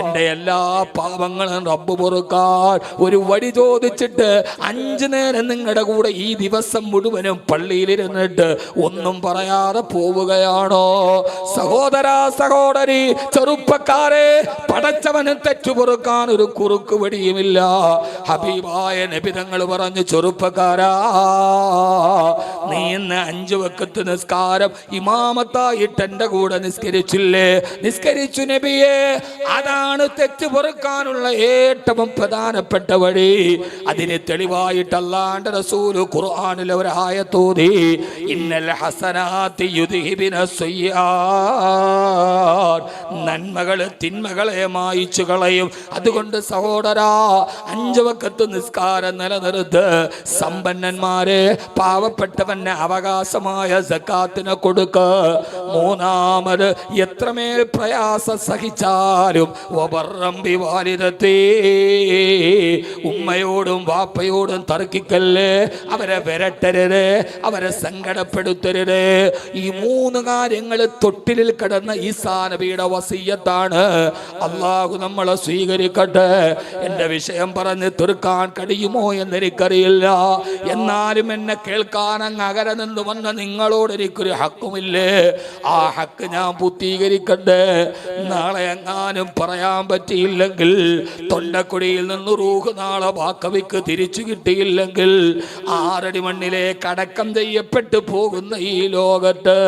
എന്റെ എല്ലാ പാപങ്ങളും റബ്ബ് പൊറുക്കാൻ ഒരു വഴി ചോദിച്ചിട്ട് 5 നേരം നിങ്ങളുടെ കൂടെ ഈ ദിവസം മുഴുവനും പള്ളിയിലിരുന്നിട്ട് ഒന്നും പറയാതെ പോവുകയാണോ? സഹോദരാ, സഹോദരി, ചെറുപ്പക്കാരെ, പടച്ചവന് തെറ്റു പൊറുക്കാൻ ഒരു കുറുക്ക് വഴിയുമില്ല. ഹബീബായ നബി തങ്ങൾ പറഞ്ഞു, ചെറുപ്പക്കാരാ, നീ ഇന്ന് 5 വഖത്ത് നിസ്കാരം ഇമാമത്തായിട്ട് എന്റെ കൂടെ നിസ്കരിച്ചില്ലേ? നിസ്കരിച്ചു നബിയെ. അതാണ് തെറ്റ് പൊറുക്കാനുള്ള ഏറ്റവും പ്രധാനപ്പെട്ട വഴി. അതിന് തെളിവായിട്ട് അല്ലാഹുവിന്റെ റസൂൽ ഖുർആനിലെ ഒരു ആയത്ത് ഓതി, ഇന്നൽ ഹസനാതി യുദ്ഹിബിന സയ്യാത്ത്, നന്മകൾ തിന്മകളെ മായിച്ചു കളയും. അതുകൊണ്ട് സഹോദരാ, 5 വഖത്ത് നിസ്കാരം നിലനിർത്ത്. സമ്പന്നന്മാരെ പാവപ്പെട്ടവന് അവകാശമായ സക്കാത്തിനെ കൊടുക്ക. 3-മത്, എത്രമേൽ പ്രയാസം സഹിച്ചാലും വബർറം ബിവാലിദതി, ഉമ്മയോടും വാപ്പയോടും തർക്കിക്കല്ലേ, അവരെ വിരട്ടരുത്, അവരെ സങ്കടപ്പെടുത്തരുത്. ഈ 3 കാര്യങ്ങൾ തൊട്ടിലിൽ കിടന്ന ഈസാ നബിയുടെ വസിയ്യത്താണ്. അല്ലാഹു നമ്മളെ സ്വീകരിക്കട്ടെ. എന്റെ വിഷയം പറഞ്ഞ് തീർക്കാൻ കഴിയുമോ എന്നെനിക്കറിയില്ല. എന്നാലും എന്നെ കേൾക്കാൻ അങ്ങ് അകലെ നിന്ന് വന്ന നിങ്ങളോട് എനിക്കൊരു ഹക്കുമില്ലേ? ആ ഹക്ക് ഞാൻ പൂർത്തീകരിക്കട്ടെ. നാളെ എങ്ങാനും പറയാൻ പറ്റിയില്ലെങ്കിൽ, തൊണ്ടക്കുടിയിൽ നിന്ന് റൂഹ് നാളെ വാക്കവിക്ക് തിരിച്ചു കിട്ടിയില്ലെങ്കിൽ, 6 അടി മണ്ണിലേക്ക് അടക്കം ചെയ്യപ്പെട്ടു പോകുന്ന ഈ ലോകത്ത്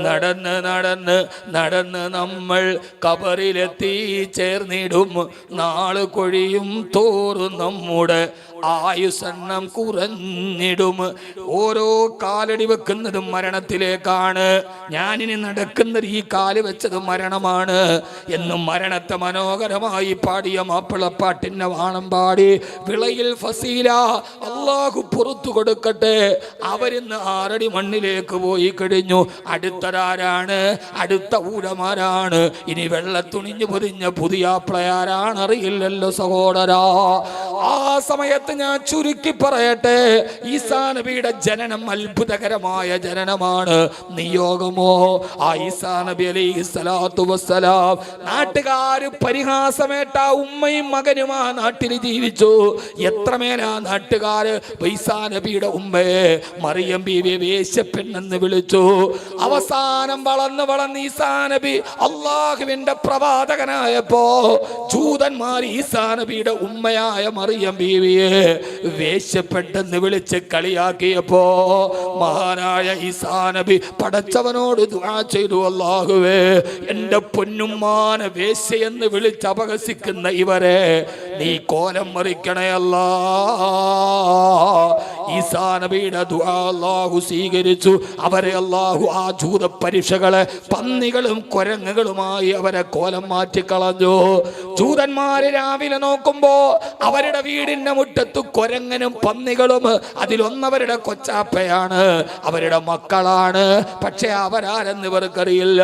നടന്ന് നടന്ന് നടന്ന് നമ്മൾ കബറിലെത്തി ചേർന്നിടും. നാള് കൊഴിയും തോറും നമ്മുടെ ആയുസെണ്ണം കുറഞ്ഞിടും. ഓരോ കാലടി വെക്കുന്നതും മരണത്തിലേക്കാണ്. ഞാനിനി നടക്കുന്നത് ഈ കാല് വെച്ചത് മരണമാണ് എന്നും മരണത്തെ മനോഹരമായി പാടിയ മാപ്പിളപ്പാട്ടിന്റെ വാണം പാടി വിളയിൽ ഫസീല അല്ലാഹു പുറത്തു കൊടുക്കട്ടെ. അവരിന്ന് 6 അടി മണ്ണിലേക്ക് പോയി കഴിഞ്ഞു. അടുത്തതാരാണ്? അടുത്ത ഊഴമാരാണ്? ഇനി വെള്ളത്തുണിഞ്ഞു പൊതിഞ്ഞ പുതിയ പ്ലയാരാണ് അറിയില്ലല്ലോ സഹോദരാ. ആ സമയത്ത് ഞാൻ ചുരുക്കി പറയട്ടെ, ഈസാ നബിയുടെ ജനനം അത്ഭുതകരമായ ജനനമാണ്. നിയോഗമോ? ആ ഈസാ നബി അലൈഹി സ്വലാത്തു വസ്സലാം നാട്ടുകാര് പരിഹാസമേട്ട ഉമ്മയും മകനും ആ നാട്ടിൽ ജീവിച്ചു. എത്രമേലാ നാട്ടുകാര് ഈസാ നബിയുടെ ഉമ്മയെ മറിയം ബീവിയെ വേശ്യപ്പെണ്ണെന്ന് വിളിച്ചു. അവസാനം വളർന്ന് വളർന്ന് ഈസാ നബി അള്ളാഹുവിന്റെ പ്രവാചകനായപ്പോ ജൂതന്മാർ ഈസാ നബിയുടെ ഉമ്മയായ മറിയം ബീവിയെ വേശ്യപ്പെട്ടെന്ന് വിളിച്ച് കളിയാക്കിയപ്പോ മഹാനായ ഈസാ നബി പടച്ചവനോട് ദുആ ചെയ്തു, അല്ലാഹുവേ എന്റെ പൊന്നുമ്മാനെ വേശ്യയെന്ന് വിളിച്ച് അപഹസിക്കുന്ന ഇവരെ നീ കോലം മറിക്കണേ അല്ലാ. ഈസാ നബിയുടെ ദുആ അല്ലാഹു സ്വീകരിച്ചു. അവരെ അല്ലാഹു ആ ജൂത പരീക്ഷകളെ പന്നികളും കുരങ്ങുകളുമായി അവരെ കോലം മാറ്റിക്കളഞ്ഞു. ജൂതന്മാര് രാവിലെ നോക്കുമ്പോ അവരുടെ വീടിന്റെ മുറ്റത്ത് കുരങ്ങനും പന്നികളും, അതിലൊന്നവരുടെ കൊച്ചാപ്പയാണ്, അവരുടെ മക്കളാണ്. പക്ഷെ അവരാരെന്ന് ഇവർക്കറിയില്ല.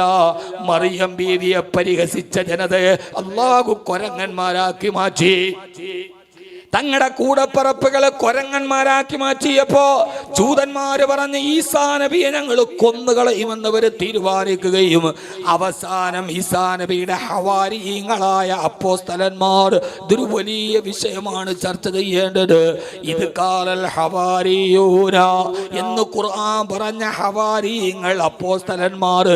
മറിയം ബീവിയെ പരിഹസിച്ച ജനതയെ അല്ലാഹു കുരങ്ങന്മാരാക്കി മാറ്റി. തങ്ങളുടെ കൂടപ്പറപ്പുകളെ കൊരങ്ങന്മാരാക്കി മാറ്റിയപ്പോ ജൂതന്മാര് പറഞ്ഞ് ഈസാ നബിയെ ഞങ്ങൾ കൊന്നുകളയുമെന്നവര് തീരുമാനിക്കുകയും അവസാനം ഈസാ നബിയുടെ ഹവാരിയങ്ങളായ അപ്പോസ്തലന്മാർ ഇതൊരു വലിയ വിഷയമാണ് ചർച്ച ചെയ്യേണ്ടത്. ഇത് കാലൽ ഹവാരിയൂന എന്ന് ഖുർആൻ പറഞ്ഞ ഹവാരിയങ്ങൾ അപ്പോസ്തലന്മാർ,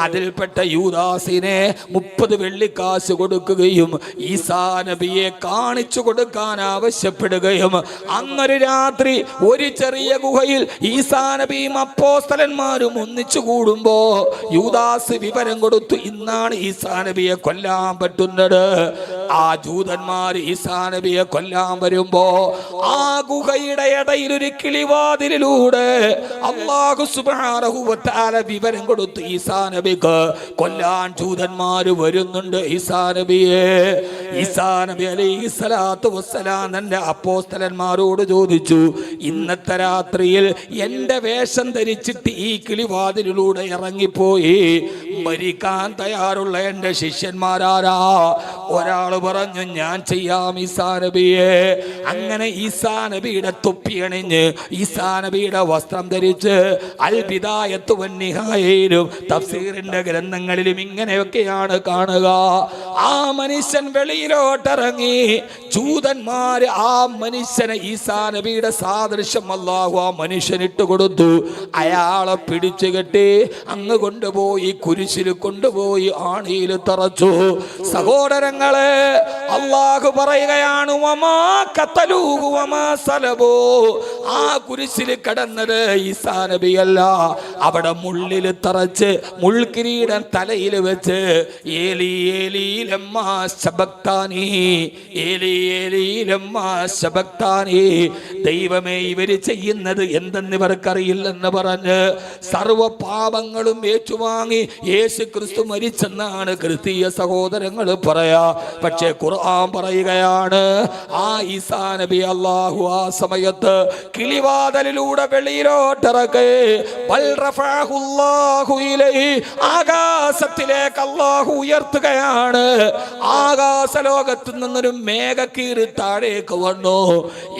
അതിൽപ്പെട്ട യൂദാസിനെ 30 വെള്ളിക്കാശ് കൊടുക്കുകയും ഈസാ നബിയെ കാണിച്ചു കൊടുക്കാൻ ആവശ്യപ്പെടുകയും അന്നൊരു രാത്രി ഒരു ചെറിയ ഗുഹയിൽ ഈസാ നബിയും അപ്പോസ്തലന്മാരും ഒന്നിച്ചു കൂടുമ്പോ യൂദാസ് വിവരം കൊടുത്തു, ഇന്നാണ് ഈസാ നബിയെ കൊല്ലാൻ പറ്റുന്നത്. ആ ജൂതന്മാർ ഈസാ നബിയെ കൊല്ലാൻ വരുമ്പോ ആ ഗുഹയുടെ ഇടയിൽ ഒരു കിളിവാതിലിലൂടെ അല്ലാഹു സുബ്ഹാനഹു വ തആല വിവരം കൊടുത്തു, ഈസാ നബിക്ക് കൊല്ലാൻ ജൂതന്മാര് വരുന്നുണ്ട് ഈസാ നബിയെ. ഈസാ നബി അലൈഹിസ്സലാത്തു വസ്സലാം തന്റെ അപ്പോസ്തലന്മാരോട് ചോദിച്ചു, ഇന്നത്തെ രാത്രിയിൽ എന്റെ വേഷം ധരിച്ചിട്ട് ഈ കിളിവാതിലിലൂടെ ഇറങ്ങിപ്പോയി മരിക്കാൻ തയ്യാറുള്ള എന്റെ ശിഷ്യന്മാരാരാ? ഒരാൾ പറഞ്ഞു, ഞാൻ ചെയ്യാം ഈസാ നബിയെ. അങ്ങനെ ഈസാ നബിയുടെ തൊപ്പിയണിഞ്ഞ് ഈസാ നബിയുടെ വസ്ത്രം ധരിച്ച് അൽ ബിദായത്തു വന്നിഹായയിലും തഫ്സീറിന്റെ ഗ്രന്ഥങ്ങളിലും ഇങ്ങനെയൊക്കെയാണ് കാണുക. ആ മനുഷ്യൻ വെളിയിലോട്ടിറങ്ങി. ജൂതന്മാര് ആ മനുഷ്യനെ ഈസാ നബിയുടെ സാദൃശ്യം അല്ലാഹു ആ മനുഷ്യനിട്ട് കൊടുത്തു. അയാളെ പിടിച്ചു കെട്ടി അങ്ങ് കൊണ്ടുപോയി കുരിശിൽ കൊണ്ടുപോയി ആണിയിൽ തറച്ചു. സഹോദരങ്ങളെ, അല്ലാഹു പറയുകയാണ്, വമാ ഖതലൂഹു വമാ സലബൂ. ആ കുരിശിൽ കിടന്നത് ഈസാ നബിയല്ല, അവിടെ മുള്ളിൽ തറച്ച് മുൾക്കിരീടം തലയിൽ വെച്ച് ഏലി ഏലി ലമ്മാ ശബക്താനി, ഏലി ഏലി ലമ്മാ ശബക്താനി, ദൈവമേ ഇവര് ചെയ്യുന്നത് എന്തെന്ന് ഇവർക്കറിയില്ലെന്ന് പറഞ്ഞ് സർവ പാപങ്ങളും ഏറ്റുവാങ്ങി യേശു ക്രിസ്തു മരിച്ചെന്നാണ് ക്രിസ്തീയ സഹോദരങ്ങൾ പറയാ. പക്ഷേ ഖുർആൻ പറയുകയാണ്, ആ ഈസാ നബി അല്ലാഹു ആ സമയത്ത് കിളിവാതിലിലൂടെ വെളിയിലോട്ടിറക്കി. ബൽ റഫഅഹുല്ലാഹു ഇലൈഹി, ആകാശത്തിലേക്ക് അല്ലാഹു ഉയർത്തുകയാണ്. ആകാശ ലോകത്ത് നിന്നൊരു മേഘക്കീറ് താഴേക്ക് വന്നു.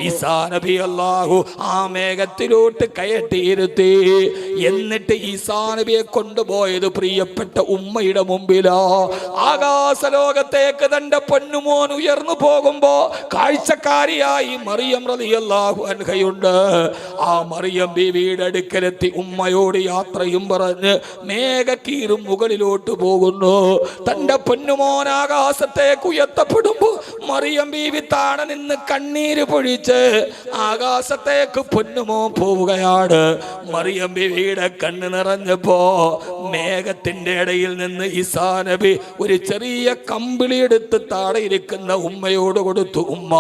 ഈസാ നബി അല്ലാഹു ആ മേഘത്തിലോട്ട് കയറ്റിയിരുത്തി. എന്നിട്ട് ഈസാ നബിയെ കൊണ്ടുപോയത് പ്രിയപ്പെട്ട ഉമ്മയുടെ മുമ്പിലോ. ആകാശ ലോകത്തേക്ക് തന്റെ പൊന്നുമോൻ ഉയർന്നു പോകുമ്പോ കാഴ്ചക്കാരിയായി മറിയം റളിയല്ലാഹു അൻഹയുണ്ട്. ആ മറിയം ബീവിയുടെ അടുക്കലെത്തി ഉമ്മയോട് യാത്രയും പറഞ്ഞ് മേഘക്കീറും മുകളിലോട്ട് പോകുന്നു. തന്റെ പൊന്നുമോൻ ആകാശത്തേക്ക് ഉയർത്തപ്പെടുമ്പോ മറിയം ബീവി താഴെ നിന്ന് കണ്ണീര് പൊഴിച്ച് ആകാശത്തേക്ക് പൊന്നുമോൻ പോവുകയാണ്. മറിയം ബീവിയുടെ കണ്ണ് നിറഞ്ഞപ്പോ മേഘത്തിന്റെ ഇടയിൽ നിന്ന് ഈസാ നബി ഒരു ചെറിയ കമ്പിളി എടുത്ത് താഴെ ഇരിക്കുന്ന ഉമ്മയോട് കൊടുത്തു. ഉമ്മ,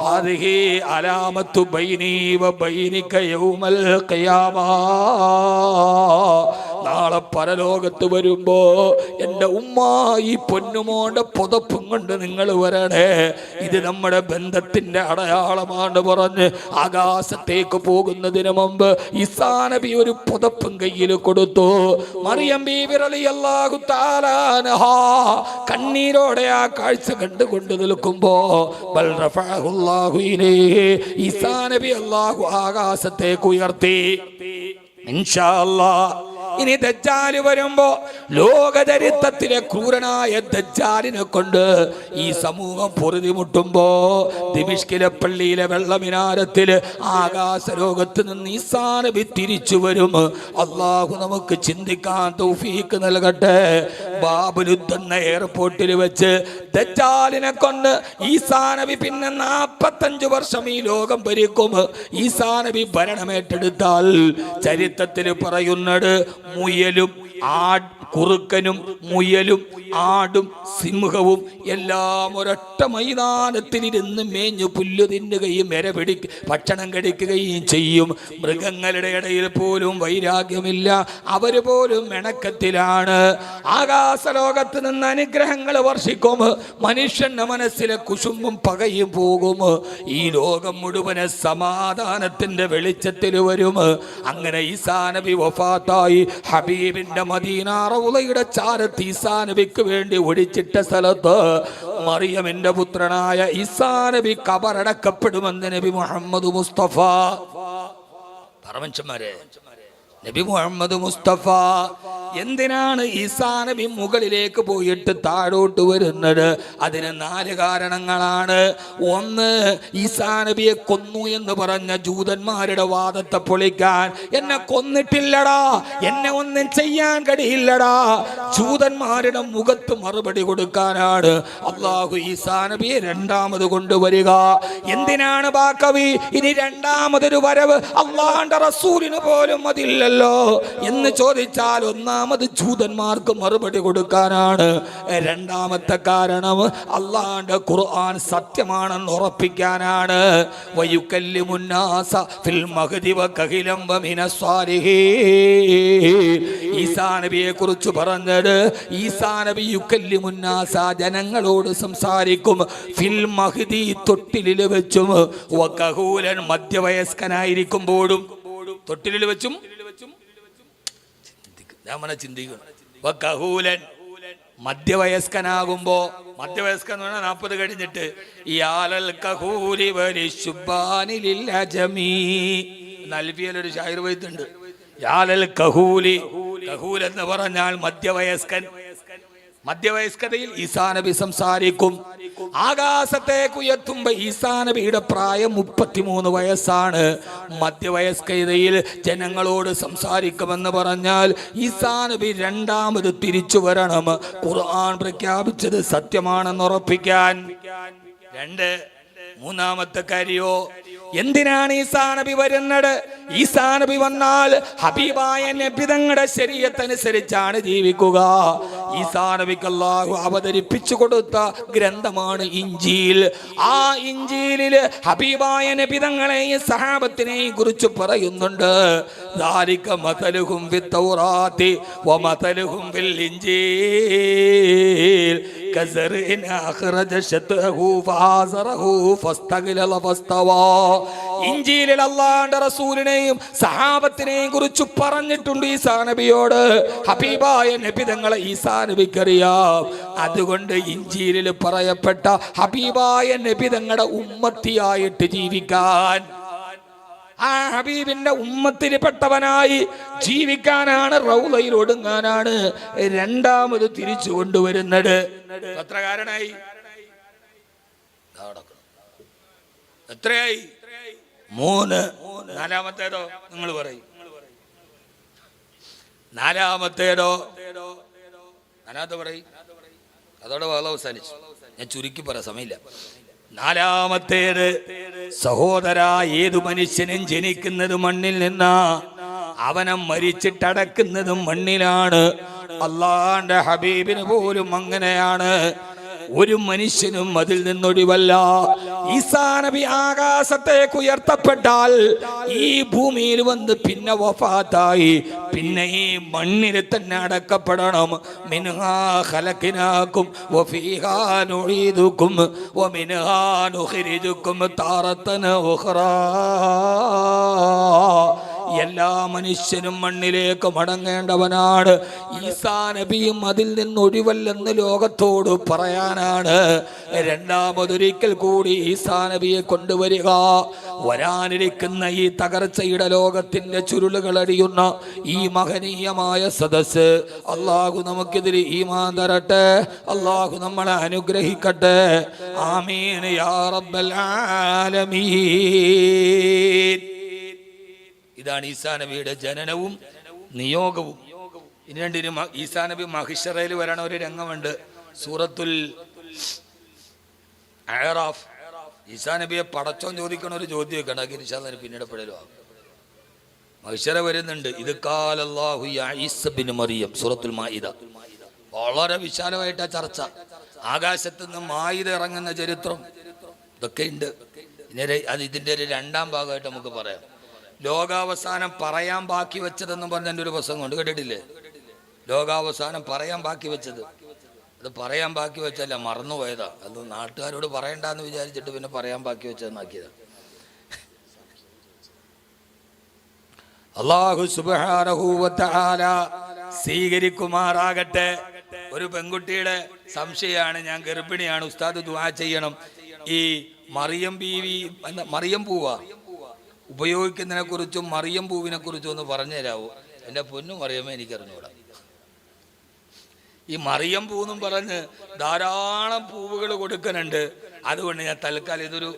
ഹാദിഹി അലാമത്തു ബൈനി വ ബൈനിക യൗമൽ ഖിയാമ. നാളെ പരലോകത്ത് വരുമ്പോ എൻ്റെ ഉമ്മ ഈ പൊന്നുമോന്റെ പുതപ്പും കൊണ്ട് നിങ്ങൾ വരണേ, ഇത് നമ്മുടെ ബന്ധത്തിന്റെ അടയാളമാണ് പറഞ്ഞ് ആകാശത്തേക്ക് പോകുന്നതിന് മുമ്പ് ഈസാ നബി ഒരു പുതപ്പും കയ്യിൽ കൊടുത്തു. മറിയം ബീവി റളിയല്ലാഹു തആല അൻഹാ കണ്ണീരോടെ ആ കാഴ്ച കണ്ടുകൊണ്ട് നിൽക്കുമ്പോ ബൽ റഫഅഹുല്ലാഹു ഇലൈഹി, ഈസാ നബി അല്ലാഹു ആകാശത്തേക്ക് ഉയർത്തി. ഇൻഷാ അല്ലാഹ് ഇനി ദജ്ജാല് വരുമ്പോ ലോകചരിത്രത്തിലെ ക്രൂരനായ ദജ്ജാലിനെ കൊണ്ട് ഈ സമൂഹം പൊറുതിമുട്ടുമ്പോ ദിമിഷ്കിലെ പള്ളിയിലെ വെള്ളമിനാരത്തിൽ ആകാശ ലോകത്ത് നിന്ന് ഈസാ നബി തിരിച്ചു വരും. അള്ളാഹു നമുക്ക് ചിന്തിക്കാൻ തൗഫീക്ക് നൽകട്ടെ. ബാബുലുദ് എന്ന എയർപോർട്ടിൽ വെച്ച് ദജ്ജാലിനെ കൊണ്ട് ഈസാ നബി പിന്നെ 45 വർഷം ഈ ലോകം ഭരിക്കും. ഈസാ നബി ഭരണമേറ്റെടുത്താൽ ചരിത്രത്തിൽ പറയുന്നത് മുയലും കുറുക്കനും മുയലും ആടും സിംഹവും എല്ലാം ഒരൊറ്റ മൈതാനത്തിലിരുന്ന് മേഞ്ഞു പുല്ലു തിന്നുകയും ഭക്ഷണം കഴിക്കുകയും ചെയ്യും. മൃഗങ്ങളുടെ ഇടയിൽ പോലും വൈരാഗ്യമില്ല, അവര് പോലും മെണക്കത്തിലാണ്. ആകാശലോകത്ത് നിന്ന് അനുഗ്രഹങ്ങൾ വർഷിക്കും. മനുഷ്യന്റെ മനസ്സിലെ കുശുമ്പും പകയും പോകും. ഈ ലോകം മുഴുവന് സമാധാനത്തിന്റെ വെളിച്ചത്തിൽ വരും. അങ്ങനെ ഈസാ നബി വഫാത്തായി. ഹബീബിന്റെ മദീന റൗളയുടെ ചാരത്ത് ഈസാ നബിക്ക് വേണ്ടി ഒഴിച്ചിട്ട സ്ഥലത്ത് മറിയമിന്റെ പുത്രനായ ഈസാ നബി ഖബറടക്കപ്പെടുമെന്ന് നബി മുഹമ്മദ് മുസ്തഫ. പറമച്ചന്മാരെ, നബി മുഹമ്മദ് മുസ്തഫ എന്തിനാണ് ഈസാ നബി മുകളിലേക്ക് പോയിട്ട് താഴോട്ട് വരുന്നത്? അതിന് 4 കാരണങ്ങളാണ്. ഒന്ന്, ഈസാ നബിയെ കൊന്നു എന്ന് പറഞ്ഞ ജൂതന്മാരുടെ വാദത്തെ പൊളിക്കാൻ. എന്നെ കൊന്നിട്ടില്ലടാ, എന്നെ ഒന്നും ചെയ്യാൻ കഴിയില്ലടാ, ജൂതന്മാരുടെ മുഖത്ത് മറുപടി കൊടുക്കാനാണ് അള്ളാഹു ഈസാ നബിയെ രണ്ടാമത് കൊണ്ടുവരിക. എന്തിനാണ് ബാക്കവി ഇനി രണ്ടാമതൊരു വരവ്? അള്ളാഹുവിന്റെ റസൂലിന് പോലും അതില്ലല്ലോ എന്ന് ചോദിച്ചാൽ ഒന്നാമത് ജൂതന്മാർക്ക് മറുപടി കൊടുക്കാനാണ്. രണ്ടാമത്തെ കാരണം അള്ളാഹുവിന്റെ ഖുർആൻ സത്യമാണെന്ന് ഉറപ്പിക്കാനാണ്. വയുകല്ലിമുന്നാസ ഫിൽ മഹ്ദി വകഹിലം വമിനസ് സ്വാലിഹീൻ. ഈസാ നബിയെ കുറിച്ച് പറഞ്ഞത്, ഈസാ നബി യുകല്ലിമുന്നാസ ജനങ്ങളോട് സംസാരിക്കും. ഫിൽ മഹ്ദി തൊട്ടിലിൽ വെച്ചും വകഹൂലൻ മധ്യവയസ്കനായിരിക്കുമ്പോഴും. തൊട്ടിലിൽ വെച്ചും ചിന്തിക്കണം. മധ്യവയസ്കനാകുമ്പോ, മധ്യവയസ്കൻ എന്ന് പറഞ്ഞാൽ 40 കഴിഞ്ഞിട്ട്, നൽവിയലൊരു ഷായിർ വൈത്തുണ്ട്. കഹൂൽ എന്ന് പറഞ്ഞാൽ മധ്യവയസ്കൻ. മധ്യവയസ്കതയിൽ ഈസാ നബി സംസാരിക്കും. ആകാശത്തേക്ക് ഉയർത്തുമ്പോ ഈസാ നബിയുടെ പ്രായം 33 വയസ്സാണ്. മധ്യവയസ്കതയിൽ ജനങ്ങളോട് സംസാരിക്കുമെന്ന് പറഞ്ഞാൽ ഈസാ നബി രണ്ടാമത് തിരിച്ചു വരണം. ഖുർആൻ പ്രഖ്യാപിച്ചത് സത്യമാണെന്ന് ഉറപ്പിക്കാൻ. 2, മൂന്നാമത്തെ കാര്യോ, എന്തിനാണ് ഈസാ നബി വരുന്നത്? ഈസാ നബി വന്നാൽ ഹബീബായ നബി തങ്ങളുടെ ശരീഅത്തനുസരിച്ചാണ് ജീവിക്കുക. ഈസാ നബിക്ക് അല്ലാഹു അവതരിപ്പിച്ചു കൊടുത്ത ഗ്രന്ഥമാണ് ഇഞ്ചീൽ. ആ ഇഞ്ചീലില് ഹബീബായ നബി തങ്ങളെയും സഹാബത്തിനെയും കുറിച്ച് പറയുന്നുണ്ട്. ദാലിക മതലുഹും ഫിത്തൗറാത്തി വമതലുഹും ഫിൽ ഇഞ്ചീൽ കസറിൻ അഖ്റജ ശതഹു ഫആസറഹു ഫസ്തഗ്ലല ഫസ്തവാ. ഇഞ്ചീലിൽ അല്ലാഹുവിന്റെ റസൂലിനെയും സഹാബത്തിനെയും കുറിച്ച് പറഞ്ഞിട്ടുണ്ട് ഈസാ നബിയോട്. ഹബീബായ നബി തങ്ങളെ ഈസാ നബിക്കറിയാം. അതുകൊണ്ട് ഇഞ്ചീലിൽ പറയപ്പെട്ട ഹബീബായ നബി തങ്ങളുടെ ഉമ്മത്തിയായിട്ട് ജീവിക്കാൻ, ആ ഹബീബിന്റെ ഉമ്മത്തിൽപ്പെട്ടവനായി ജീവിക്കാനാണ്, റൗളയിൽ ഒടുങ്ങാനാണ് രണ്ടാമത് തിരിച്ചു കൊണ്ടുവരുന്നത്. എത്ര കാരണമായി? എത്രയായി? 3. നാലാമത്തേതോ? നിങ്ങൾ പറയും. നാലാമത്തേതോ? അതിനകത്ത് പറയും. അതോടെ വെള്ളം അവസാനിച്ചു. ഞാൻ ചുരുക്കി പറ, സമയമില്ല. നാലാമത്തേത്, സഹോദര, ഏതു മനുഷ്യനും ജനിക്കുന്നത് മണ്ണിൽ നിന്നാ, അവനെ മരിച്ചിട്ടടക്കുന്നതും മണ്ണിലാണ്. അല്ലാഹുവിന്റെ ഹബീബിന് പോലും അങ്ങനെയാണ്. ഒരു മനുഷ്യനും അതിൽ നിന്നൊഴിവല്ല. ഈസാ നബി ആകാശത്തേക്ക് ഉയർത്തപ്പെട്ടാൽ ഈ ഭൂമിയിൽ വന്ന് പിന്നെ വഫാത്തായി, പിന്നെ ഈ മണ്ണിൽ തന്നെ അടക്കപ്പെടണം. മിൻഹാ ഖലഖനാകും വഫീഹാ നുഈദുകും വമിൻഹാ നുഖ്രിജുകും താറത്തൻ ഉഖ്റാ. എല്ലാ മനുഷ്യനും മണ്ണിലേക്ക് മടങ്ങേണ്ടവനാണ്. ഈസാ നബിയും അതിൽ നിന്നൊഴിവല്ലെന്ന് ലോകത്തോട് പറയാനാണ് രണ്ടാമതൊരിക്കൽ കൂടി ഈസാ നബിയെ കൊണ്ടുവരിക. വരാനിരിക്കുന്ന ഈ തകർച്ചയുടെ ലോകത്തിന്റെ ചുരുളുകൾ അടിയുന്ന ഈ മഹനീയമായ സദസ്സ് അല്ലാഹു നമുക്കെതിരെ ഈമാൻ തരട്ടെ. അല്ലാഹു നമ്മളെ അനുഗ്രഹിക്കട്ടെ. ആമീൻ യാ റബ്ബൽ ആലമീൻ. ഇതാണ് ഈസാ നബിയുടെ ജനനവും നിയോഗവും. ഇനി രണ്ടിന് ഈസാ നബി മഹിഷറയിൽ വരണ ഒരു രംഗമുണ്ട് സൂറത്തുൽ അഅറാഫ്. ഈസാ നബിയെ പടച്ചോൻ ചോദിക്കണ ഒരു ചോദ്യമൊക്കെ ഉണ്ടാക്കി പിന്നീട് പെടലോ മഹിഷറ വരുന്നുണ്ട്. ഇത് ഖാലല്ലാഹു യാ ഈസ ഇബ്നു മറിയം സൂറത്തുൽ മാഇദ. വളരെ വിശാലമായിട്ടാ ചർച്ച. ആകാശത്ത് നിന്ന് മാഇദ ഇറങ്ങുന്ന ചരിത്രം ഇതൊക്കെ ഉണ്ട്. അത് ഇതിൻ്റെ ഒരു രണ്ടാം ഭാഗമായിട്ട് നമുക്ക് പറയാം. ലോകാവസാനം പറയാൻ ബാക്കി വെച്ചതെന്നും പറഞ്ഞ എൻ്റെ ഒരു പ്രസംഗം ഉണ്ട്, കേട്ടിട്ടില്ലേ? ലോകാവസാനം പറയാൻ ബാക്കി വെച്ചത്. അത് പറയാൻ ബാക്കി വെച്ചല്ല, മറന്നുപോയതാ. അത് നാട്ടുകാരോട് പറയണ്ടെന്ന് വിചാരിച്ചിട്ട് പിന്നെ പറയാൻ ബാക്കി വെച്ചതെന്നാക്കിയതാണ്. അല്ലാഹു സുബ്ഹാനഹു വ തആല സ്വീകരിക്കുമാറാകട്ടെ. ഒരു പെൺകുട്ടിയുടെ സംശയമാണ്, ഞാൻ ഗർഭിണിയാണ്, ഉസ്താദ് ദുആ ചെയ്യണം. ഈ മറിയം ബീവി മറിയം പൂവാ ഉപയോഗിക്കുന്നതിനെ കുറിച്ചും മറിയം പൂവിനെ കുറിച്ചും ഒന്ന് പറഞ്ഞു തരാവോ? എൻ്റെ പൊന്നു മറിയമ്മ, എനിക്കറിഞ്ഞൂടാ. ഈ മറിയം പൂന്നും പറഞ്ഞ് ധാരാളം പൂവുകൾ കൊടുക്കുന്നുണ്ട്. അതുകൊണ്ട് ഞാൻ തൽക്കാലം ഇതൊരു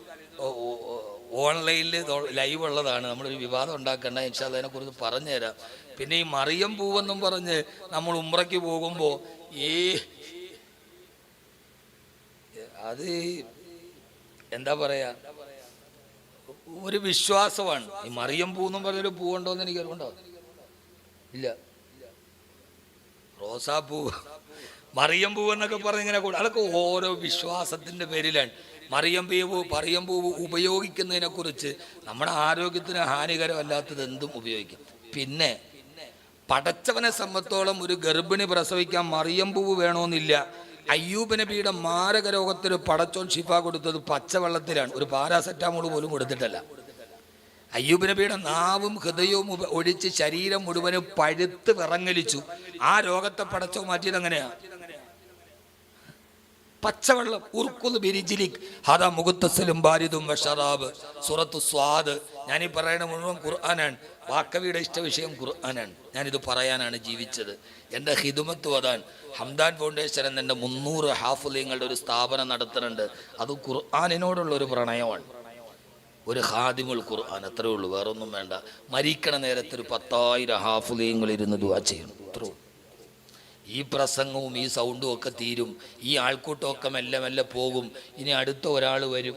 ഓൺലൈനിൽ ലൈവ് ഉള്ളതാണ്, നമ്മളൊരു വിവാദം ഉണ്ടാക്കേണ്ട. ഇൻഷാ അല്ലാഹ് അതിനെക്കുറിച്ച് പറഞ്ഞു തരാം. പിന്നെ ഈ മറിയം പൂവെന്നും പറഞ്ഞ് നമ്മൾ ഉംറയ്ക്ക് പോകുമ്പോൾ അത് എന്താ പറയാ, ഒരു വിശ്വാസമാണ്. ഈ മറിയം പൂന്നും പറഞ്ഞൊരു പൂവുണ്ടോന്ന് എനിക്ക് അറിവുണ്ടോ? ഇല്ല. റോസാപ്പൂ, മറിയം പൂവ് എന്നൊക്കെ പറഞ്ഞ് ഇങ്ങനെ അതൊക്കെ ഓരോ വിശ്വാസത്തിന്റെ പേരിലാണ്. മറിയം പൂവ് ഉപയോഗിക്കുന്നതിനെ കുറിച്ച് നമ്മുടെ ആരോഗ്യത്തിന് ഹാനികരമല്ലാത്തത് എന്തും ഉപയോഗിക്കും. പിന്നെ പടച്ചവനെ സംബന്ധിച്ചോളം ഒരു ഗർഭിണി പ്രസവിക്കാൻ മറിയം പൂവ് വേണമെന്നില്ല. അയ്യൂബ് നബിയുടെ മാരക രോഗത്തിന് പടച്ചോൻ ശിഫ കൊടുത്തത് പച്ചവെള്ളത്തിലാണ്, ഒരു പാരാസെറ്റാമോൾ പോലും കൊടുത്തിട്ടല്ല. അയ്യൂബ് നബിയുടെ നാവും ഹൃദയവും ഒഴിച്ച് ശരീരം മുഴുവനും പഴുത്ത് വിറങ്ങലിച്ചു. ആ രോഗത്തെ പടച്ചോ മാറ്റിയത് എങ്ങനെയാ? പച്ചവെള്ളം. ഉർക്കുൽ ബിരിജിലിക് ഹദാ മുഖത്തസലും ബാരിദും വശറാബ് സൂറത്തു സ്വാദ്. ഞാനീ പറയുന്ന മുഴുവൻ ഖുർആനാണ്. വാക്കവിയുടെ ഇഷ്ട വിഷയം ഖുർആനാണ്. ഞാനിത് പറയാനാണ് ജീവിച്ചത്. എൻ്റെ ഹിദുമത്ത് അതാണ്. ഹംദാൻ ഫൗണ്ടേഷൻ എന്നെ 300 ഹാഫിളീങ്ങളുടെ ഒരു സ്ഥാപനം നടത്തുന്നുണ്ട്. അത് ഖുർആനിനോടുള്ള ഒരു പ്രണയമാണ്. ഒരു ഖാദിമുൽ ഖുർആൻ, അത്രേ ഉള്ളൂ, വേറൊന്നും വേണ്ട. മരിക്കണ നേരത്തെ ഒരു 10,000 ഹാഫിളീങ്ങൾ ഇരുന്ന് ദുആ ചെയ്യണം. അത്രേ. ഈ പ്രസംഗവും ഈ സൗണ്ടും ഒക്കെ തീരും. ഈ ആൾക്കൂട്ടമൊക്കെ മെല്ലെ മെല്ലെ പോകും. ഇനി അടുത്ത ഒരാൾ വരും.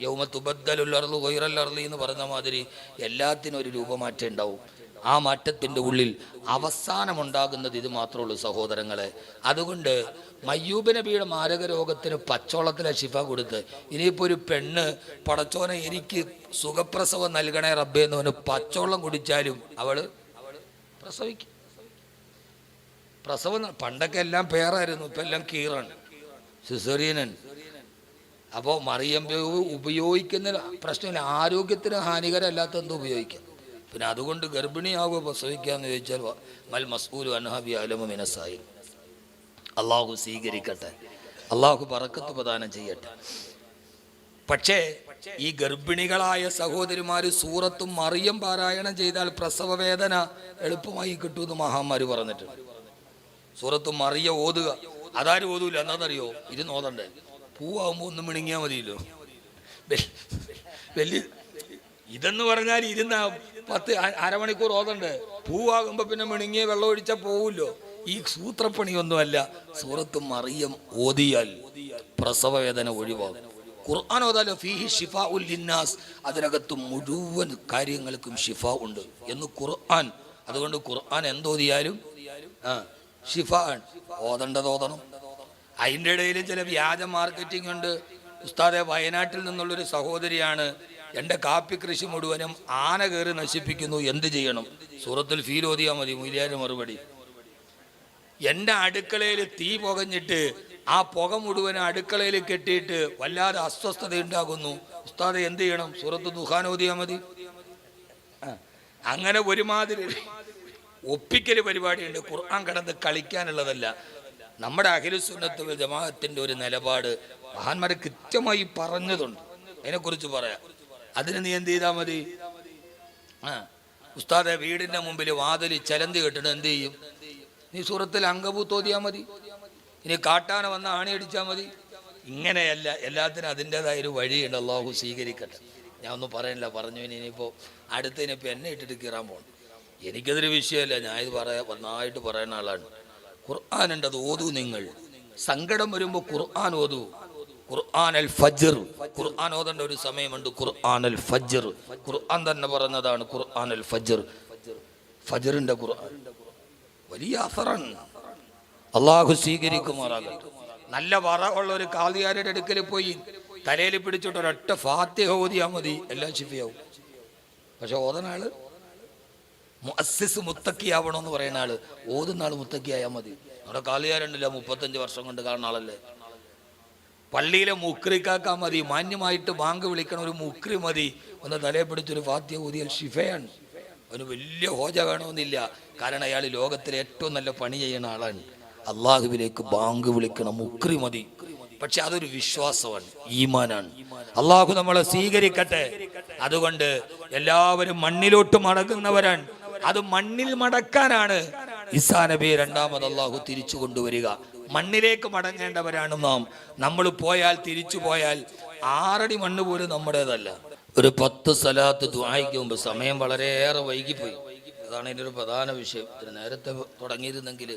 യൗമ തുബദ്ദലുൽ അർളു ഗൈറൽ അർളി എന്ന് പറഞ്ഞ മാതിരി എല്ലാത്തിനും ഒരു രൂപമാറ്റം ഉണ്ടാവും. ആ മാറ്റത്തിൻ്റെ ഉള്ളിൽ അവസാനമുണ്ടാകുന്നത് ഇത് മാത്രമേ ഉള്ളൂ സഹോദരങ്ങളെ. അതുകൊണ്ട് മയ്യൂബ് നബിയുടെ മാരക രോഗത്തിന് പച്ചവെള്ളത്തിലെ ശിഫ കൊടുത്ത്, ഇനിയിപ്പോൾ ഒരു പെണ്ണ് പടച്ചോനെ എനിക്ക് സുഖപ്രസവം നൽകണേ റബ്ബേ എന്ന് പറഞ്ഞ് പച്ചവെള്ളം കുടിച്ചാലും അവൾ പ്രസവിക്കും. പ്രസവം പണ്ടൊക്കെ എല്ലാം പേറായിരുന്നു, ഇപ്പം എല്ലാം കീറാണ്, സിസേറിയനൻ. അപ്പോൾ മറിയം പൂവ് ഉപയോഗിക്കുന്ന പ്രശ്നമില്ല, ആരോഗ്യത്തിന് ഹാനികരമല്ലാത്ത എന്തോ ഉപയോഗിക്കാം. പിന്നെ അതുകൊണ്ട് ഗർഭിണിയാവുക പ്രസവിക്കാന്ന് ചോദിച്ചാൽ മൽ മസ്ഊലു അൻഹാ ബിഅലമു മിനസ്സായിൽ. അള്ളാഹു സ്വീകരിക്കട്ടെ, അള്ളാഹു ബറക്കത്ത് പ്രദാനം ചെയ്യട്ടെ. പക്ഷേ ഈ ഗർഭിണികളായ സഹോദരിമാർ സൂറത്തും മറിയം പാരായണം ചെയ്താൽ പ്രസവ വേദന എളുപ്പമായി കിട്ടുമെന്ന് മഹാന്മാര് പറഞ്ഞിട്ടുണ്ട്. സൂറത്തും മറിയം ഓതുക. അതാരും ഓതൂല, എന്താണെന്നറിയോ? ഇരുന്ന് ഓതണ്ടേ. പൂവാകുമ്പോൾ ഒന്ന് മിണുങ്ങിയാൽ മതിയല്ലോ. വലിയ ഇതെന്ന് പറഞ്ഞാൽ ഇരുന്ന 10 അരമണിക്കൂർ ഓതണ്ടേ. പൂവാകുമ്പോൾ പിന്നെ മിണുങ്ങിയ വെള്ളം ഒഴിച്ചാൽ പോവുമല്ലോ. ഈ സൂത്രപ്പണിയൊന്നുമല്ല. സൂറത്ത് മറിയം ഓതിയാൽ പ്രസവ വേദന ഒഴിവാകും. ഖുർആൻ ഓതാലോ ഫീഹി ഷിഫാഉൽ ലിന്നാസ്, അതിനകത്ത് മുഴുവൻ കാര്യങ്ങൾക്കും ഷിഫ ഉണ്ട് എന്ന് ഖുർആൻ. അതുകൊണ്ട് ഖുർആൻ എന്തോതിയാലും ഷിഫ ആണ്. ഓതണ്ടത് ഓതണം. അതിൻ്റെ ഇടയിൽ ചില വ്യാജ മാർക്കറ്റിംഗ് ഉണ്ട്. ഉസ്താദെ, വയനാട്ടിൽ നിന്നുള്ളൊരു സഹോദരിയാണ്, എൻ്റെ കാപ്പി കൃഷി മുഴുവനും ആന കയറി നശിപ്പിക്കുന്നു, എന്ത് ചെയ്യണം? സൂറത്തുൽ ഫീൽ ഓതിയാൽ മതി. മൂല്യാര് മറുപടി, എൻ്റെ അടുക്കളയിൽ തീ പുകഞ്ഞിട്ട് ആ പുക മുഴുവൻ അടുക്കളയിൽ കെട്ടിയിട്ട് വല്ലാതെ അസ്വസ്ഥത ഉണ്ടാകുന്നു, ഉസ്താദെ എന്ത് ചെയ്യണം? സൂറത്ത് ദുഖാൻ ഓതിയാൽ മതി. അങ്ങനെ ഒരുമാതിരി ഒപ്പിക്കൽ പരിപാടിയുണ്ട്. ഖുർആൻ കടന്ന് കളിക്കാനുള്ളതല്ല. നമ്മുടെ അഹ്ലുസുന്നത്ത് വൽ ജമാഅത്തിന്റെ ഒരു നിലപാട് മഹാന്മാരെ കൃത്യമായി പറഞ്ഞതുണ്ട്. അതിനെക്കുറിച്ച് പറയാം. അതിന് നീ എന്ത് ചെയ്താൽ മതി? ഉസ്താദെ, വീടിന്റെ മുമ്പിൽ വാതിൽ ചലന്തി കെട്ടിട്ട് എന്ത് ചെയ്യും? നീ സൂറത്തിൽ അങ്കബൂത്ത് ഓതിയാൽ മതി. ഇനി കാട്ടാന വന്ന ആണി അടിച്ചാൽ മതി. ഇങ്ങനെയല്ല, എല്ലാത്തിനും അതിൻ്റെതായ ഒരു വഴിയുണ്ട്. അള്ളാഹു സ്വീകരിക്കട്ടെ. ഞാൻ ഒന്നും പറയാനില്ല, പറഞ്ഞു. ഇനിയിപ്പോൾ അടുത്തതിനിപ്പോൾ എന്നെ ഇട്ടിട്ട് കീറാൻ പോകണം. എനിക്കതൊരു വിഷയമല്ല, ഞാൻ ഇത് നന്നായിട്ട് പറയുന്ന ആളാണ്. ഖുർആൻ ഉണ്ട്, അത് ഓതൂ നിങ്ങൾ. സങ്കടം വരുമ്പോൾ ഖുർആൻ ഓതൂ. ഖുർആൻ അൽ ഫജ്ർ, ഖുർആൻ ഓതേണ്ട ഒരു സമയമുണ്ട്. ഖുർആൻ അൽ ഫജ്ർ, ഖുർആൻ തന്നെ പറഞ്ഞതാണ് ഖുർആൻ അൽ ഫജ്ർ. ഫജ്റിന്റെ ഖുർആൻ വലിയ അസറാണ്. അള്ളാഹു സ്വീകരിക്കുമാറാകട്ടെ. നല്ല വറ ഉള്ള ഒരു കാളിയാരുടെ അടുക്കൽ പോയി തലയിൽ പിടിച്ചിട്ട് ഒരൊറ്റ ഫാത്തിഹ ഓതിയാൽ മതി, എല്ലാം ശിഫിയാവും. പക്ഷെ ഓതുന്ന ആള് മുഅസ്സിസ് മുത്തക്കിയാവണമെന്ന് പറയുന്ന ആള്, ഓതുന്ന ആള് മുത്തക്കിയായാൽ മതി. നമ്മുടെ കാളിയാരുണ്ടല്ലോ 35 വർഷം കൊണ്ട് കാണുന്ന ആളല്ലേ. പള്ളിയിലെ മുക്രിക്കാക്കാൻ മതി, മാന്യമായിട്ട് ബാങ്ക് വിളിക്കണ ഒരു മുക്രി മതി, ഒന്ന് തലയെ പിടിച്ചൊരു ഫാത്തിഹ ഓതിയാൽ ശിഫയാണ്. അവന് വലിയ ഹോജ വേണമെന്നില്ല, കാരണം അയാൾ ലോകത്തിലെ ഏറ്റവും നല്ല പണി ചെയ്യുന്ന ആളാണ്. അള്ളാഹുവിലേക്ക് ബാങ്ക് വിളിക്കണ മുക്രി മതി. പക്ഷെ അതൊരു വിശ്വാസമാണ്, ഈമാനാണ്. അള്ളാഹു നമ്മളെ സ്വീകരിക്കട്ടെ. അതുകൊണ്ട് എല്ലാവരും മണ്ണിലോട്ട് മടങ്ങുന്നവരാണ്. അത് മണ്ണിൽ മടക്കാനാണ് ഈസാ നബി രണ്ടാമത് അള്ളാഹു തിരിച്ചു കൊണ്ടുവരിക. മണ്ണിലേക്ക് മടങ്ങേണ്ടവരാണ് നാം. നമ്മൾ പോയാൽ, തിരിച്ചു പോയാൽ 6 അടി മണ്ണ് പോലും നമ്മുടേതല്ല. ഒരു 10 സലാത്ത് ദുആയ്ക്ക് മുമ്പ്, സമയം വളരെയേറെ വൈകിപ്പോയി, അതാണ് ഇതിൻ്റെ ഒരു പ്രധാന വിഷയം. ഇതിന് നേരത്തെ തുടങ്ങിയിരുന്നെങ്കിൽ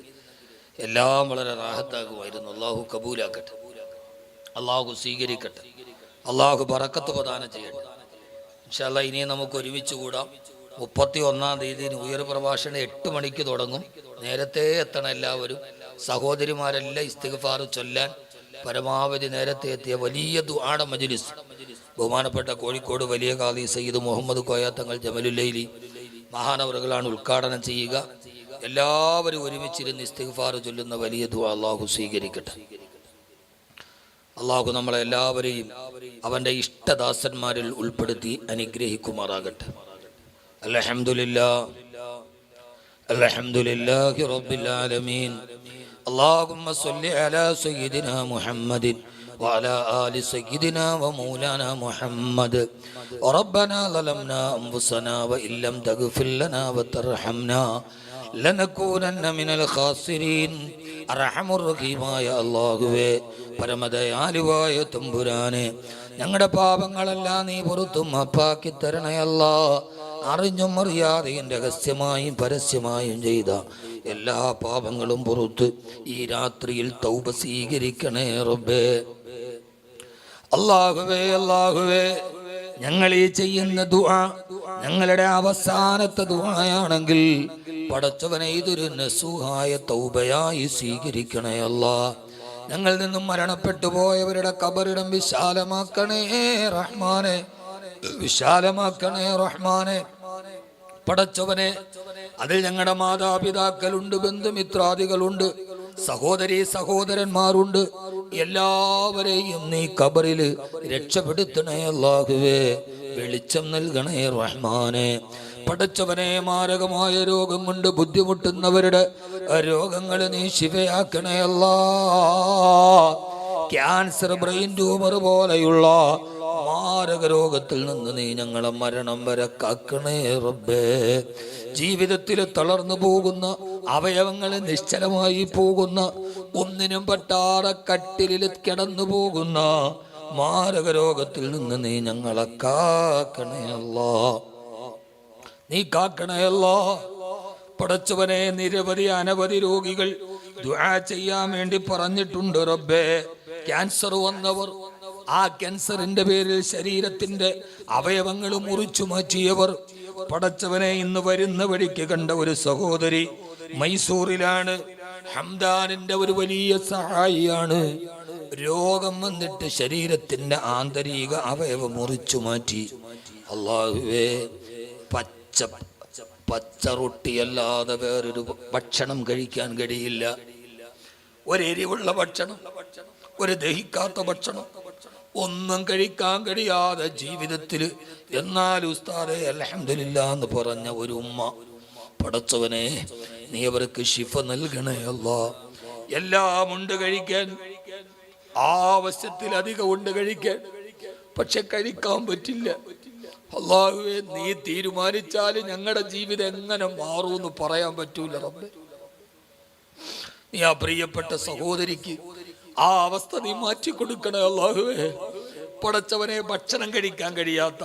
എല്ലാം വളരെ റാഹത്താകുമായിരുന്നു. അള്ളാഹു കബൂലാക്കട്ടെ, അള്ളാഹു സ്വീകരിക്കട്ടെ, അള്ളാഹു ബറക്കത്ത് പ്രദാനം ചെയ്യട്ടെ. ഇൻഷാ അല്ലാഹ് ഇനിയും നമുക്ക് ഒരുമിച്ച് കൂടാം. 31-ാം തീയതി ന്യൂ ഇയർ പ്രഭാഷണം 8 മണിക്ക് തുടങ്ങും. നേരത്തെ എത്തണം എല്ലാവരും. സഹോദരിമാരെല്ലാം ഇസ്തിഗ്ഫാർ ചൊല്ലാൻ പരമാവധി നേരത്തെ എത്തിയ വലിയ ദുആടെ മജ്ലിസ് ബഹുമാനപ്പെട്ട കോഴിക്കോട് വലിയ ഖാദി സയ്യിദ് മുഹമ്മദ് കോയ തങ്ങൾ ജമലുല്ലൈലി മഹാനവറുകളാണ് ഉദ്ഘാടനം ചെയ്യുക. എല്ലാവരും ഒരുമിച്ചിരുന്ന് ഇസ്തിഗ്ഫാർ ചൊല്ലുന്ന വലിയ ദുആ അള്ളാഹു സ്വീകരിക്കട്ടെ. അള്ളാഹു നമ്മളെ എല്ലാവരെയും അവൻ്റെ ഇഷ്ടദാസന്മാരിൽ ഉൾപ്പെടുത്തി അനുഗ്രഹിക്കുമാറാകട്ടെ. അൽഹംദുലില്ലാഹ്, അൽഹംദുലില്ലാഹി റബ്ബിൽ ആലമീൻ. اللهم صل على سيدنا محمد وعلى آل سيدنا ومولانا محمد. ربنا ظلمنا أنفسنا وإن لم تغفر لنا وترحمنا لنكونن من الخاسرين. അർഹമു റഹീമായ അല്ലാഹുവേ, പരമദയാലുവായ തമ്പുരാനെ, ഞങ്ങളുടെ പാപങ്ങളെല്ലാം നീ പുറത്തും മാപ്പാക്കി തരണേ അല്ലാ. അറിഞ്ഞും അറിയാതെയും രഹസ്യമായും പരസ്യമായും ചെയ്ത എല്ലാ പാപങ്ങളും പുറത്ത് ഈ രാത്രിയിൽ തൗബ സ്വീകരിക്കണേ റബ്ബേ. അല്ലാഹുവേ, അല്ലാഹുവേ, ഞങ്ങൾ ഈ ചെയ്യുന്ന ദുആ ഞങ്ങളുടെ അവസാനത്തെ ദുആയാണെങ്കിൽ പടച്ചവനെ ഇതൊരു നസൂഹായ തൗബയായി സ്വീകരിക്കണേ അല്ലാ. ഞങ്ങളിൽ നിന്നും മരണപ്പെട്ടു പോയവരുടെ ഖബറിടം വിശാലമാക്കണേ റഹ്മാനെ, വിശാലമാക്കണേ റഹ്മാനെ. പടച്ചവനെ, അതിൽ ഞങ്ങളുടെ മാതാപിതാക്കളുണ്ട്, ബന്ധുമിത്രാദികളുണ്ട്, സഹോദരി സഹോദരന്മാരുണ്ട്. എല്ലാവരെയും നീ ഖബറിൽ രക്ഷപ്പെടുത്തണേ അല്ലാഹുവേ, വെളിച്ചം നൽകണേ റഹ്മാനെ. പടച്ചവനെ, മാരകമായ രോഗം കൊണ്ട് ബുദ്ധിമുട്ടുന്നവരുടെ രോഗങ്ങൾ നീ ശിഫയാക്കണേ അല്ലാ. ക്യാൻസർ, ബ്രെയിൻ ട്യൂമർ പോലെയുള്ള മാരക രോഗത്തിൽ നിന്ന് നീ ഞങ്ങളെ മരണം വരെ കാക്കണേ റബ്ബേ. ജീവിതത്തിൽ തളർന്നു പോകുന്ന, അവയവങ്ങൾ നിശ്ചലമായി പോകുന്ന, ഒന്നിനും പറ്റാതെ കട്ടിലിൽ കിടന്നു പോകുന്ന മാരക രോഗത്തിൽ നിന്ന് നീ ഞങ്ങളെ കാക്കണേ അല്ലാ, നീ കാക്കണേ അല്ലാ. പടച്ചവനെ, നിരവധി അനവധി രോഗികൾ ദുആ ചെയ്യാൻ വേണ്ടി പറഞ്ഞിട്ടുണ്ട് റബ്ബേ. ക്യാൻസർ വന്നവർ, ആ ക്യാൻസറിന്റെ പേരിൽ ശരീരത്തിന്റെ അവയവങ്ങൾ മുറിച്ചു മാറ്റിയവർ, പടച്ചവനെ, ഇന്ന് വരുന്ന വഴിക്ക് കണ്ട ഒരു സഹോദരി മൈസൂറിലാണ്, ഹംദാനിന്റെ ഒരു വലിയ സഹായിയാണ്. രോഗം വന്നിട്ട് ശരീരത്തിന്റെ ആന്തരിക അവയവം മുറിച്ചു മാറ്റി. അല്ലാഹുവേ, പച്ച റൊട്ടിയല്ലാതെ വേറൊരു ഭക്ഷണം കഴിക്കാൻ കഴിയില്ല. ഒരെരിവുള്ള ഭക്ഷണം, ഒരു ദഹിക്കാത്ത ഭക്ഷണം ഒന്നും കഴിക്കാൻ കഴിയാതെ ജീവിതത്തിൽ, എന്നാൽ ഉസ്താദേ അൽഹംദുലില്ലാ എന്ന് പറഞ്ഞ ഒരു ഉമ്മ, പടച്ചവനെ, നീ അവർക്ക് ശിഫ നൽകണേ അല്ലാ. എല്ലാം ഉണ്ട് കഴിക്കാൻ, ആവശ്യത്തിലധികം ഉണ്ട് കഴിക്കാൻ, പക്ഷെ കഴിക്കാൻ പറ്റില്ല. അല്ലാഹുവേ, നീ തീരുമാനിച്ചാൽ ഞങ്ങളുടെ ജീവിതം എങ്ങനെ മാറുമെന്ന് പറയാൻ പറ്റൂല റബ്ബേ. നീ ആ പ്രിയപ്പെട്ട സഹോദരിക്ക് ആ അവസ്ഥ നീ മാറ്റിക്കൊടുക്കണേ അല്ലാഹുവേ. പടച്ചവനെ, ഭക്ഷണം കഴിക്കാൻ കഴിയാത്ത,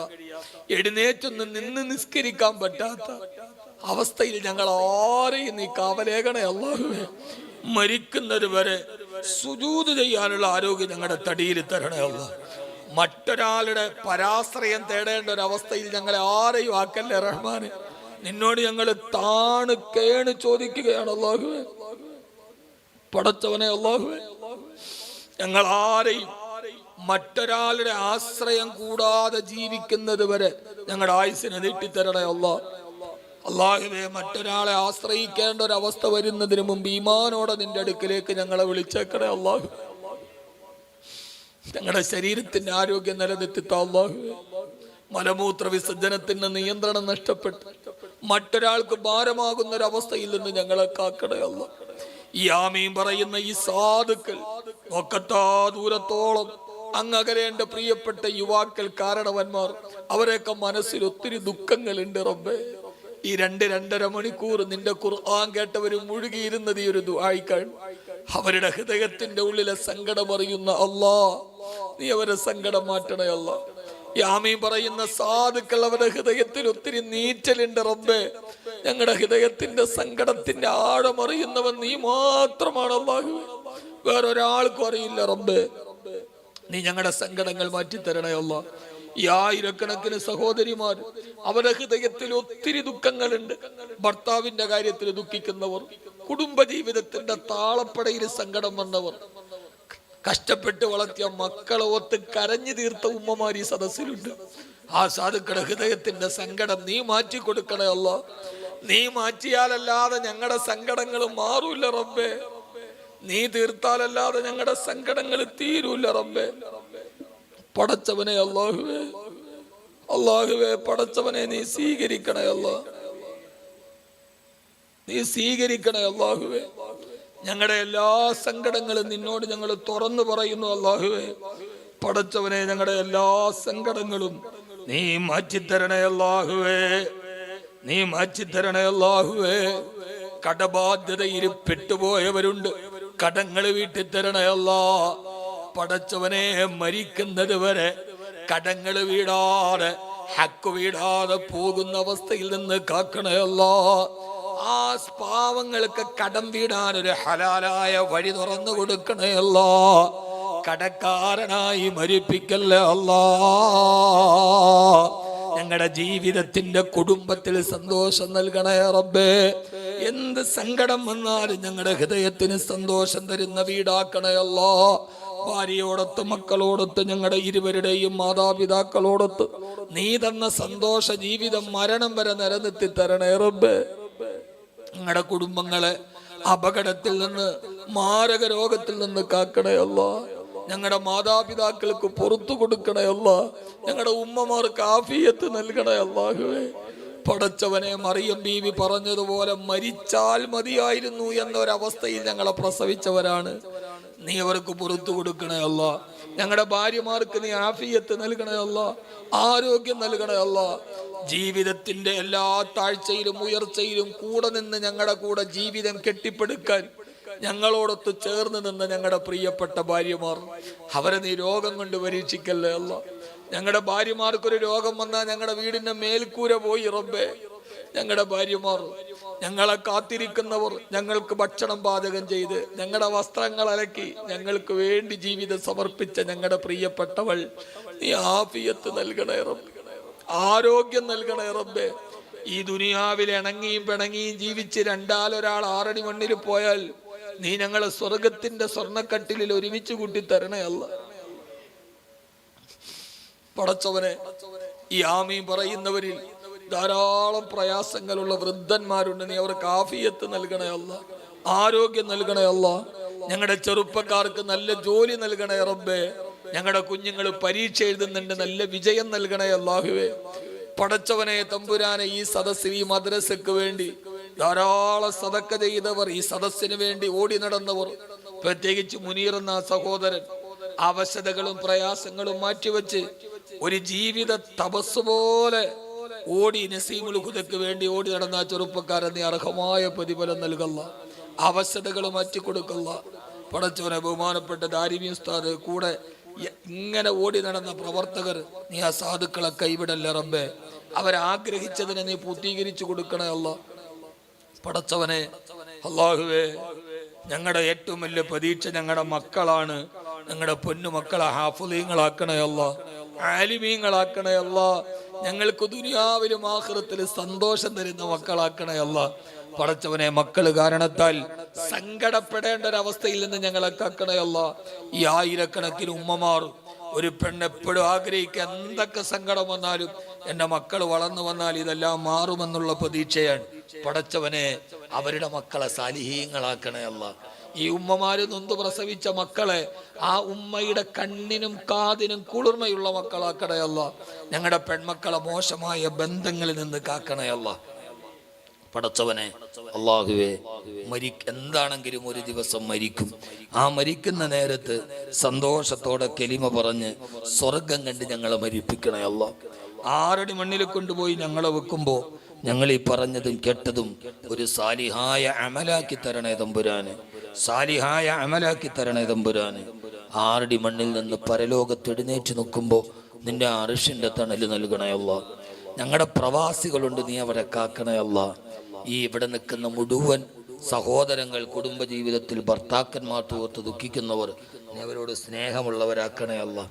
എഴുന്നേറ്റൊന്ന് നിന്ന് നിസ്കരിക്കാൻ പറ്റാത്ത, അവസ്ഥയിൽ ഞങ്ങൾ ആരെയും നീ കാവലേകണേ അല്ലാഹുവേ. മരിക്കുന്നത് വരെ സുജൂദ് ചെയ്യാനുള്ള ആരോഗ്യം ഞങ്ങളുടെ തടിയിൽ തരണേ അല്ലാഹ്. മറ്റൊരാളുടെ പരാശ്രയം തേടേണ്ട ഒരു അവസ്ഥയിൽ ഞങ്ങളെ ആരെയും ആക്കല്ലേ റഹ്മാനെ. നിന്നോട് ഞങ്ങൾ താണ് കേണ് ചോദിക്കുകയാണ് അല്ലാഹുവേ. പടച്ചവനെ അല്ലാഹുവേ, ഞങ്ങൾ ആരെയും മറ്റൊരാളുടെ ആശ്രയം കൂടാതെ ജീവിക്കുന്നത് വരെ ഞങ്ങളുടെ ആയുസ്സിനെ നീട്ടിത്തരണേ അല്ലാഹ്. അല്ലാഹുവേ, മറ്റൊരാളെ ആശ്രയിക്കേണ്ട ഒരു അവസ്ഥ വരുന്നതിന് മുമ്പ് ഈമാനോടെ നിന്റെ അടുക്കിലേക്ക് ഞങ്ങളെ വിളിച്ചേക്കണേ അല്ലാഹു. ഞങ്ങളുടെ ശരീരത്തിന്റെ ആരോഗ്യം നിലനിർത്തിത്ത അല്ലാഹുവേ. മലമൂത്ര വിസർജനത്തിന്റെ നിയന്ത്രണം നഷ്ടപ്പെട്ട് മറ്റൊരാൾക്ക് ഭാരമാകുന്ന ഒരു അവസ്ഥയിൽ നിന്ന് ഞങ്ങളെ കാക്കണേ അല്ലാഹ്. ഈ ആമീൻ പറയുന്ന ഈ സാധുക്കൾ നോക്കത്താ ദൂരത്തോളം അങ്ങകലേണ്ട പ്രിയപ്പെട്ട യുവാക്കൾ, കാരണവന്മാർ, അവരെയൊക്കെ മനസ്സിൽ ഒത്തിരി ദുഃഖങ്ങളുണ്ട് റബ്ബേ. ഈ 2-2.5 മണിക്കൂർ നിന്റെ ഖുർആൻ കേട്ടവരും മുഴുകിയിരുന്നത് ഈ ഒരു ദുആയിക്കാണ്. അവരുടെ ഹൃദയത്തിന്റെ ഉള്ളിലെ സങ്കടം അറിയുന്ന അല്ലാ, നീ അവരെ സങ്കടം മാറ്റണേ അല്ലാ. ഈ ആമീൻ പറയുന്ന സാധുക്കൾ, അവരുടെ ഹൃദയത്തിൽ ഒത്തിരി നീറ്റലുണ്ട് റബ്ബേ. ഞങ്ങളുടെ ഹൃദയത്തിന്റെ സങ്കടത്തിന്റെ ആഴം അറിയുന്നവൻ നീ മാത്രമാണ് അല്ലാഹു. വേറൊരാൾക്കും അറിയില്ല റബ്ബേ. നീ ഞങ്ങളുടെ സങ്കടങ്ങൾ മാറ്റിത്തരണേ അല്ലാ. ഈ ആയിരക്കണക്കിന് സഹോദരിമാർ, അവരുടെ ഹൃദയത്തിൽ ഒത്തിരി ദുഃഖങ്ങളുണ്ട്. ഭർത്താവിന്റെ കാര്യത്തിൽ ദുഃഖിക്കുന്നവർ, കുടുംബജീവിതത്തിന്റെ താളപ്പടയിൽ സങ്കടം വന്നവർ, കഷ്ടപ്പെട്ട് വളർത്തിയ മക്കളെ ഒത്ത് കരഞ്ഞു തീർത്ത ഉമ്മമാർ ഈ സദസ്സിലുണ്ട്. ആ സാധുക്കളുടെ ഹൃദയത്തിന്റെ സങ്കടം നീ മാറ്റി കൊടുക്കണേ അല്ലാ. നീ മാറ്റിയാലല്ലാതെ ഞങ്ങളുടെ സങ്കടങ്ങൾ മാറൂല റബ്ബേ. നീ തീർത്താലല്ലാതെ ഞങ്ങളുടെ സങ്കടങ്ങൾ തീരൂല റബ്ബേ. പടച്ചവനെ അല്ലാഹുവേ, അല്ലാഹുവേ, പടച്ചവനെ നീ സ്വീകരിക്കണേ അല്ലാ. നീ സ്വീകരിക്കണേ അല്ലാഹുവേ. ഞങ്ങളുടെ എല്ലാ സങ്കടങ്ങളും നിന്നോട് ഞങ്ങൾ തുറന്നു പറയുന്നു അല്ലാഹുവേ. പടച്ചവനെ, ഞങ്ങളുടെ എല്ലാ സങ്കടങ്ങളും നീ മാറ്റിത്തരണേ അല്ലാഹുവേ. നീ മാറ്റിത്തരണേ അല്ലാഹുവേ. കടബാധ്യതയിൽ പെട്ടുപോയവരുണ്ട്, കടങ്ങൾ വീട്ടിത്തരണേ അല്ലാ. പടച്ചവനെ, മരിക്കുന്നത് വരെ കടങ്ങൾ വീടാതെ, ഹക്ക് വീടാതെ പോകുന്ന അവസ്ഥയിൽ നിന്ന് കാക്കണേ അല്ലാ. ആ പാവങ്ങൾക്ക് കടം വീടാൻ ഒരു ഹലാലായ വഴി തുറന്നു കൊടുക്കണേ അല്ലാ. കടക്കാരനായി മരിപ്പിക്കല്ലേ അല്ലാ. ഞങ്ങളുടെ ജീവിതത്തിന്റെ കുടുംബത്തിൽ സന്തോഷം നൽകണേ റബ്ബേ. എന്ത് സങ്കടം വന്നാലും ഞങ്ങളുടെ ഹൃദയത്തിന് സന്തോഷം തരുന്ന വീടാക്കണേ അല്ലാ. ഭാര്യയോടൊത്ത്, മക്കളോടൊത്ത്, ഞങ്ങളുടെ ഇരുവരുടെയും മാതാപിതാക്കളോടൊത്ത് നീ തന്ന സന്തോഷ ജീവിതം മരണം വരെ നിലനിർത്തി തരണേ റബ്ബേ. ഞങ്ങളുടെ കുടുംബങ്ങളെ അപകടത്തിൽ നിന്ന്, മാരക രോഗത്തിൽ നിന്ന് കാക്കണേ അല്ലാ. ഞങ്ങളുടെ മാതാപിതാക്കൾക്ക് പുറത്തു കൊടുക്കണേ അല്ലാ. ഞങ്ങളുടെ ഉമ്മമാർക്ക് ആഫിയത്ത് നൽകണേ അല്ലാഹുവേ. പടച്ചവനെ, മറിയം ബീവി പറഞ്ഞതുപോലെ മരിച്ചാൽ മതിയായിരുന്നു എന്നൊരവസ്ഥയിൽ ഞങ്ങളെ പ്രസവിച്ചവരാണ്. നീ അവർക്ക് പുറത്തു കൊടുക്കണേ അല്ലാ. ഞങ്ങളുടെ ഭാര്യമാർക്ക് നീ ആഫിയത്ത് നൽകണേ അല്ലാ, ആരോഗ്യം നൽകണേ അല്ലാ. ജീവിതത്തിന്റെ എല്ലാ താഴ്ചയിലും ഉയർച്ചയിലും കൂടെ നിന്ന് ഞങ്ങളുടെ കൂടെ ജീവിതം കെട്ടിപ്പടുക്കാൻ ഞങ്ങളോടൊത്ത് ചേർന്ന് നിന്ന് ഞങ്ങളുടെ പ്രിയപ്പെട്ട ഭാര്യമാർ, അവരെ നീ രോഗം കൊണ്ട് പരീക്ഷിക്കല്ലേ അല്ലാ. ഞങ്ങളുടെ ഭാര്യമാർക്കൊരു രോഗം വന്നാൽ ഞങ്ങളുടെ വീടിന്റെ മേൽക്കൂര പോയി റബ്ബേ. ഞങ്ങളുടെ ഭാര്യമാർ, ഞങ്ങളെ കാത്തിരിക്കുന്നവർ, ഞങ്ങൾക്ക് ഭക്ഷണം പാചകം ചെയ്ത് ഞങ്ങളുടെ വസ്ത്രങ്ങൾ അലക്കി ഞങ്ങൾക്ക് വേണ്ടി ജീവിതം സമർപ്പിച്ച ഞങ്ങളുടെ പ്രിയപ്പെട്ടവൾ, നീ ആഫിയത്ത് നൽകണേ റബ്ബേ, ആരോഗ്യം നൽകണേ റബ്ബേ. ഈ ദുനിയാവിൽ ഇണങ്ങിയും പിണങ്ങിയും ജീവിച്ച് രണ്ടാലൊരാൾ 6 അടി മണ്ണിൽ പോയാൽ നീ ഞങ്ങളെ സ്വർഗത്തിന്റെ സ്വർണ്ണക്കട്ടിലിൽ ഒരുമിച്ച് കൂട്ടി തരണേ അല്ലാ. പടച്ചവനെ, ഈ ആമീൻ പറയുന്നവരിൽ ധാരാളം പ്രയാസങ്ങളുള്ള വൃദ്ധന്മാരുണ്ട്. നീ അവർക്ക് ആഫിയത്ത് നൽകണേ അല്ലാ, ആരോഗ്യം നൽകണേ അല്ലാ. ഞങ്ങളുടെ ചെറുപ്പക്കാർക്ക് നല്ല ജോലി നൽകണേ റബ്ബേ. ഞങ്ങളുടെ കുഞ്ഞുങ്ങൾ പരീക്ഷ എഴുതുന്നുണ്ട്, നല്ല വിജയം നൽകണേ അല്ലാഹുവേ. പടച്ചവനെ, തമ്പുരാനെ, ഈ സദസ്സിൽ, ഈ മദ്രസക്ക് വേണ്ടി ധാരാളം സദക്ക ചെയ്തവർ, ഈ സദസ്സിന് വേണ്ടി ഓടി നടന്നവർ, പ്രത്യേകിച്ച് മുനീർ എന്ന സഹോദരൻ അവശതകളും പ്രയാസങ്ങളും മാറ്റിവെച്ച് ഒരു ജീവിത തപസ് പോലെ ഓടി നസീമുൽ ഹുദക്ക് വേണ്ടി ഓടി നടന്ന ചെറുപ്പക്കാരൻ നീ അർഹമായ പ്രതിഫലം നൽകല്ല, അവശതകൾ മാറ്റിക്കൊടുക്കല്ല. പടച്ചവനെ, ബഹുമാനപ്പെട്ട ദാരിമി ഉസ്താദ് കൂടെ ഇങ്ങനെ ഓടി നടന്ന പ്രവർത്തകർ, നീ ആ സാധുക്കളെ കൈവിടല്ല റബ്ബേ. അവരാഗ്രഹിച്ചതിനെ നീ പൂർത്തീകരിച്ചു കൊടുക്കണേ അല്ലാ. പടച്ചവനെ അല്ലാഹുവേ, ഞങ്ങളുടെ ഏറ്റവും വലിയ പ്രതീക്ഷ ഞങ്ങളുടെ മക്കളാണ്. ഞങ്ങളുടെ പൊന്നുമക്കളെ ഹാഫിളീങ്ങളാക്കണേ അല്ലാ, ആലിമീങ്ങളാക്കണേ അല്ലാ. ഞങ്ങൾക്ക് ദുനിയാവിലും ആഖിറത്തിലും സന്തോഷം തരുന്ന മക്കളാക്കണേ അല്ലാ. പടച്ചവനെ, മക്കള് കാരണത്താൽ സങ്കടപ്പെടേണ്ട ഒരവസ്ഥയിൽ നിന്ന് ഞങ്ങളെ കാക്കണേ അല്ലാ. ഈ ആയിരക്കണക്കിന് ഉമ്മമാർ, ഒരു പെണ്ണെപ്പോഴും ആഗ്രഹിക്കുക, എന്തൊക്കെ സങ്കടം വന്നാലും എൻ്റെ മക്കൾ വളർന്നു വന്നാൽ ഇതെല്ലാം മാറുമെന്നുള്ള പ്രതീക്ഷയാണ്. പടച്ചവനെ, അവരുടെ മക്കളെ സാലിഹീങ്ങളാക്കണേ അല്ലാ. ഈ ഉമ്മമാര് നൊന്ത് പ്രസവിച്ച മക്കളെ ആ ഉമ്മയുടെ കണ്ണിനും കാതിനും കുളിർമയുള്ള മക്കളാക്കണേ അല്ലാ. ഞങ്ങളുടെ പെൺമക്കളെ മോശമായ ബന്ധങ്ങളിൽ നിന്ന് കാക്കണേ അല്ലാ. പടച്ചവനെ, അല്ലാഹുവേ, എന്താണെങ്കിലും ഒരു ദിവസം മരിക്കും. ആ മരിക്കുന്ന നേരത്ത് സന്തോഷത്തോടെ കലിമ പറഞ്ഞ് സ്വർഗം കണ്ട് ഞങ്ങളെ മരിപ്പിക്കണേ അല്ലാ. 6 അടി മണ്ണിൽ കൊണ്ടുപോയി ഞങ്ങളെ വെക്കുമ്പോൾ ഞങ്ങൾ ഈ പറഞ്ഞതും കേട്ടതും ഒരു സാലിഹായ അമലാക്കി തരണേ തമ്പുരാന്, സാലിഹായ അമലാക്കി തരണേ തമ്പുരാന്. 6 അടി മണ്ണിൽ നിന്ന് പരലോകത്ത് എഴുന്നേറ്റ് നിൽക്കുമ്പോൾ നിന്റെ അർശിന്റെ തണല് നൽകണേ അല്ലാ. ഞങ്ങളുടെ പ്രവാസികളുണ്ട്, നീ അവരെ കാക്കണേ അല്ലാ. ഈ ഇവിടെ നിൽക്കുന്ന മുഴുവൻ സഹോദരങ്ങൾ, കുടുംബജീവിതത്തിൽ ഭർത്താക്കന്മാർ തോർത്ത് ദുഃഖിക്കുന്നവർ, നീ അവരോട് സ്നേഹമുള്ളവരാക്കണേ അല്ലാ.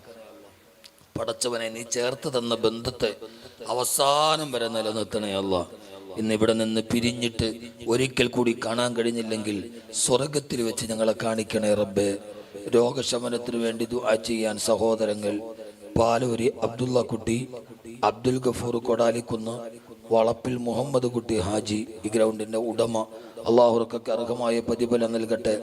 പടച്ചവനെ, നീ ചേർത്ത് തന്ന ബന്ധത്തെ അവസാനം വരെ നിലനിർത്തണേ അല്ലാ. ഇന്നിവിടെ നിന്ന് പിരിഞ്ഞിട്ട് ഒരിക്കൽ കൂടി കാണാൻ കഴിഞ്ഞില്ലെങ്കിൽ സ്വർഗത്തിൽ വെച്ച് ഞങ്ങളെ കാണിക്കണേ റബ്ബേ. രോഗശമനത്തിനു വേണ്ടി ദുആ ചെയ്യാൻ സഹോദരങ്ങൾ പാലൂരി അബ്ദുള്ള കുട്ടി, അബ്ദുൽ ഗഫൂർ കൊടാലിക്കുന്ന്, വളപ്പിൽ മുഹമ്മദ് കുട്ടി ഹാജി, ഈ ഗ്രൗണ്ടിന്റെ ഉടമ, അല്ലാഹുർക്കൊക്കെ അർഹമായ പ്രതിഫലം നൽകട്ടെ.